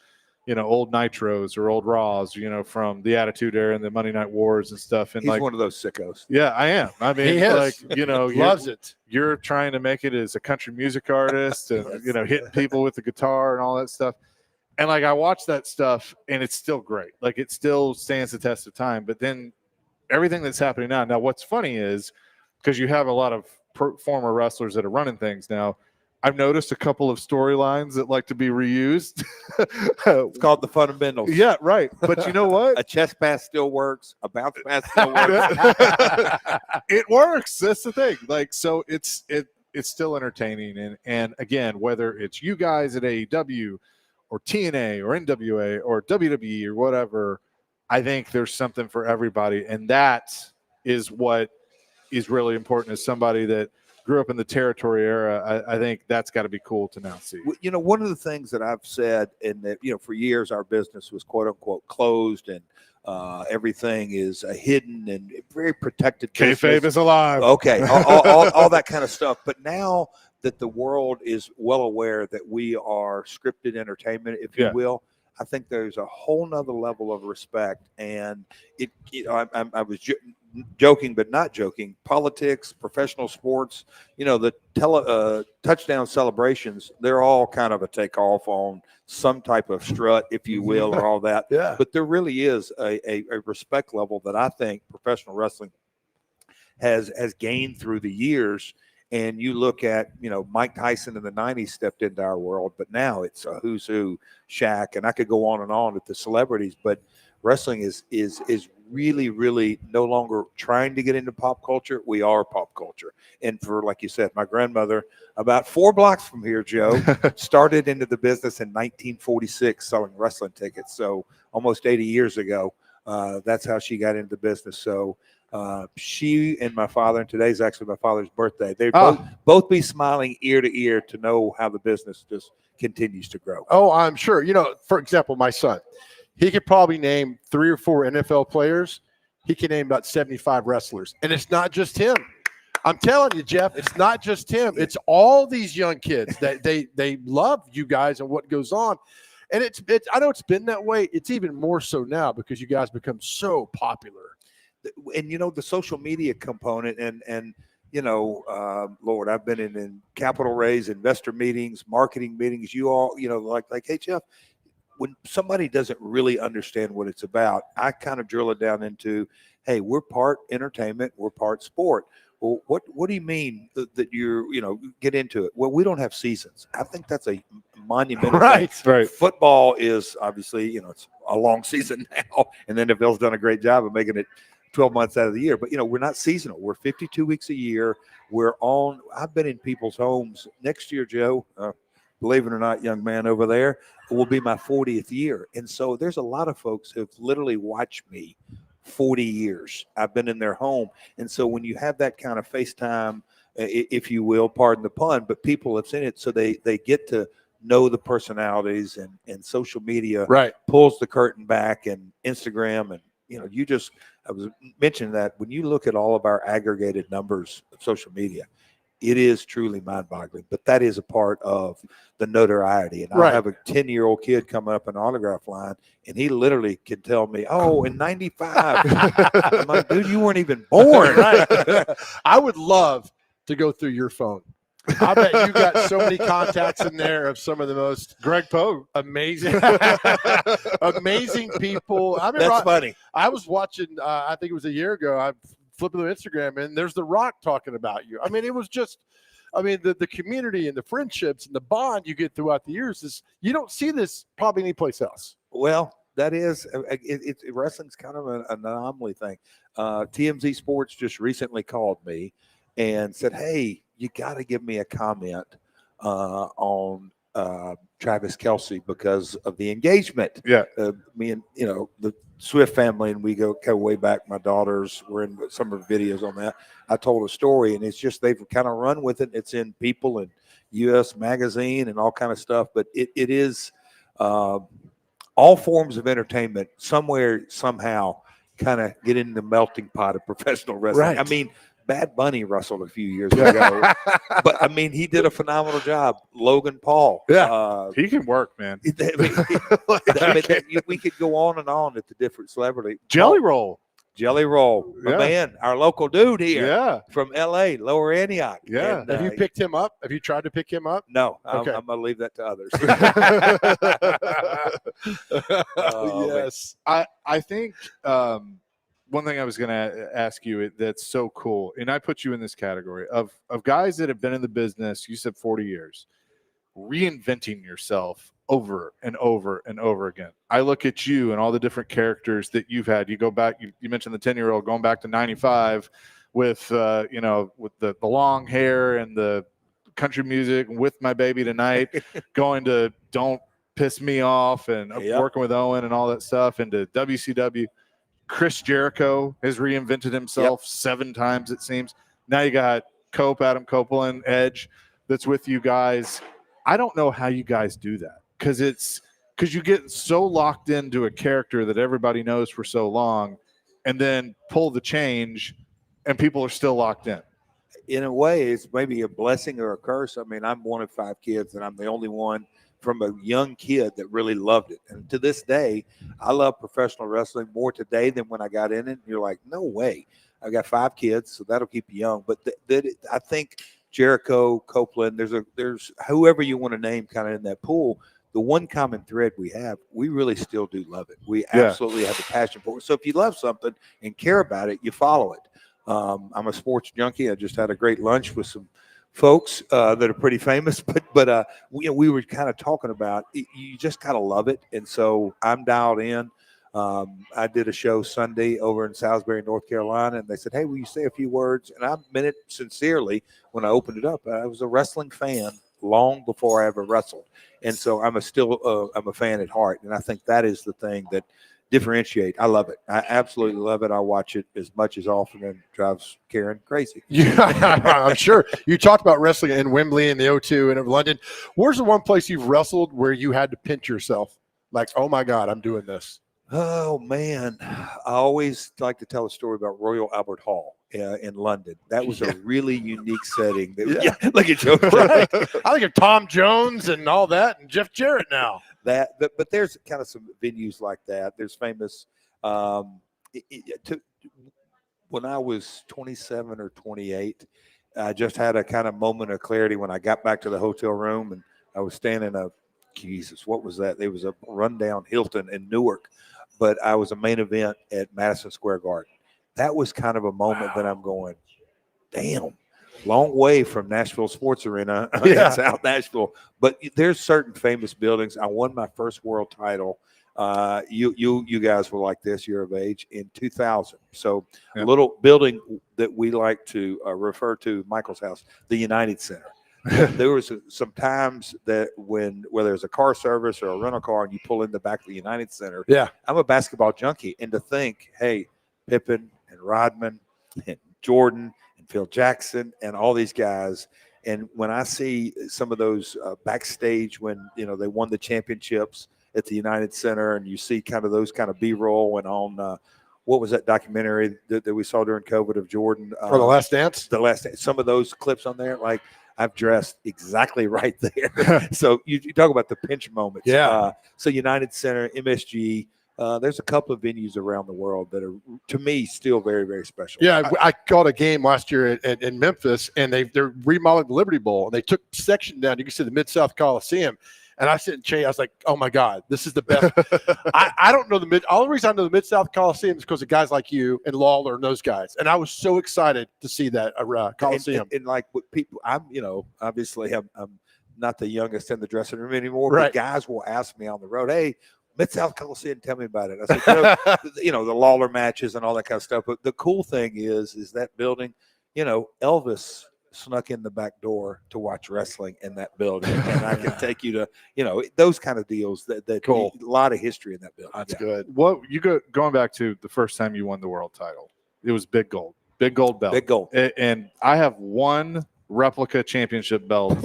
old Nitros or old Raws, from the Attitude Era and the Monday Night Wars and stuff. And he's one of those sickos. Yeah, I am. I mean, he is. Loves it. You're trying to make it as a country music artist and, hitting people with the guitar and all that stuff. And, like, I watch that stuff and it's still great. Like, it still stands the test of time. But then everything that's happening now. Now, what's funny is because you have a lot of former wrestlers that are running things now, I've noticed a couple of storylines that like to be reused. It's called the fundamentals. Yeah, right. But you know what? A chest pass still works. A bounce pass still works. It works. That's the thing. Like, so it's still entertaining. And again, whether it's you guys at AEW or TNA or NWA or WWE or whatever, I think there's something for everybody. And that is what is really important as somebody that grew up in the territory era. I think that's got to be cool to now see. One of the things that I've said, and that for years our business was quote unquote closed, and everything is hidden and very protected. Kayfabe is alive. Okay, all that kind of stuff. But now that the world is well aware that we are scripted entertainment, if you will, I think there's a whole nother level of respect. And I was joking, but not joking. Politics, professional sports, the touchdown celebrations, they're all kind of a takeoff on some type of strut, if you will, or all that. Yeah. But there really is a respect level that I think professional wrestling has gained through the years. And you look at, Mike Tyson in the 90s stepped into our world, but now it's a who's who, Shaq, and I could go on and on with the celebrities, but wrestling is really, really no longer trying to get into pop culture. We are pop culture. And for, like you said, my grandmother, about 4 blocks from here, Joe, started into the business in 1946 selling wrestling tickets. So almost 80 years ago, that's how she got into the business. So she and my father, and today's actually my father's birthday, they both be smiling ear to ear to know how the business just continues to grow. Oh, I'm sure. For example, my son, he could probably name 3 or 4 NFL players. He can name about 75 wrestlers. And it's not just him. I'm telling you, Jeff, it's not just him. It's all these young kids that they love you guys and what goes on. And it's I know it's been that way. It's even more so now because you guys become so popular. And the social media component and Lord, I've been in capital raise, investor meetings, marketing meetings. You all, like, hey, Jeff, when somebody doesn't really understand what it's about, I kind of drill it down into, hey, we're part entertainment, we're part sport. Well, what do you mean that you're, get into it? Well, we don't have seasons. I think that's a monumental thing. Right. Football is obviously, it's a long season now, and then NFL's done a great job of making it 12 months out of the year. But, we're not seasonal. We're 52 weeks a year. I've been in people's homes. Next year, Joe, believe it or not, young man over there, it will be my 40th year. And so there's a lot of folks who've literally watched me 40 years. I've been in their home. And so when you have that kind of FaceTime, if you will, pardon the pun, but people have seen it, so they get to know the personalities, and social media pulls the curtain back, and Instagram, and I was mentioning that when you look at all of our aggregated numbers of social media, it is truly mind-boggling, but that is a part of the notoriety. And I have a 10-year-old kid coming up an autograph line, and he literally can tell me, "Oh, in '95." I'm like, dude, you weren't even born. I would love to go through your phone. I bet you got so many contacts in there of some of the most Greg Poe, amazing people. That's funny. I was watching, I think it was a year ago, I flipping through Instagram, and there's The Rock talking about you. I mean, it was just, the community and the friendships and the bond you get throughout the years is, you don't see this probably anyplace else. Well, that is, wrestling's kind of an anomaly thing. TMZ Sports just recently called me and said, "Hey, you got to give me a comment on Travis Kelce because of the engagement." Yeah. Me and, the Swift family, and we go way back. My daughters were in some of the videos on that. I told a story, and it's just they've kind of run with it. It's in People and U.S. Magazine and all kind of stuff. But it is all forms of entertainment somewhere, somehow, kind of get in the melting pot of professional wrestling. Right. I mean, Bad Bunny wrestled a few years ago, but he did a phenomenal job. Logan Paul, he can work, man. We could go on and on at the different celebrity. Jelly Roll, my man, our local dude here, from L.A., Lower Antioch. Yeah, And, have you picked him up? Have you tried to pick him up? No, okay. I'm gonna leave that to others. Yes, I think. One thing I was going to ask you that's so cool, and I put you in this category of guys that have been in the business, you said 40 years, reinventing yourself over and over and over again. I look at you and all the different characters that you've had. You go back, you mentioned the 10-year-old going back to 95 with, with the long hair and the country music, With My Baby Tonight, going to Don't Piss Me Off, and working with Owen and all that stuff, into WCW. Chris Jericho has reinvented himself 7 times, it seems. Now you got Adam Copeland, Edge, that's with you guys. I don't know how you guys do that, because you get so locked into a character that everybody knows for so long, and then pull the change, and people are still locked in. In a way, it's maybe a blessing or a curse. I mean, I'm one of 5 kids, and I'm the only one from a young kid that really loved it. And to this day, I love professional wrestling more today than when I got in it. And you're like, no way. I've got 5 kids, so that'll keep you young. But I think Jericho, Copeland, there's whoever you want to name kind of in that pool. The one common thread we have, we really still do love it. We absolutely have a passion for it. So if you love something and care about it, you follow it. I'm a sports junkie. I just had a great lunch with some folks that are pretty famous, but we were kind of talking about you just gotta love it, and so I'm dialed in. I did a show Sunday over in Salisbury, North Carolina, and they said, "Hey, will you say a few words?" And I meant it sincerely when I opened it up. I was a wrestling fan long before I ever wrestled, and so I'm a fan at heart, and I think that is the thing that differentiate. I love it. I absolutely love it. I watch it as much as often, and drives Karen crazy. Yeah, I'm sure. You talked about wrestling in Wembley and the O2 and in London. Where's the one place you've wrestled where you had to pinch yourself? Like, oh my God, I'm doing this. Oh man, I always like to tell a story about Royal Albert Hall in London. That was a really unique setting. Look at Joe. Right. I think of Tom Jones and all that, and Jeff Jarrett now. But there's kind of some venues like that. There's famous. When I was 27 or 28, I just had a kind of moment of clarity when I got back to the hotel room, and I was staying in Jesus, what was that? It was a rundown Hilton in Newark, but I was a main event at Madison Square Garden. That was kind of a moment that I'm going, damn, long way from Nashville Sports Arena in South Nashville. But there's certain famous buildings. I won my first world title. You guys were like this, you're of age, in 2000. So a little building that we like to refer to, Michael's house, the United Center. There was some times that whether there's a car service or a rental car and you pull in the back of the United Center. Yeah. I'm a basketball junkie. And to think, hey, Pippen and Rodman and Jordan and Phil Jackson and all these guys. And when I see some of those backstage when, they won the championships at the United Center, and you see kind of those kind of B-roll and on what was that documentary that we saw during COVID of Jordan? For The Last Dance? The Last Dance. Some of those clips on there, like, I've dressed exactly right there. So you talk about the pinch moments. Yeah. So United Center, MSG, there's a couple of venues around the world that are, to me, still very, very special. Yeah, I caught a game last year in Memphis, and they're remodeling the Liberty Bowl, and they took section down. You can see the Mid-South Coliseum. And I sit in Che, I was like, oh my God, this is the best. I don't know the only reason I know the Mid-South Coliseum is because of guys like you and Lawler and those guys. And I was so excited to see that Coliseum. And like with people, obviously I'm not the youngest in the dressing room anymore, Right. but guys will ask me on the road, hey, Mid-South Coliseum, tell me about it. I said, the Lawler matches and all that kind of stuff. But the cool thing is that building, Elvis snuck in the back door to watch wrestling in that building, and I can take you to those kind of deals that Cool. A lot of history in that building. That's good. What going back to the first time you won the world title? It was big gold belt. Big gold. And I have one replica championship belt,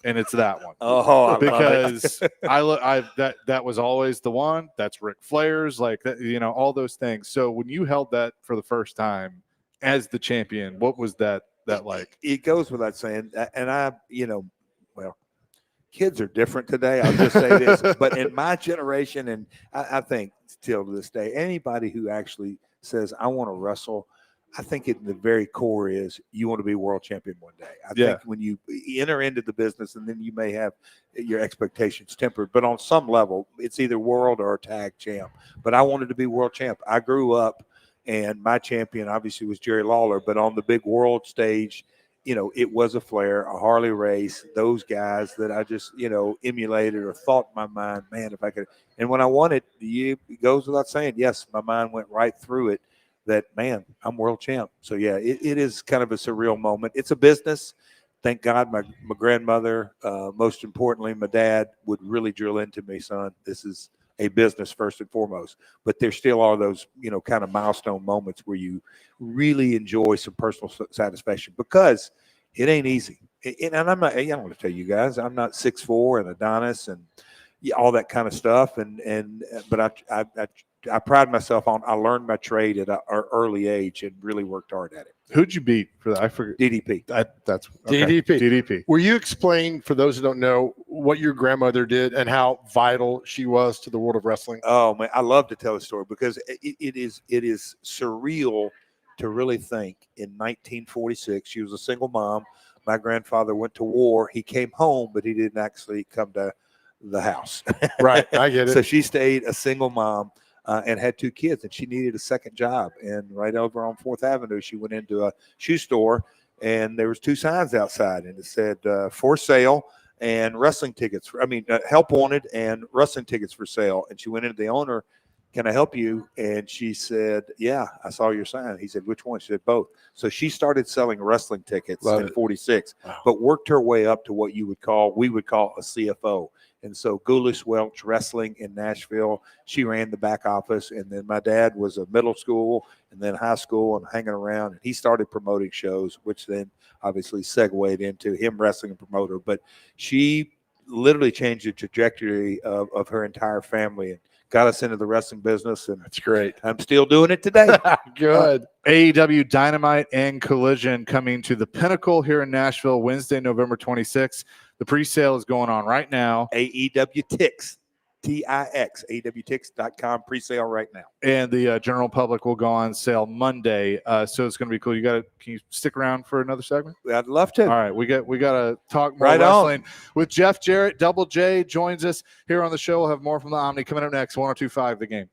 and it's that one. Oh, because that was always the one. That's Ric Flair's, like that, all those things. So when you held that for the first time as the champion, what was that like? It goes without saying, and kids are different today. I'll just say this, but in my generation, and I think still to this day, anybody who actually says, I want to wrestle, I think in the very core is you want to be world champion one day. I think when you enter into the business, and then you may have your expectations tempered, but on some level, it's either world or tag champ. But I wanted to be world champ. I grew up, and my champion obviously was Jerry Lawler, but on the big world stage, it was a Flair, a Harley Race, those guys that I just, emulated or thought in my mind, man, if I could. And when I won it, it goes without saying, yes, my mind went right through it that, man, I'm world champ. So, yeah, it is kind of a surreal moment. It's a business. Thank God my grandmother, most importantly, my dad would really drill into me, son, this is a business first and foremost, but there still are those, kind of milestone moments where you really enjoy some personal satisfaction because it ain't easy. And I'm not, I don't want to tell you guys, I'm not 6'4" and Adonis and all that kind of stuff. But I pride myself on, I learned my trade at an early age and really worked hard at it. Who'd you beat for that? I forget. DDP. That's okay. DDP. Will you explain for those who don't know what your grandmother did and how vital she was to the world of wrestling? Oh man, I love to tell the story because it is surreal to really think in 1946 she was a single mom. My grandfather went to war. He came home, but he didn't actually come to the house. Right, I get it. So she stayed a single mom. And had 2 kids, and she needed a second job. And right over on 4th Avenue, she went into a shoe store, and there was 2 signs outside, and it said for sale and wrestling tickets. Help wanted and wrestling tickets for sale. And she went into the owner, "Can I help you?" And she said, "Yeah, I saw your sign." He said, "Which one?" She said, "Both." So she started selling wrestling tickets in 46, but worked her way up to what we would call a CFO. And so Ghoulish Welch Wrestling in Nashville, she ran the back office. And then my dad was a middle school and then high school and hanging around. And he started promoting shows, which then obviously segued into him wrestling and promoter. But she literally changed the trajectory of her entire family and got us into the wrestling business. And that's great. I'm still doing it today. Good. AEW Dynamite and Collision coming to the Pinnacle here in Nashville Wednesday, November 26th. The pre-sale is going on right now. AEW Tix, TIX, AEWTix.com pre-sale right now. And the general public will go on sale Monday. So it's going to be cool. Can you stick around for another segment? I'd love to. All right, we got to talk more Right wrestling on. with Jeff Jarrett. Double J joins us here on the show. We'll have more from the Omni coming up next. 102.5 The Game.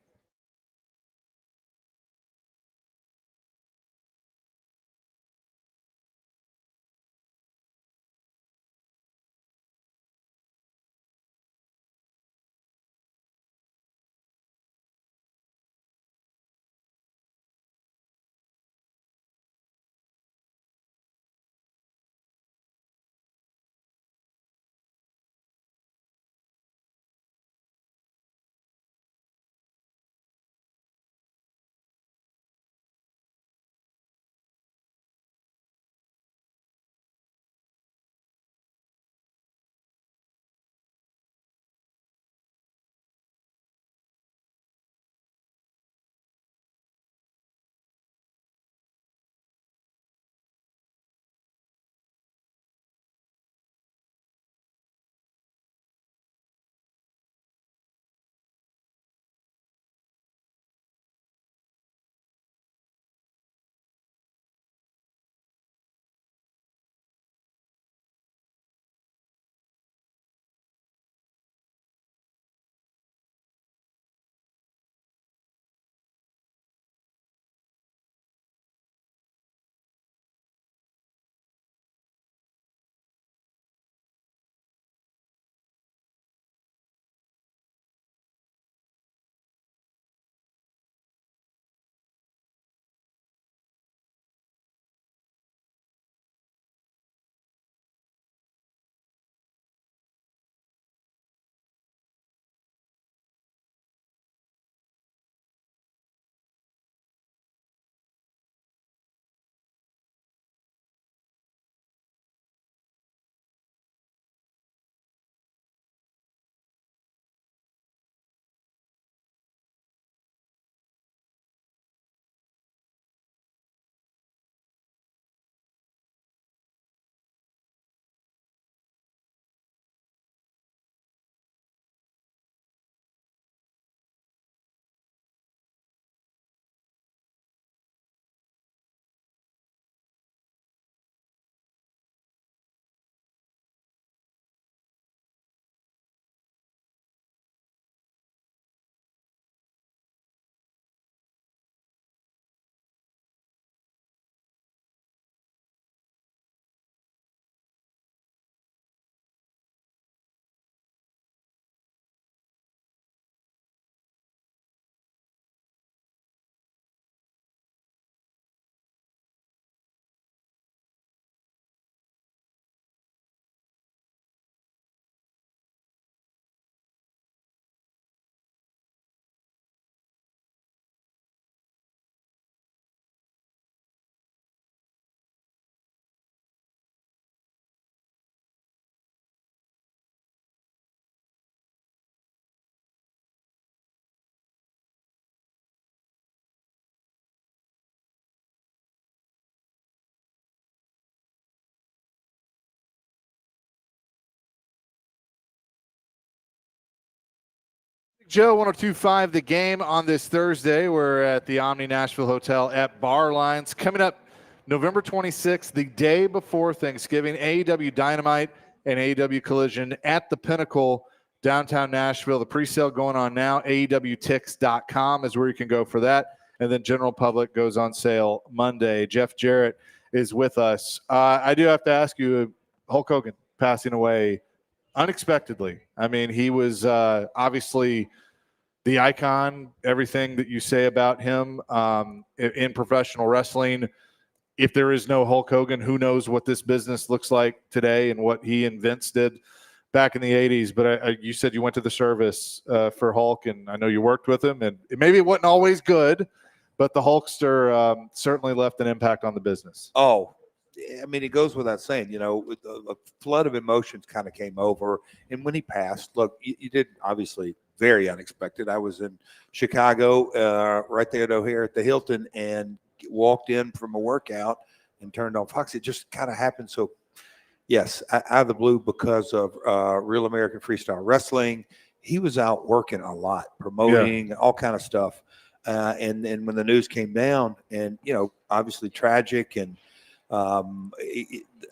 Joe, 102.5 The Game on this Thursday. We're at the Omni Nashville Hotel at Bar Lines. Coming up November 26th, the day before Thanksgiving, AEW Dynamite and AEW Collision at the Pinnacle, downtown Nashville. The pre-sale going on now. AEWTix.com is where you can go for that. And then general public goes on sale Monday. Jeff Jarrett is with us. I do have to ask you, Hulk Hogan passing away unexpectedly. I mean, he was obviously the icon, everything that you say about him in professional wrestling. If there is no Hulk Hogan, who knows what this business looks like today and what he and Vince did back in the 80s. But you said you went to the service for Hulk, and I know you worked with him, and maybe it wasn't always good, but the Hulkster certainly left an impact on the business. Oh, I mean, it goes without saying, a flood of emotions kind of came over. And when he passed, look, you did obviously very unexpected. I was in Chicago, right there at O'Hare at the Hilton, and walked in from a workout and turned on Fox. It just kind of happened. So, yes, out of the blue, because of Real American Freestyle Wrestling, he was out working a lot, promoting all kind of stuff. And when the news came down, and obviously tragic, and I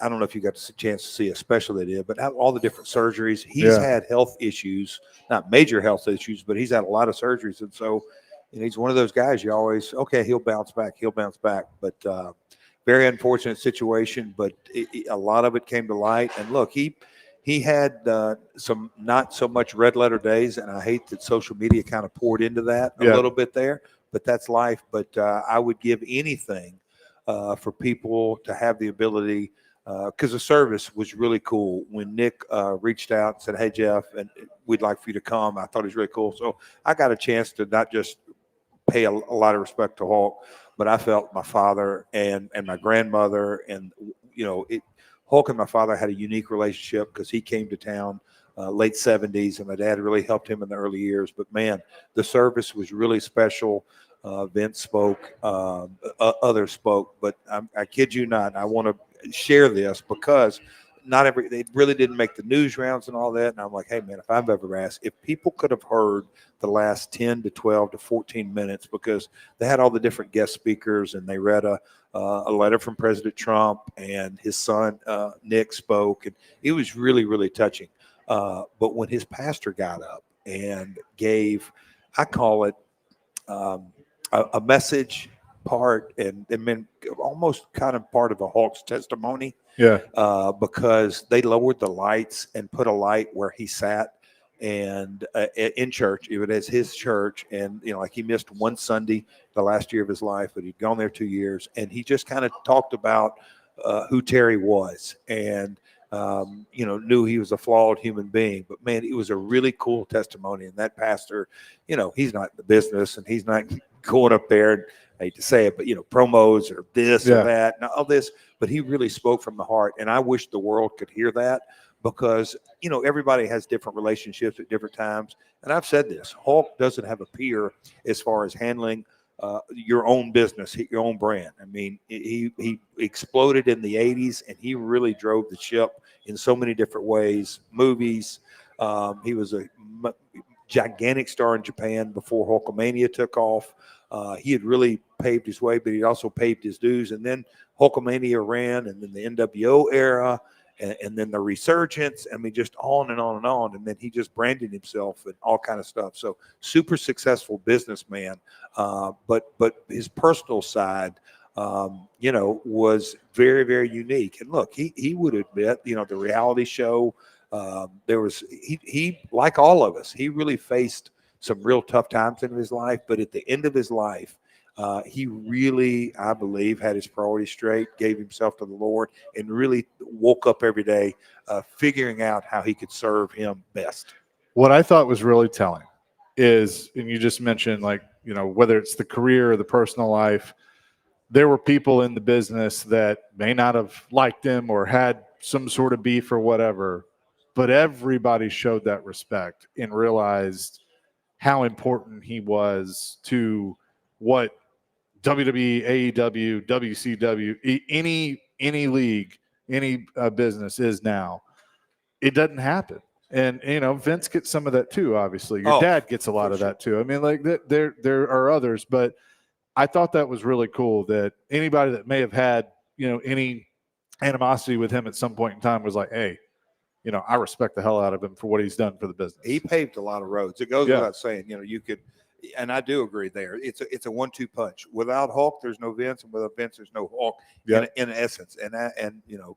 don't know if you got a chance to see a special they did, but all the different surgeries. He's had health issues, not major health issues, but he's had a lot of surgeries, and so he's one of those guys you always he'll bounce back, but very unfortunate situation. But a lot of it came to light, and look, he had some not so much red letter days, and I hate that social media kind of poured into that a little bit there, but that's life. But I would give anything for people to have the ability, because the service was really cool. When Nick reached out and said, "Hey, Jeff, and we'd like for you to come," I thought it was really cool. So I got a chance to not just pay a lot of respect to Hulk, but I felt my father and my grandmother, and Hulk and my father had a unique relationship because he came to town late 70s, and my dad really helped him in the early years. But man, the service was really special. Vince spoke, others spoke, but I kid you not, I want to share this because they really didn't make the news rounds and all that. And I'm like, hey man, if I've ever asked, if people could have heard the last 10 to 12 to 14 minutes, because they had all the different guest speakers, and they read a letter from President Trump, and his son Nick spoke, and it was really, really touching. But when his pastor got up and gave, I call it a message part, and then almost kind of part of a Hulk's testimony. Because they lowered the lights and put a light where he sat, and in church, even as his church, and like he missed one Sunday the last year of his life, but he'd gone there 2 years, and he just kind of talked about who Terry was, and knew he was a flawed human being. But man, it was a really cool testimony. And that pastor, he's not in the business, and he's not going up there, and I hate to say it, but promos or this or that and all this, but he really spoke from the heart. And I wish the world could hear that, because everybody has different relationships at different times. And I've said this, Hulk doesn't have a peer as far as handling your own business, your own brand. I mean, he exploded in the 80s, and he really drove the ship in so many different ways. Movies, he was a gigantic star in Japan before Hulkamania took off. He had really paved his way, but he also paved his dues. And then Hulkamania ran, and then the NWO era, and then the resurgence. I mean, just on and on and on. And then he just branded himself and all kind of stuff. So super successful businessman. But his personal side, was very, very unique. And look, he would admit, the reality show, he like all of us, he really faced some real tough times in his life. But at the end of his life, he really, I believe, had his priorities straight, gave himself to the Lord, and really woke up every day figuring out how he could serve him best. What I thought was really telling is, and you just mentioned, whether it's the career or the personal life, there were people in the business that may not have liked him or had some sort of beef or whatever, but everybody showed that respect and realized how important he was to what WWE, AEW, WCW, any league, any business is now. It doesn't happen. And, Vince gets some of that too, obviously. Your dad gets a lot of that too. I mean, there are others, but I thought that was really cool that anybody that may have had, any animosity with him at some point in time was like, hey, I respect the hell out of him for what he's done for the business. He paved a lot of roads. It goes without saying, you could, And I do agree there. It's a 1-2 punch. Without Hulk, there's no Vince, and without Vince, there's no Hulk. Yep. In essence, and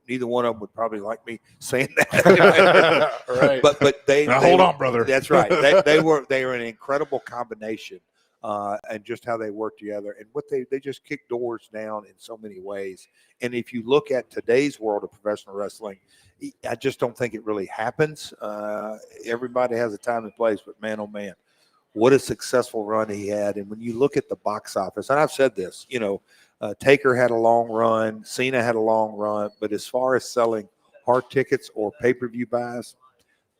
neither one of them would probably like me saying that. Right. But they hold on, brother. That's right. They were an incredible combination, and just how they work together, and what they just kick doors down in so many ways. And if you look at today's world of professional wrestling, I just don't think it really happens. Everybody has a time and place, but man, oh man, what a successful run he had. And when you look at the box office, and I've said this, Taker had a long run, Cena had a long run, but as far as selling hard tickets or pay-per-view buys,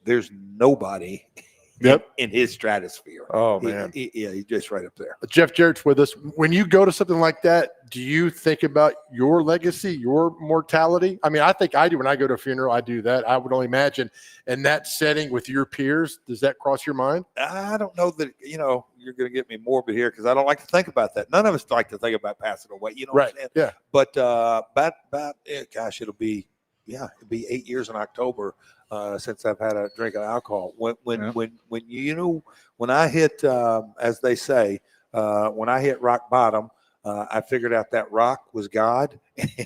there's nobody in his stratosphere. Oh, man. He's just right up there. Jeff Jarrett's with us. When you go to something like that, do you think about your legacy, your mortality? I mean, I think I do. When I go to a funeral, I do that. I would only imagine in that setting with your peers, does that cross your mind? I don't know that, you're going to get me morbid here because I don't like to think about that. None of us like to think about passing away. You know what I'm saying? Yeah. But it'll be 8 years in October since I've had a drink of alcohol. When I hit, as they say, when I hit rock bottom, I figured out that rock was God,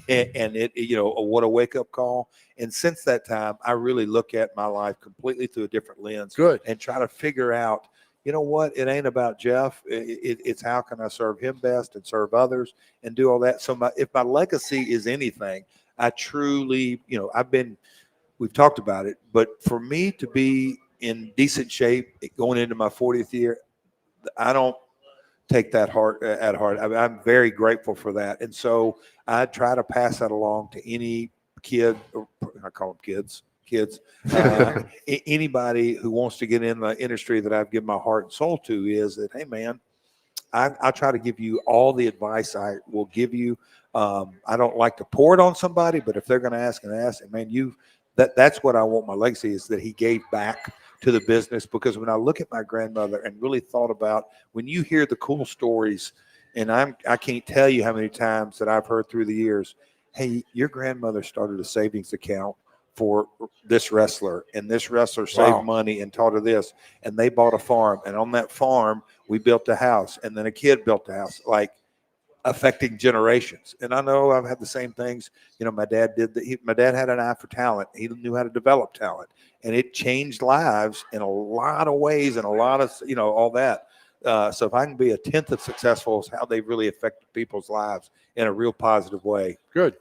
and what a wake up call. And since that time, I really look at my life completely through a different lens. Good. And try to figure out, you know what? It ain't about Jeff. It's how can I serve him best and serve others and do all that. So if my legacy is anything, I truly, we've talked about it, but for me to be in decent shape going into my 40th year, I don't take that at heart. I'm very grateful for that. And so I try to pass that along to any kid, or I call them kids, anybody who wants to get in the industry that I've given my heart and soul to, is that, hey man, I try to give you all the advice I will give you. I don't like to pour it on somebody, but if they're going to ask, and man, that's what I want my legacy, is that he gave back to the business. Because when I look at my grandmother and really thought about, when you hear the cool stories, and I can't tell you how many times that I've heard through the years, hey, your grandmother started a savings account for this wrestler, and this wrestler saved money and taught her this, and they bought a farm, and on that farm we built a house, and then a kid built a house, like affecting generations. And I know I've had the same things. My dad my dad had an eye for talent. He knew how to develop talent, and it changed lives in a lot of ways, and a lot of all that. So if I can be a tenth of successful, is how they really affected people's lives in a real positive way. Good.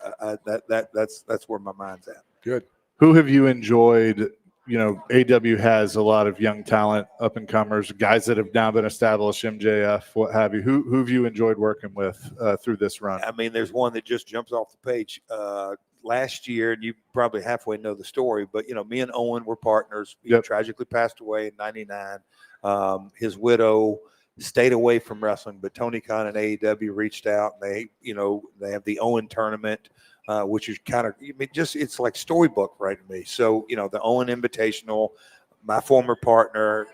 That's where my mind's at. Good. Who have you enjoyed? AW has a lot of young talent, up and comers, guys that have now been established, MJF, what have you. Who have you enjoyed working with through this run? I mean, there's one that just jumps off the page. Last year, and you probably halfway know the story, but me and Owen were partners. He tragically passed away in '99. His widow stayed away from wrestling, but Tony Khan and AEW reached out, and they have the Owen tournament. Which is kind of, it's like storybook right to me. So, the Owen Invitational, my former partner,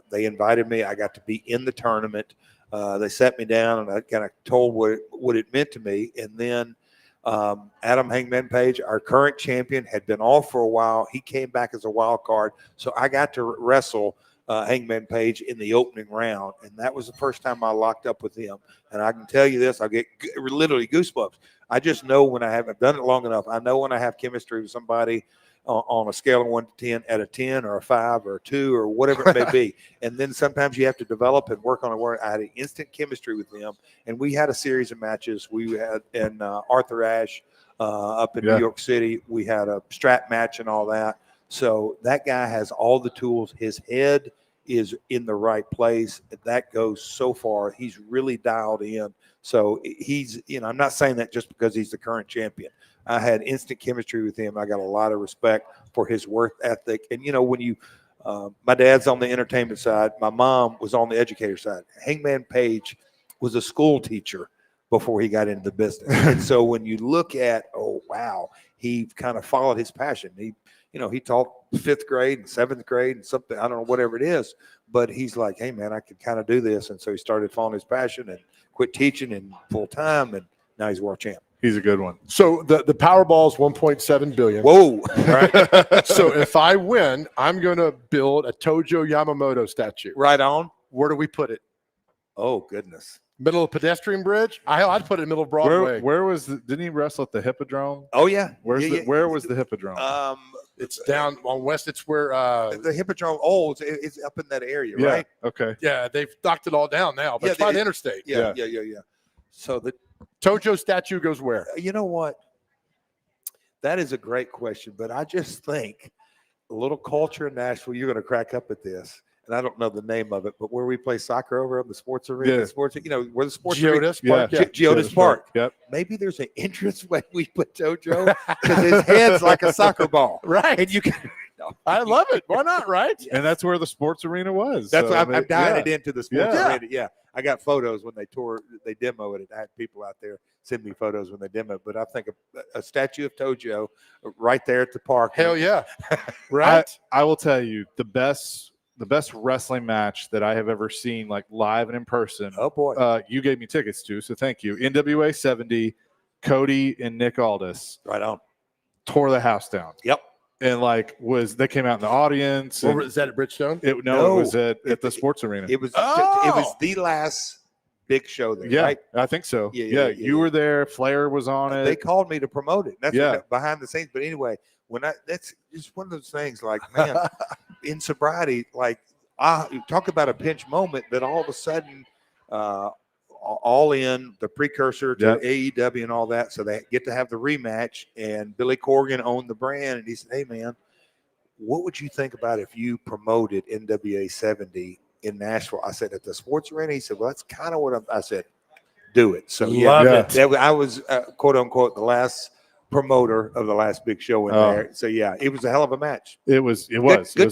they invited me. I got to be in the tournament. They sat me down, and I kind of told what it meant to me. And then Adam Hangman Page, our current champion, had been off for a while. He came back as a wild card. So I got to wrestle Hangman Page in the opening round. And that was the first time I locked up with him. And I can tell you this, I get literally goosebumps. I just know when I've done it long enough. I know when I have chemistry with somebody on a scale of 1 to 10, at a 10 or a 5 or a 2 or whatever it may be. And then sometimes you have to develop and work on a word. I had an instant chemistry with them. And we had a series of matches. We had in Arthur Ashe up in New York City. We had a strap match and all that. So that guy has all the tools. His head is in the right place. That goes so far. He's really dialed in. So he's, I'm not saying that just because he's the current champion. I had instant chemistry with him. I got a lot of respect for his work ethic. And, when my dad's on the entertainment side, my mom was on the educator side. Hangman Page was a school teacher before he got into the business. And so when you look at, he kind of followed his passion. He taught 5th grade and 7th grade and something, I don't know, whatever it is, but he's like, hey man, I can kind of do this. And so he started following his passion and quit teaching and full time. And now he's world champ. He's a good one. So the Powerball is $1.7 billion. Whoa. Right. So if I win, I'm going to build a Tojo Yamamoto statue. Right on. Where do we put it? Oh goodness. Middle of pedestrian bridge. I'd put it in middle of Broadway. Where was didn't he wrestle at the Hippodrome? Oh yeah. Where was the Hippodrome? It's down on west. It's where the Hippodrome. Oh, it's up in that area, Yeah. right? Okay. Yeah, they've knocked it all down now, but it's by the interstate. Yeah. So the Tojo statue goes where? You know what? That is a great question, but I just think a little culture in Nashville. You're going to crack up at this, and I don't know the name of it, but where we play soccer over on the sports arena, Yeah. the sports, where the sports Geodis arena, Park. Yeah. Geodis Park. Yep. Maybe there's an entrance way we put Tojo because his head's like a soccer ball, Right. and you can. I love it. Why not? Right. And that's where the sports arena was. That's So, what I mean, I'm dying yeah. it into the sports Yeah. arena. Yeah, I got photos when they demo it. I had people out there send me photos when they demo it. But I think a statue of Tojo right there at the park. Hell yeah. Right. I will tell you the best wrestling match that I have ever seen, like live and in person. Oh boy. You gave me tickets to, so thank you. NWA 70, Cody and Nick Aldis Right on. tore the house down. Yep. And they came out in the audience. Where and was that at Bridgestone? It was at the sports arena. It was the last big show there. Yeah, Right? I think so. Yeah, You were there. Flair was on it. They called me to promote it. That's Yeah. behind the scenes. But anyway, that's just one of those things. Like, man, in sobriety, like you talk about a pinch moment, but all of a sudden, All In, the precursor to AEW and all that, so they get to have the rematch. And Billy Corgan owned the brand, and he said, "Hey, man, what would you think about if you promoted NWA 70 in Nashville?" I said, "At the sports arena." He said, "Well, that's kind of what I said. Do it." So I was quote unquote the last promoter of the last big show in there. So yeah, it was a hell of a match. It was Good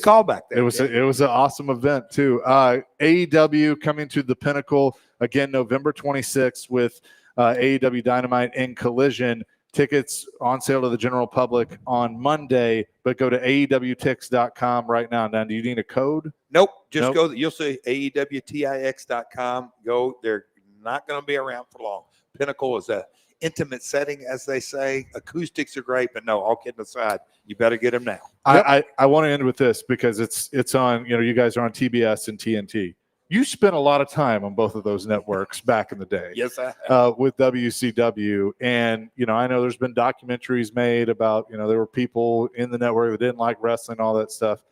callback there. It was an awesome event too. AEW coming to the Pinnacle again November 26th with AEW Dynamite and Collision. Tickets on sale to the general public on Monday, but go to AEWTix.com right now. Now, do you need a code? Nope. Just go. You'll see AEWTix.com. Go. They're not going to be around for long. Pinnacle is a intimate setting, as they say. Acoustics are great, but no, all kidding aside, you better get them now. I want to end with this because it's on, you guys are on TBS and TNT. You spent a lot of time on both of those networks back in the day. Yes, I have. With WCW. And, I know there's been documentaries made about, there were people in the network that didn't like wrestling, all that stuff.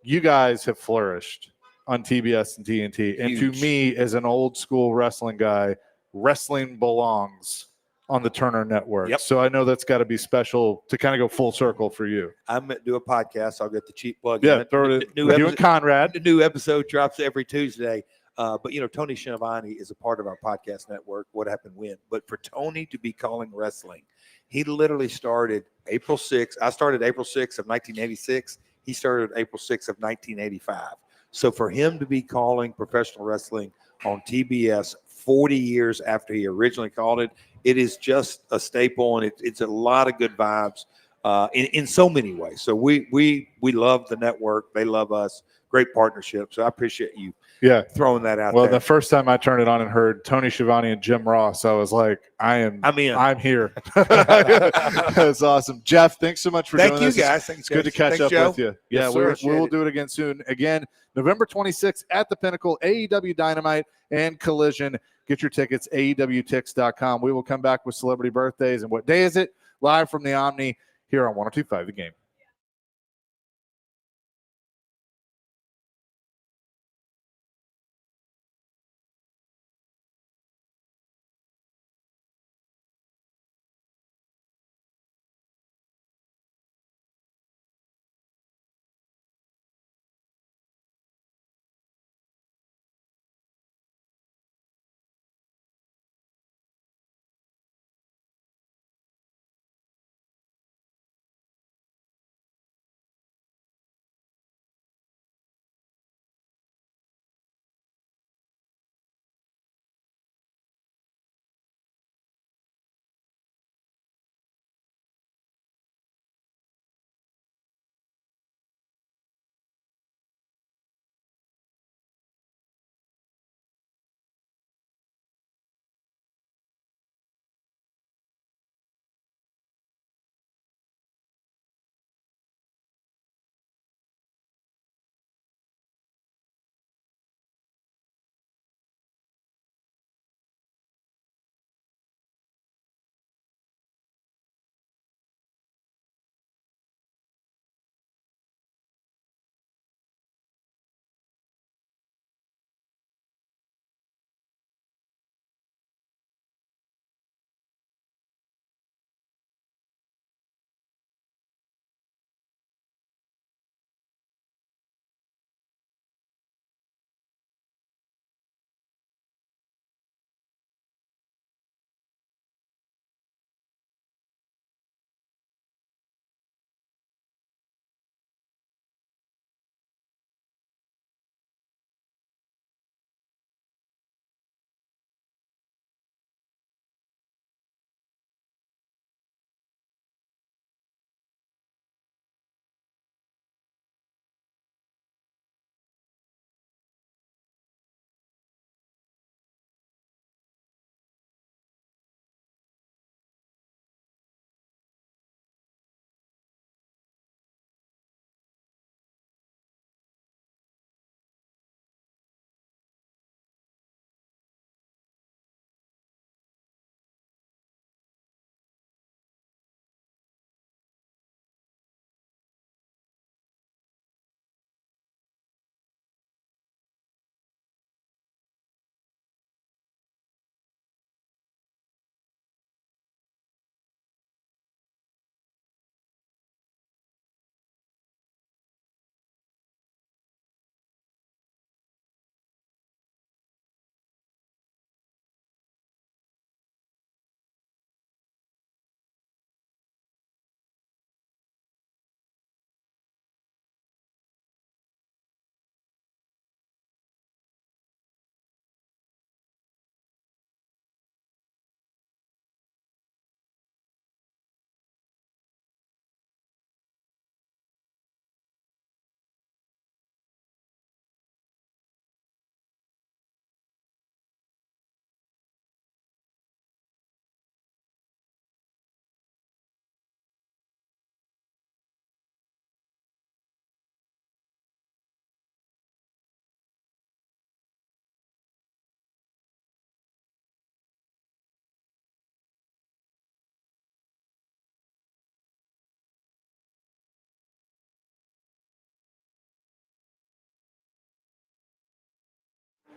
You guys have flourished on TBS and TNT. And to me, as an old school wrestling guy, wrestling belongs on the Turner Network. Yep. So I know that's got to be special to kind of go full circle for you. I'm going to do a podcast. I'll get the cheap plug. Yeah, in. throw it New you episode, and Conrad. The new episode drops every Tuesday. But, Tony Schiavone is a part of our podcast network, What Happened When. But for Tony to be calling wrestling, he literally started April 6th. I started April 6th of 1986. He started April 6th of 1985. So for him to be calling professional wrestling on TBS 40 years after he originally called it, it is just a staple, and it's a lot of good vibes in so many ways. So we love the network. They love us. Great partnership. So I appreciate you throwing that out there. Well, the first time I turned it on and heard Tony Schiavone and Jim Ross, I was like, I'm here. That's awesome. Jeff, thanks so much for doing this. Thank you, guys. It's good to catch up with you. Yeah, we will do it again soon. Again, November 26th at the Pinnacle, AEW Dynamite and Collision. Get your tickets, AEWTix.com. We will come back with celebrity birthdays. And what day is it? Live from the Omni here on 102.5 The Game.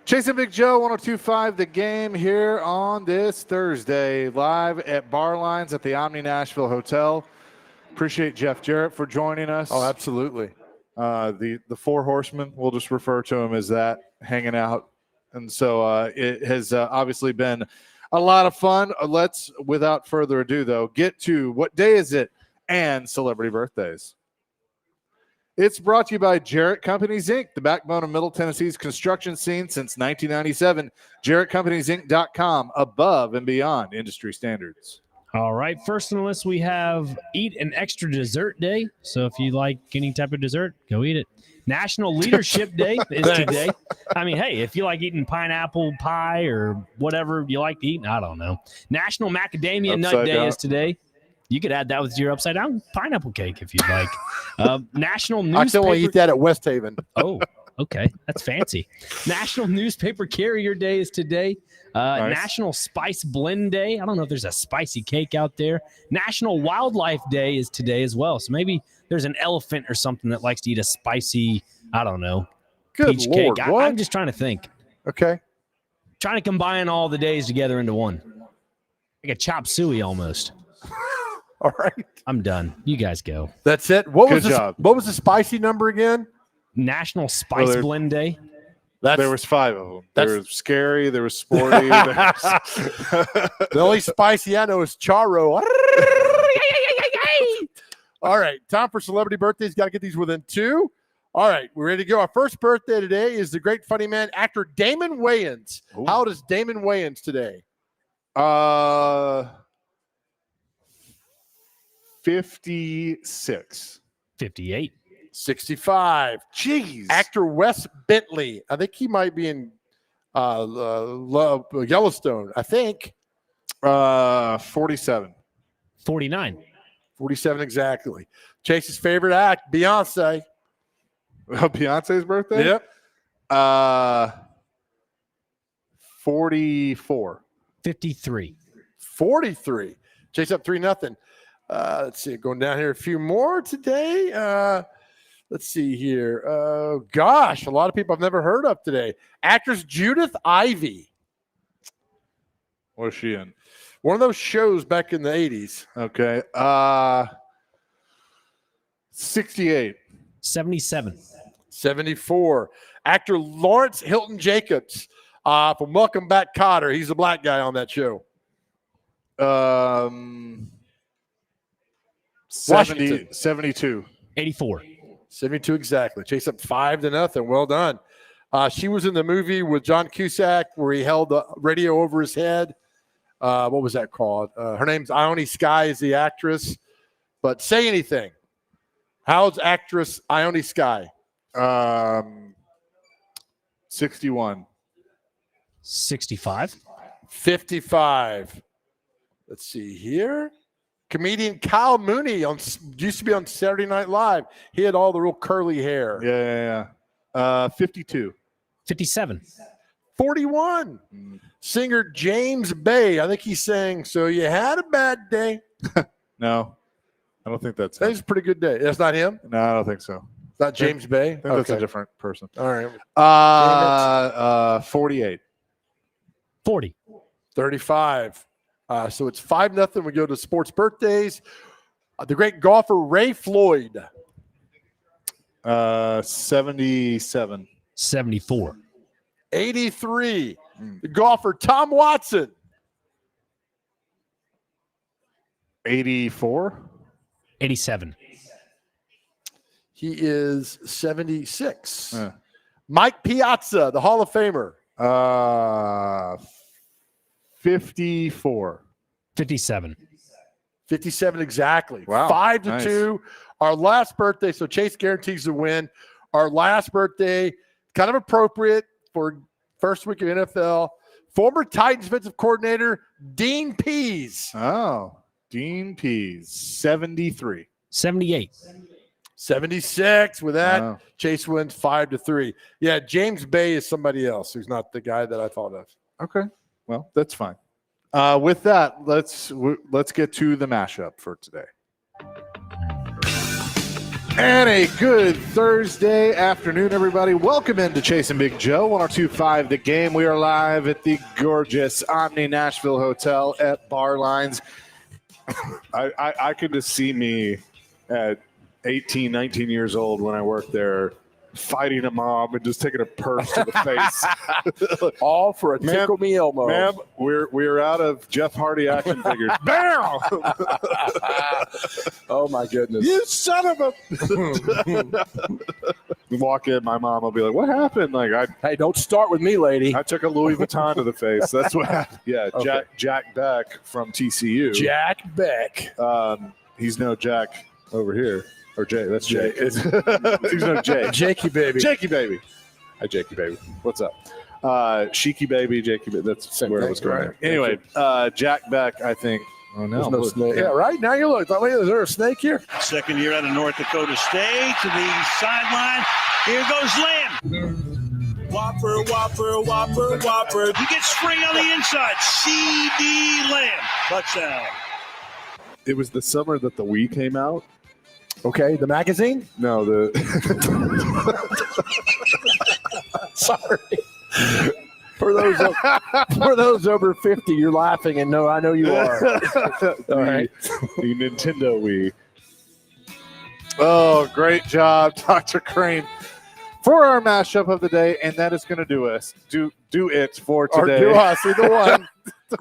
Chase and Big Joe, 102.5 The Game here on this Thursday, live at Bar Lines at the Omni Nashville Hotel. Appreciate Jeff Jarrett for joining us. Oh, absolutely. The Four Horsemen, we'll just refer to him as that, hanging out. And so it has obviously been a lot of fun. Let's, without further ado, though, get to what day is it and celebrity birthdays. It's brought to you by Jarrett Companies, Inc., the backbone of Middle Tennessee's construction scene since 1997. JarrettCompaniesInc.com, above and beyond industry standards. All right, first on the list, we have Eat an Extra Dessert Day. So if you like any type of dessert, go eat it. National Leadership Day is today. I mean, hey, if you like eating pineapple pie or whatever you like to eat, I don't know. National Macadamia Nut Day is today. You could add that with your upside down pineapple cake if you'd like. National Newspaper. I can only eat that at West Haven. Oh, okay. That's fancy. National Newspaper Carrier Day is today. Nice. National Spice Blend Day. I don't know if there's a spicy cake out there. National Wildlife Day is today as well. So maybe there's an elephant or something that likes to eat a spicy, I don't know, Good peach Lord, cake. what? I'm just trying to think. Okay. Trying to combine all the days together into one. Like a chop suey almost. All right. I'm done. You guys go. That's it. What Good job. What was the spicy number again? National Spice Blend Day. There was 5 of them. There was scary. There was sporty. The only spicy I know is Charo. All right. Time for celebrity birthdays. Got to get these within 2. All right. We're ready to go. Our first birthday today is the great funny man, actor Damon Wayans. Ooh. How old is Damon Wayans today? 56. 58. 65. Jeez. Actor Wes Bentley. I think he might be in Yellowstone. I think. 47. 49. 47 exactly. Chase's favorite act, Beyonce. Beyonce's birthday? Yep. 44. 53. 43. Chase up 3-0. Let's see. Going down here a few more today. Let's see here. Gosh, a lot of people I've never heard of today. Actress Judith Ivey. What's she in? One of those shows back in the 80s. Okay. 68. 77. 74. Actor Lawrence Hilton Jacobs from Welcome Back, Kotter. He's a black guy on that show. 72. 84. 72 exactly. Chase up 5-0. Well done. She was in the movie with John Cusack where he held the radio over his head. What was that called? Her name's Ione Skye is the actress. But say anything. How's actress Ione Skye? 61. 65. 55. Let's see here. Comedian Kyle Mooney used to be on Saturday Night Live. He had all the real curly hair. Yeah. 52. 57. 41. Singer James Bay. I think he sang "So You Had a Bad Day." No, I don't think that's him. That's a pretty good day. That's not him? No, I don't think so. It's not James Bay? I think that's a different person. All right. 48. 40. 35. So it's 5-0. We go to sports birthdays. The great golfer Ray Floyd. 77. 74. 83. The golfer Tom Watson. 84. 87. He is 76. Mike Piazza, the Hall of Famer. 54. 57. 57 exactly. Wow. 5-2. Our last birthday. So Chase guarantees the win. Our last birthday, kind of appropriate for first week of NFL. Former Titans defensive coordinator Dean Pease. Oh, Dean Pease. 73. 78. 76. With that, Wow. Chase wins 5-3. Yeah, James Bay is somebody else who's not the guy that I thought of. Okay. Well, that's fine. With that, let's get to the mashup for today. And a good Thursday afternoon, everybody. Welcome into Chasing Big Joe, 102.5 The Game. We are live at the gorgeous Omni Nashville Hotel at Bar Lines. I could just see me at 18, 19 years old when I worked there, fighting a mob and just taking a purse to the face. All for a Tickle Me Elmo. Ma'am, we're out of Jeff Hardy action figures. Bam! Oh, my goodness. You son of a... You walk in, my mom will be like, what happened? Hey, don't start with me, lady. I took a Louis Vuitton to the face. That's what happened. Yeah, Okay. Jack Beck from TCU. Jack Beck. He's no Jack over here. Or Jay. That's Jay. He's no Jay. Jakey baby. Jakey baby. Hi, Jakey baby. What's up? Sheiky baby, Jakey baby. That's Same where thing, it was going. right. Anyway, Jack Beck, I think. Oh, no. There's no snake. Yeah, right? Now you look. Is there a snake here? Second year out of North Dakota State to the sideline. Here goes Lamb. Whopper, whopper, whopper, whopper. You get spring on the inside. C.D. Lamb. Touchdown. It was the summer that the Wii came out. Okay, the magazine? No, the. Sorry. For those over 50, you're laughing, and no, I know you are. All right. The Nintendo Wii. Oh, great job, Dr. Crane, for our mashup of the day, and that is going to do it for today. Or do us, either one.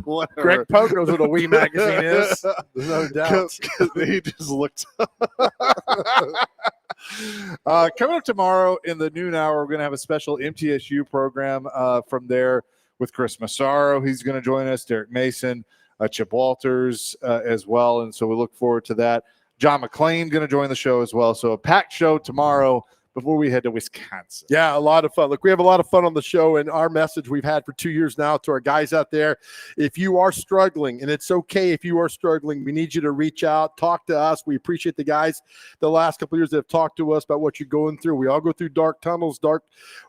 Whatever. Greg Pogue knows what a Wii magazine is. There's no doubt. He just looked. Coming up tomorrow in the noon hour, we're going to have a special MTSU program from there with Chris Massaro. He's going to join us, Derek Mason, Chip Walters as well. And so we look forward to that. John McClain going to join the show as well. So a packed show tomorrow before we head to Wisconsin. Yeah, a lot of fun. Look, we have a lot of fun on the show, and our message we've had for 2 years now to our guys out there, if you are struggling, and it's okay if you are struggling, we need you to reach out, talk to us. We appreciate the guys the last couple of years that have talked to us about what you're going through. We all go through dark tunnels, dark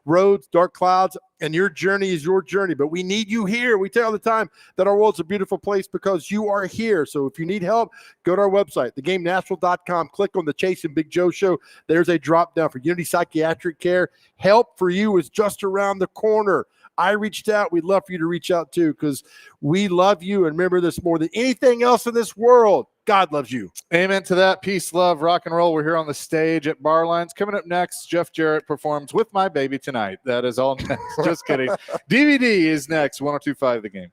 roads, dark clouds, and your journey is your journey, but we need you here. We tell all the time that our world's a beautiful place because you are here. So if you need help, go to our website, thegamenashville.com, click on the Chasing Big Joe show. There's a drop down for Unity Psychiatric Care. Help for you is just around the corner. I reached out. We'd love for you to reach out too, because we love you. And remember this, more than anything else in this world, God loves you. Amen to that. Peace, love, rock and roll. We're here on the stage at Bar Lines. Coming up next, Jeff Jarrett performs With My Baby Tonight. That is all next. Just kidding. DVD is next. 102.5 The Game.